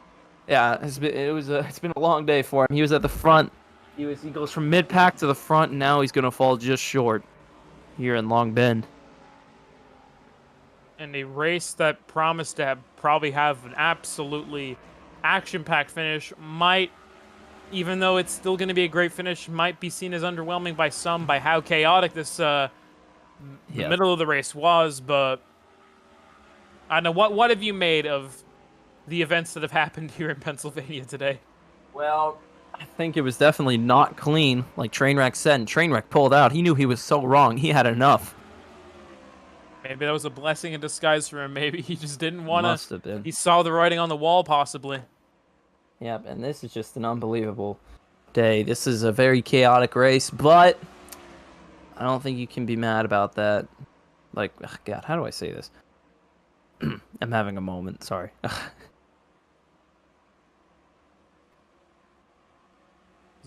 Speaker 2: Yeah, it's been a long day for him. He was at the front. He goes from mid pack to the front, and now he's gonna fall just short here in Long Bend.
Speaker 3: And a race that promised to probably have an absolutely action-packed finish might, even though it's still going to be a great finish, might be seen as underwhelming by some by how chaotic this the middle of the race was. But I don't know, what have you made of the events that have happened here in Pennsylvania today?
Speaker 2: Well, I think it was definitely not clean, like Trainwreck said, and Trainwreck pulled out. He knew he was so wrong. He had enough.
Speaker 3: Maybe that was a blessing in disguise for him. Maybe he just didn't want to.
Speaker 2: Must have been.
Speaker 3: He saw the writing on the wall, possibly.
Speaker 2: Yep, and this is just an unbelievable day. This is a very chaotic race, but I don't think you can be mad about that. Like, ugh, God, how do I say this? I'm having a moment. Sorry.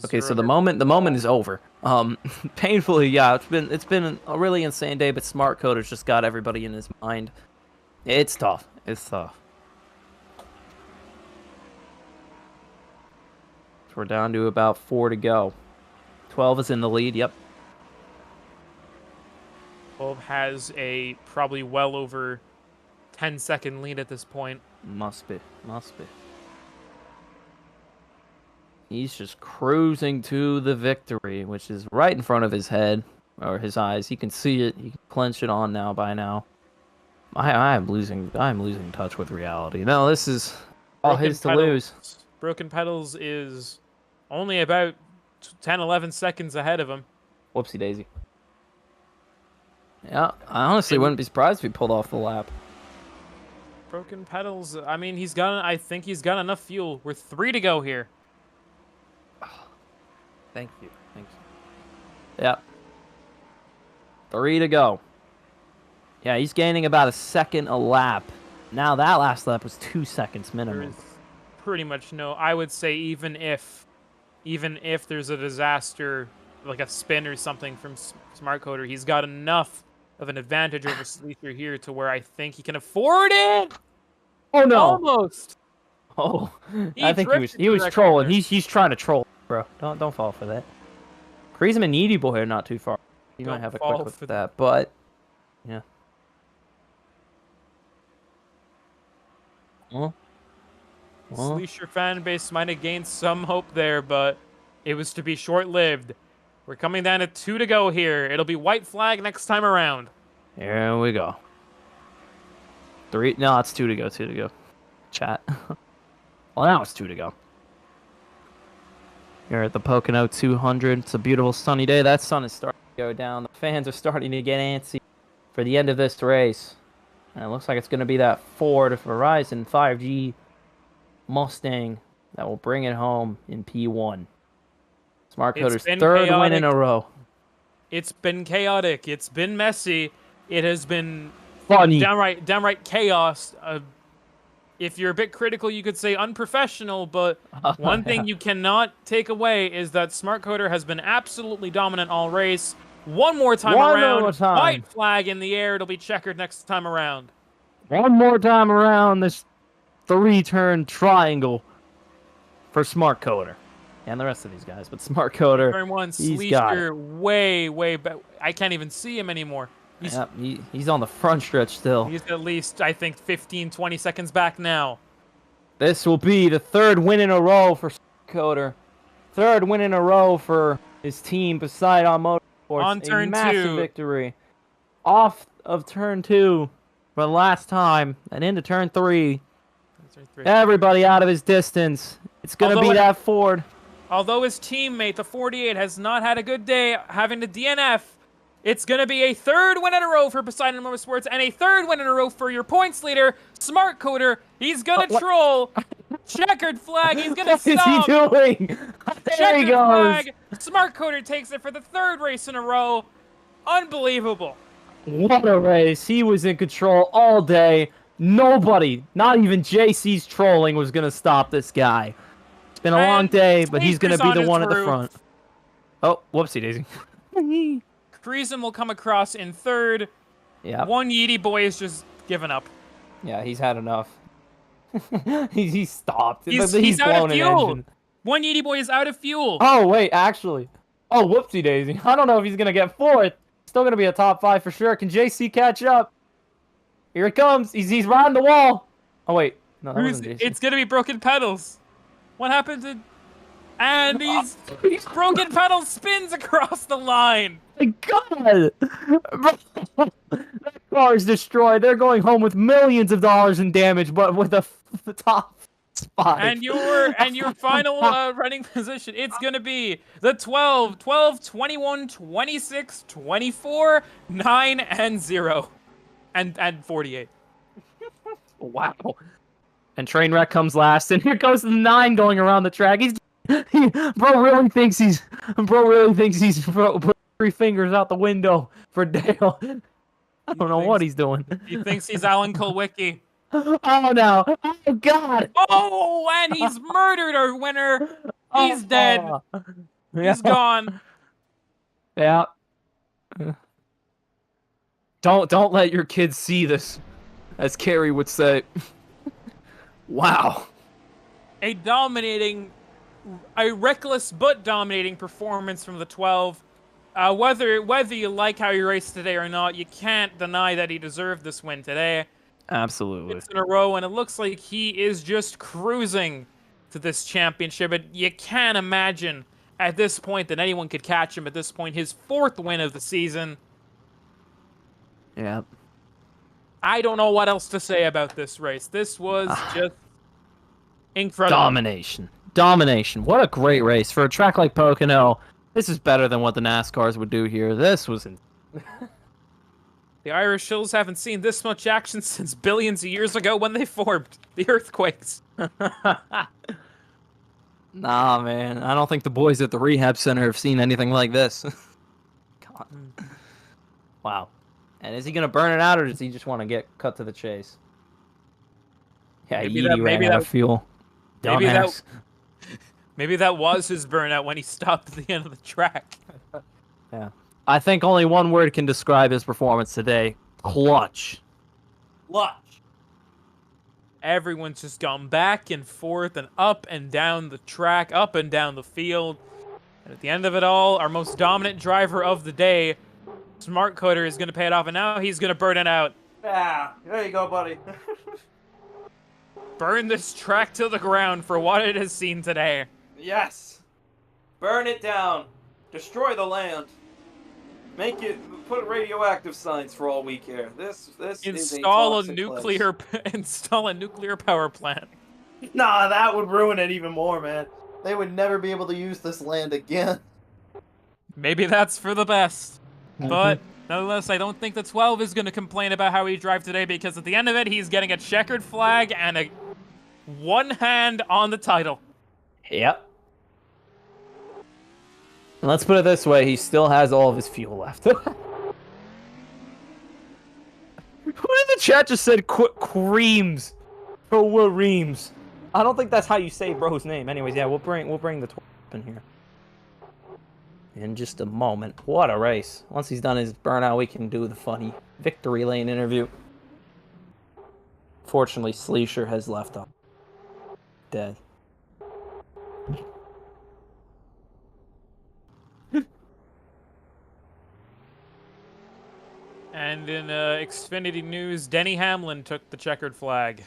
Speaker 2: Okay, so the moment is over. Painfully, yeah, it's been a really insane day, but Smart Coder's just got everybody in his mind. It's tough. It's tough. So we're down to about 4 to go. 12 is in the lead. Yep.
Speaker 3: 12 has a probably well over 10-second lead at this point.
Speaker 2: Must be. Must be. He's just cruising to the victory, which is right in front of his head, or his eyes. He can see it. He can clench it on now by now. I'm losing touch with reality. No, this is all his to lose.
Speaker 3: Broken Pedals is only about 10, 11 seconds ahead of him.
Speaker 2: Whoopsie daisy. Yeah, I honestly wouldn't be surprised if he pulled off the lap.
Speaker 3: Broken Pedals, I mean, I think he's got enough fuel. We're 3 to go here.
Speaker 2: Thank you. Thank you. Yep. 3 to go. Yeah, he's gaining about a second a lap. Now that last lap was 2 seconds minimum.
Speaker 3: There is pretty much no. I would say even if there's a disaster, like a spin or something from Smart Coder, he's got enough of an advantage over Sleeper here to where I think he can afford it.
Speaker 2: Oh no!
Speaker 3: Almost.
Speaker 2: Oh, I think he was trolling. He's trying to troll, bro. Don't fall for that. Kreisman and Needy Boy are not too far. You might have a quick look at that, but yeah. Well,
Speaker 3: Sleesher fan base might have gained some hope there, but it was to be short-lived. We're coming down to 2 to go here. It'll be white flag next time around.
Speaker 2: here we go. 3. No, it's 2 to go. 2 to go. Chat. Well, now it's 2 to go. Here at the Pocono 200. It's a beautiful sunny day. That sun is starting to go down. The fans are starting to get antsy for the end of this race. And it looks like it's going to be that Ford Horizon 5G Mustang that will bring it home in P1. Smart
Speaker 3: It's
Speaker 2: Coder's
Speaker 3: been
Speaker 2: 3rd win in
Speaker 3: chaotic.
Speaker 2: a row.
Speaker 3: It's been chaotic. It's been messy. It has been
Speaker 2: Funny.
Speaker 3: downright chaos. If you're a bit critical, you could say unprofessional, but one thing you cannot take away is that Smart Coder has been absolutely dominant all race. One more time around, white flag in the air. It'll be checkered next time around.
Speaker 2: One more time around this 3-turn triangle for Smart Coder. And the rest of these guys, but Smart Coder,
Speaker 3: Turn 1,
Speaker 2: he's got it.
Speaker 3: Sleesher, way back. I can't even see him anymore.
Speaker 2: He's on the front stretch still.
Speaker 3: He's at least, I think, 15, 20 seconds back now.
Speaker 2: This will be the 3rd win in a row for Coder. 3rd win in a row for his team, Poseidon Motorsports.
Speaker 3: On turn
Speaker 2: a massive
Speaker 3: 2.
Speaker 2: victory. Off of turn 2 for the last time, and into turn 3. Everybody out of his distance. It's going to be that Ford.
Speaker 3: Although his teammate, the 48, has not had a good day having to DNF, it's going to be a 3rd win in a row for Poseidon Motorsports and a 3rd win in a row for your points leader, Smart Coder. He's going to troll. Checkered flag. He's going to stop.
Speaker 2: What is he doing? There
Speaker 3: Checkered
Speaker 2: he goes.
Speaker 3: flag. Smart Coder takes it for the 3rd race in a row. Unbelievable.
Speaker 2: What a race. He was in control all day. Nobody, not even JC's trolling, was going to stop this guy. It's been a long day, but he's going to be the one at the front. Oh, whoopsie daisy.
Speaker 3: Friesen will come across in 3rd.
Speaker 2: Yeah.
Speaker 3: One Yeety boy is just given up.
Speaker 2: Yeah, he's had enough. He stopped.
Speaker 3: He's out
Speaker 2: blown
Speaker 3: of
Speaker 2: an
Speaker 3: fuel.
Speaker 2: engine.
Speaker 3: One Yeety boy is out of fuel.
Speaker 2: Oh, wait, actually. Oh, whoopsie daisy. I don't know if he's going to get 4th. Still going to be a top 5 for sure. Can JC catch up? Here it comes. He's riding the wall. Oh, wait. No, that wasn't JC.
Speaker 3: It's going to be broken pedals. What happened to... And he's broken pedals spins across the line.
Speaker 2: My God. That car is destroyed. They're going home with millions of dollars in damage, but with a top spot.
Speaker 3: And your final running position, it's going to be the 12, 21, 26, 24, 9, and 0. And 48.
Speaker 2: Wow. And Trainwreck comes last, and here goes the 9 going around the track. Bro really thinks he's put 3 fingers out the window for Dale. I don't know what he's doing.
Speaker 3: He thinks he's Alan Kulwicki.
Speaker 2: Oh no! Oh God!
Speaker 3: Oh, and he's murdered our winner. He's dead. He's gone.
Speaker 2: Yeah. Don't let your kids see this, as Carrie would say. Wow.
Speaker 3: A reckless but dominating performance from the 12. Whether you like how he raced today or not, you can't deny that he deserved this win today.
Speaker 2: Absolutely.
Speaker 3: It's in a row, and it looks like he is just cruising to this championship. But you can't imagine at this point that anyone could catch him at this point. His 4th win of the season.
Speaker 2: Yeah.
Speaker 3: I don't know what else to say about this race. This was just incredible.
Speaker 2: Domination. What a great race. For a track like Pocono, this is better than what the NASCARs would do here. This was...
Speaker 3: The Irish Hills haven't seen this much action since billions of years ago when they formed. The earthquakes.
Speaker 2: Nah, man. I don't think the boys at the rehab center have seen anything like this. God. Wow. And is he going to burn it out, or does he just want to get cut to the chase? Yeah, Yeety ran out of fuel.
Speaker 3: Maybe that was his burnout when he stopped at the end of the track.
Speaker 2: Yeah. I think only one word can describe his performance today. Clutch.
Speaker 3: Everyone's just gone back and forth and up and down the track, up and down the field. And at the end of it all, our most dominant driver of the day, Smart Coder, is going to pay it off, and now he's going to burn it out.
Speaker 2: Yeah, there you go, buddy.
Speaker 3: Burn this track to the ground for what it has seen today.
Speaker 2: Yes. Burn it down. Destroy the land. Make it. Put radioactive signs for all we care. This is a toxic place.
Speaker 3: Install a nuclear power plant.
Speaker 2: Nah, that would ruin it even more, man. They would never be able to use this land again.
Speaker 3: Maybe that's for the best. But nonetheless, I don't think the 12 is going to complain about how he drive today, because at the end of it, he's getting a checkered flag and a one hand on the title.
Speaker 2: Yep. And let's put it this way, he still has all of his fuel left. Who in the chat just said Creams? Oh, Reams. I don't think that's how you say bro's name. Anyways, yeah, we'll bring the 12 in here in just a moment. What a race. Once he's done his burnout, we can do the funny victory lane interview. Fortunately, Sleesher has left off. Dead.
Speaker 3: And in Xfinity news, Denny Hamlin took the checkered flag.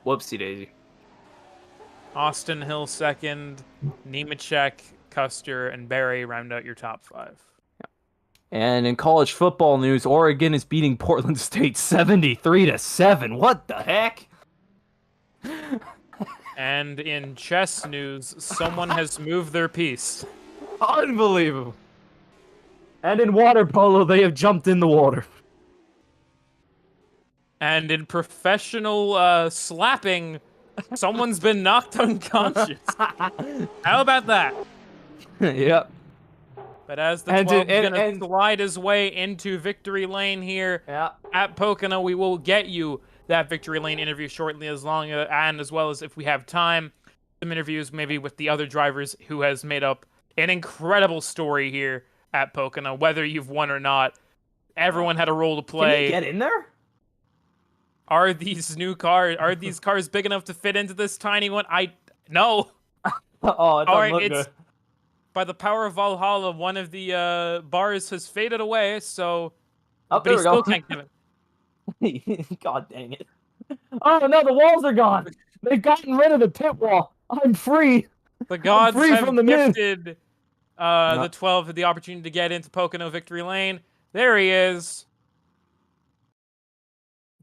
Speaker 2: Whoopsie daisy.
Speaker 3: Austin Hill second, Nemechek, Custer, and Barry round out your top 5.
Speaker 2: And in college football news, Oregon is beating Portland State 73-7. What the heck?
Speaker 3: And in chess news, someone has moved their piece.
Speaker 2: Unbelievable. And in water polo, they have jumped in the water.
Speaker 3: And in professional slapping, someone's been knocked unconscious. How about that?
Speaker 2: Yep.
Speaker 3: But as the 12 is going to slide his way into victory lane here at Pocono, we will get you that victory lane interview shortly, as well as if we have time, some interviews maybe with the other drivers who has made up an incredible story here at Pocono. Whether you've won or not, everyone had a role to play.
Speaker 2: Can you get in there?
Speaker 3: Are these cars big enough to fit into this tiny one? No.
Speaker 2: Oh, it doesn't look good.
Speaker 3: By the power of Valhalla, one of the bars has faded away, so
Speaker 2: there
Speaker 3: but he
Speaker 2: we
Speaker 3: still
Speaker 2: go.
Speaker 3: can't give it.
Speaker 2: God dang it. Oh no, the walls are gone. They've gotten rid of the pit wall. I'm free.
Speaker 3: The gods
Speaker 2: free
Speaker 3: have
Speaker 2: from the
Speaker 3: gifted the 12 the opportunity to get into Pocono victory lane. There he is.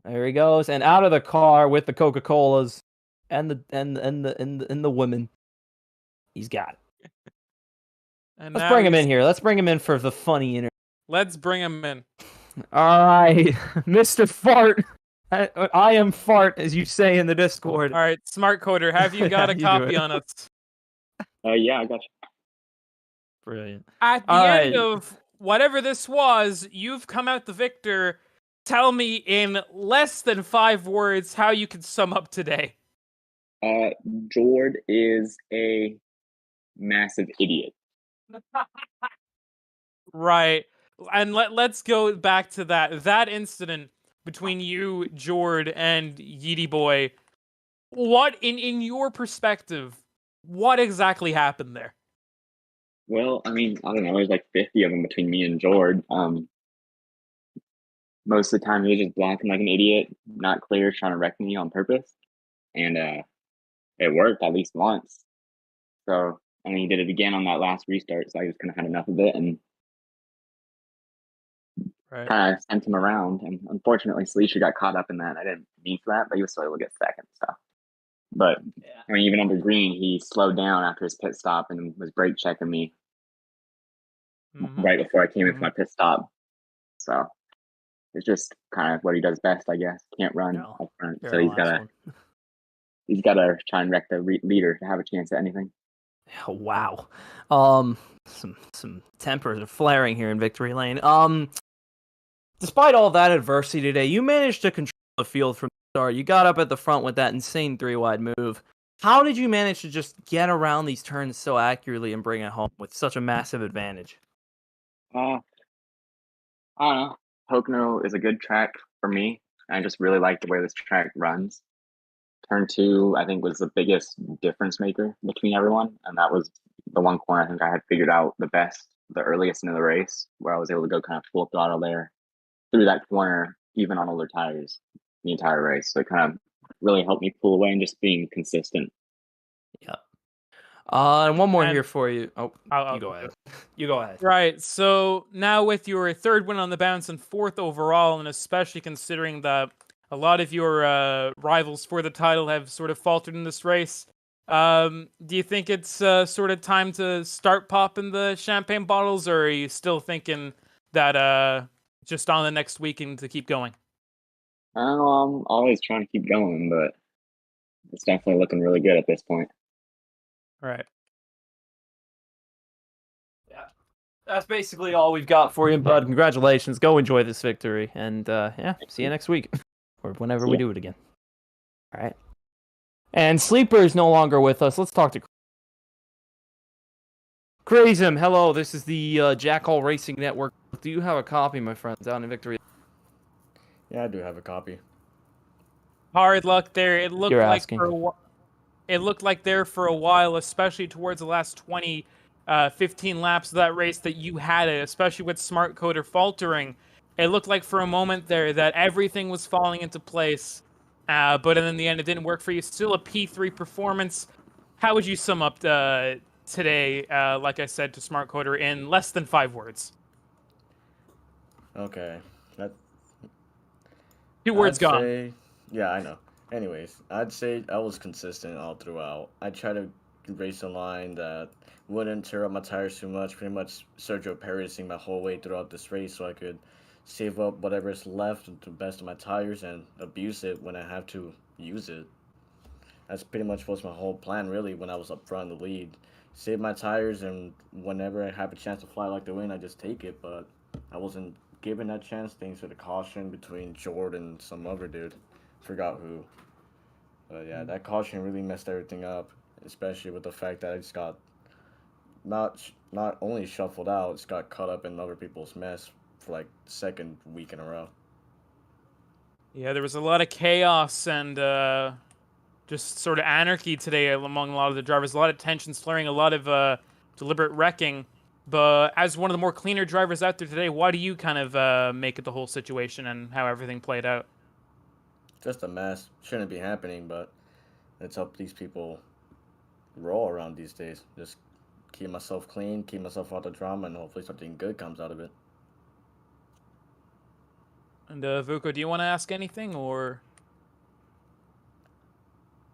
Speaker 2: There he goes, and out of the car with the Coca-Colas and the women. He's got it.
Speaker 3: And
Speaker 2: Let's bring him in here. Let's bring him in for the funny interview.
Speaker 3: Let's bring him in.
Speaker 2: All right, Mr. Fart. I am Fart, as you say in the Discord.
Speaker 3: All right, Smart Coder, have you got a copy on us?
Speaker 5: Yeah, I got you.
Speaker 2: Brilliant.
Speaker 3: At the end of whatever this was, you've come out the victor. Tell me in less than 5 words how you could sum up today.
Speaker 5: Jord is a massive idiot.
Speaker 3: Right. And let's go back to that incident between you, Jord, and Yeety Boy. What, in your perspective, what exactly happened there?
Speaker 5: Well, I mean, I don't know. There's like 50 of them between me and Jord. Most of the time, he was just blocking like an idiot, not clear, trying to wreck me on purpose. And it worked at least once. So, I mean, he did it again on that last restart. So I just kind of had enough of it and kind of sent him around. And unfortunately, Sleesher got caught up in that. I didn't mean for that, but he was still able to get second and stuff. But I mean, even under green, he slowed down after his pit stop and was brake checking me right before I came in for my pit stop. So it's just kind of what he does best, I guess. Can't run up front, so he's gotta try and wreck the leader to have a chance at anything.
Speaker 2: Oh, wow. Some tempers are flaring here in victory lane. Despite all that adversity today, you managed to control the field from the start. You got up at the front with that insane 3-wide move. How did you manage to just get around these turns so accurately and bring it home with such a massive advantage?
Speaker 5: I don't know. Pocono is a good track for me. I just really like the way this track runs. Turn 2, I think, was the biggest difference maker between everyone, and that was the one corner I think I had figured out the best, the earliest into the race, where I was able to go kind of full throttle there through that corner, even on older tires, the entire race. So it kind of really helped me pull away and just being consistent.
Speaker 2: And one more
Speaker 3: And
Speaker 2: here for you. Oh,
Speaker 3: I'll
Speaker 2: you go
Speaker 3: go
Speaker 2: ahead. You go ahead.
Speaker 3: Right, so now with your third win on the bounce and fourth overall, and especially considering that a lot of your rivals for the title have sort of faltered in this race, do you think it's sort of time to start popping the champagne bottles, or are you still thinking that just on the next weekend to keep going?
Speaker 5: I'm always trying to keep going, but it's definitely looking really good at this point.
Speaker 3: All right.
Speaker 2: Yeah. That's basically all we've got for you, bud. Congratulations. Go enjoy this victory. And yeah, see you next week. Or whenever we do it again. All right. And Sleeper is no longer with us. Let's talk to Crazem. Hello, this is the Jackal Racing Network. Do you have a copy, my friend, down in Victory?
Speaker 4: Yeah, I do have a copy.
Speaker 3: Hard luck there. It looked
Speaker 2: You're
Speaker 3: like
Speaker 2: asking.
Speaker 3: it looked like there for a while, especially towards the last 20, 15 laps of that race, that you had it, especially with Smart Coder faltering. It looked like for a moment there that everything was falling into place, but in the end it didn't work for you. Still a P3 performance. How would you sum up today, like I said, to Smart Coder in less than 5 words?
Speaker 4: Okay. That,
Speaker 3: 2 words
Speaker 4: I'd
Speaker 3: gone.
Speaker 4: say, yeah, I know. Anyways, I'd say I was consistent all throughout. I tried to race a line that wouldn't tear up my tires too much, pretty much Sergio Perezing my whole way throughout this race so I could save up whatever's left to the best of my tires and abuse it when I have to use it. That's pretty much was my whole plan really when I was up front in the lead. Save my tires and whenever I have a chance to fly like the wind, I just take it, but I wasn't given that chance thanks to the caution between Jordan and some other dude. Forgot who. But yeah, that caution really messed everything up, especially with the fact that I just got not only shuffled out, just got caught up in other people's mess for like the second week in a row.
Speaker 3: Yeah, there was a lot of chaos and just sort of anarchy today among a lot of the drivers. A lot of tensions flaring, a lot of deliberate wrecking. But as one of the more cleaner drivers out there today, why do you kind of make it the whole situation and how everything played out?
Speaker 4: Just a mess. Shouldn't be happening, but it's up these people roll around these days. Just keep myself clean, keep myself out of drama, and hopefully something good comes out of it.
Speaker 3: And Vuko, do you want to ask anything, or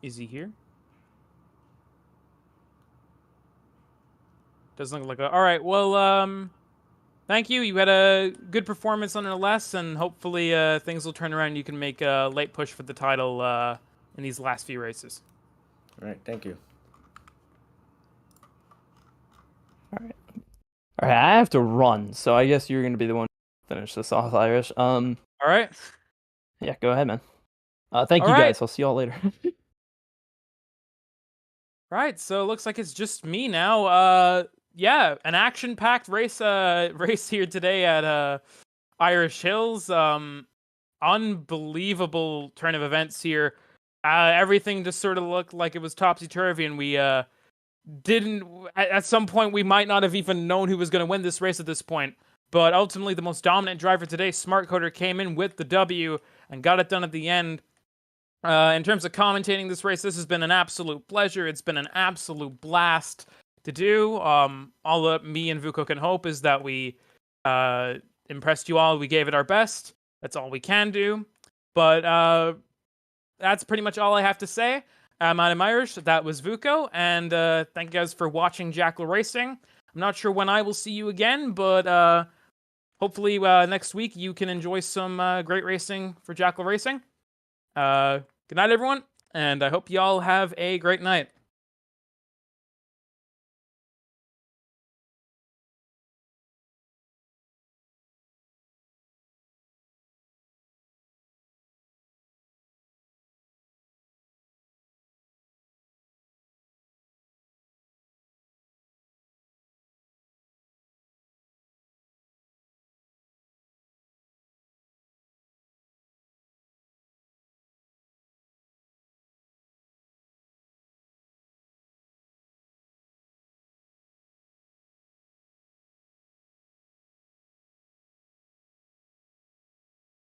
Speaker 3: is he here? Doesn't look like it. All right, well, thank you. You had a good performance nonetheless, and hopefully things will turn around. You can make a late push for the title in these last few races.
Speaker 4: All right, thank you.
Speaker 2: All right, I have to run, so I guess you're going to be the one to finish this off, Irish.
Speaker 3: All right.
Speaker 2: Yeah, go ahead, man. Thank
Speaker 3: All
Speaker 2: you,
Speaker 3: right.
Speaker 2: guys. I'll see y'all later.
Speaker 3: Right, so it looks like it's just me now. Yeah, an action-packed race here today at Irish Hills. Unbelievable turn of events here. Everything just sort of looked like it was topsy-turvy, and we didn't. At some point, we might not have even known who was going to win this race at this point. But ultimately, the most dominant driver today, Smart Coder, came in with the W and got it done at the end. In terms of commentating this race, this has been an absolute pleasure. It's been an absolute blast to do. All that me and Vuko can hope is that we impressed you all. We gave it our best. That's all we can do. But that's pretty much all I have to say. I'm Adam Irish. That was Vuko. And thank you guys for watching Jackal Racing. I'm not sure when I will see you again, but hopefully next week you can enjoy some great racing for Jackal Racing. Good night, everyone, and I hope y'all have a great night.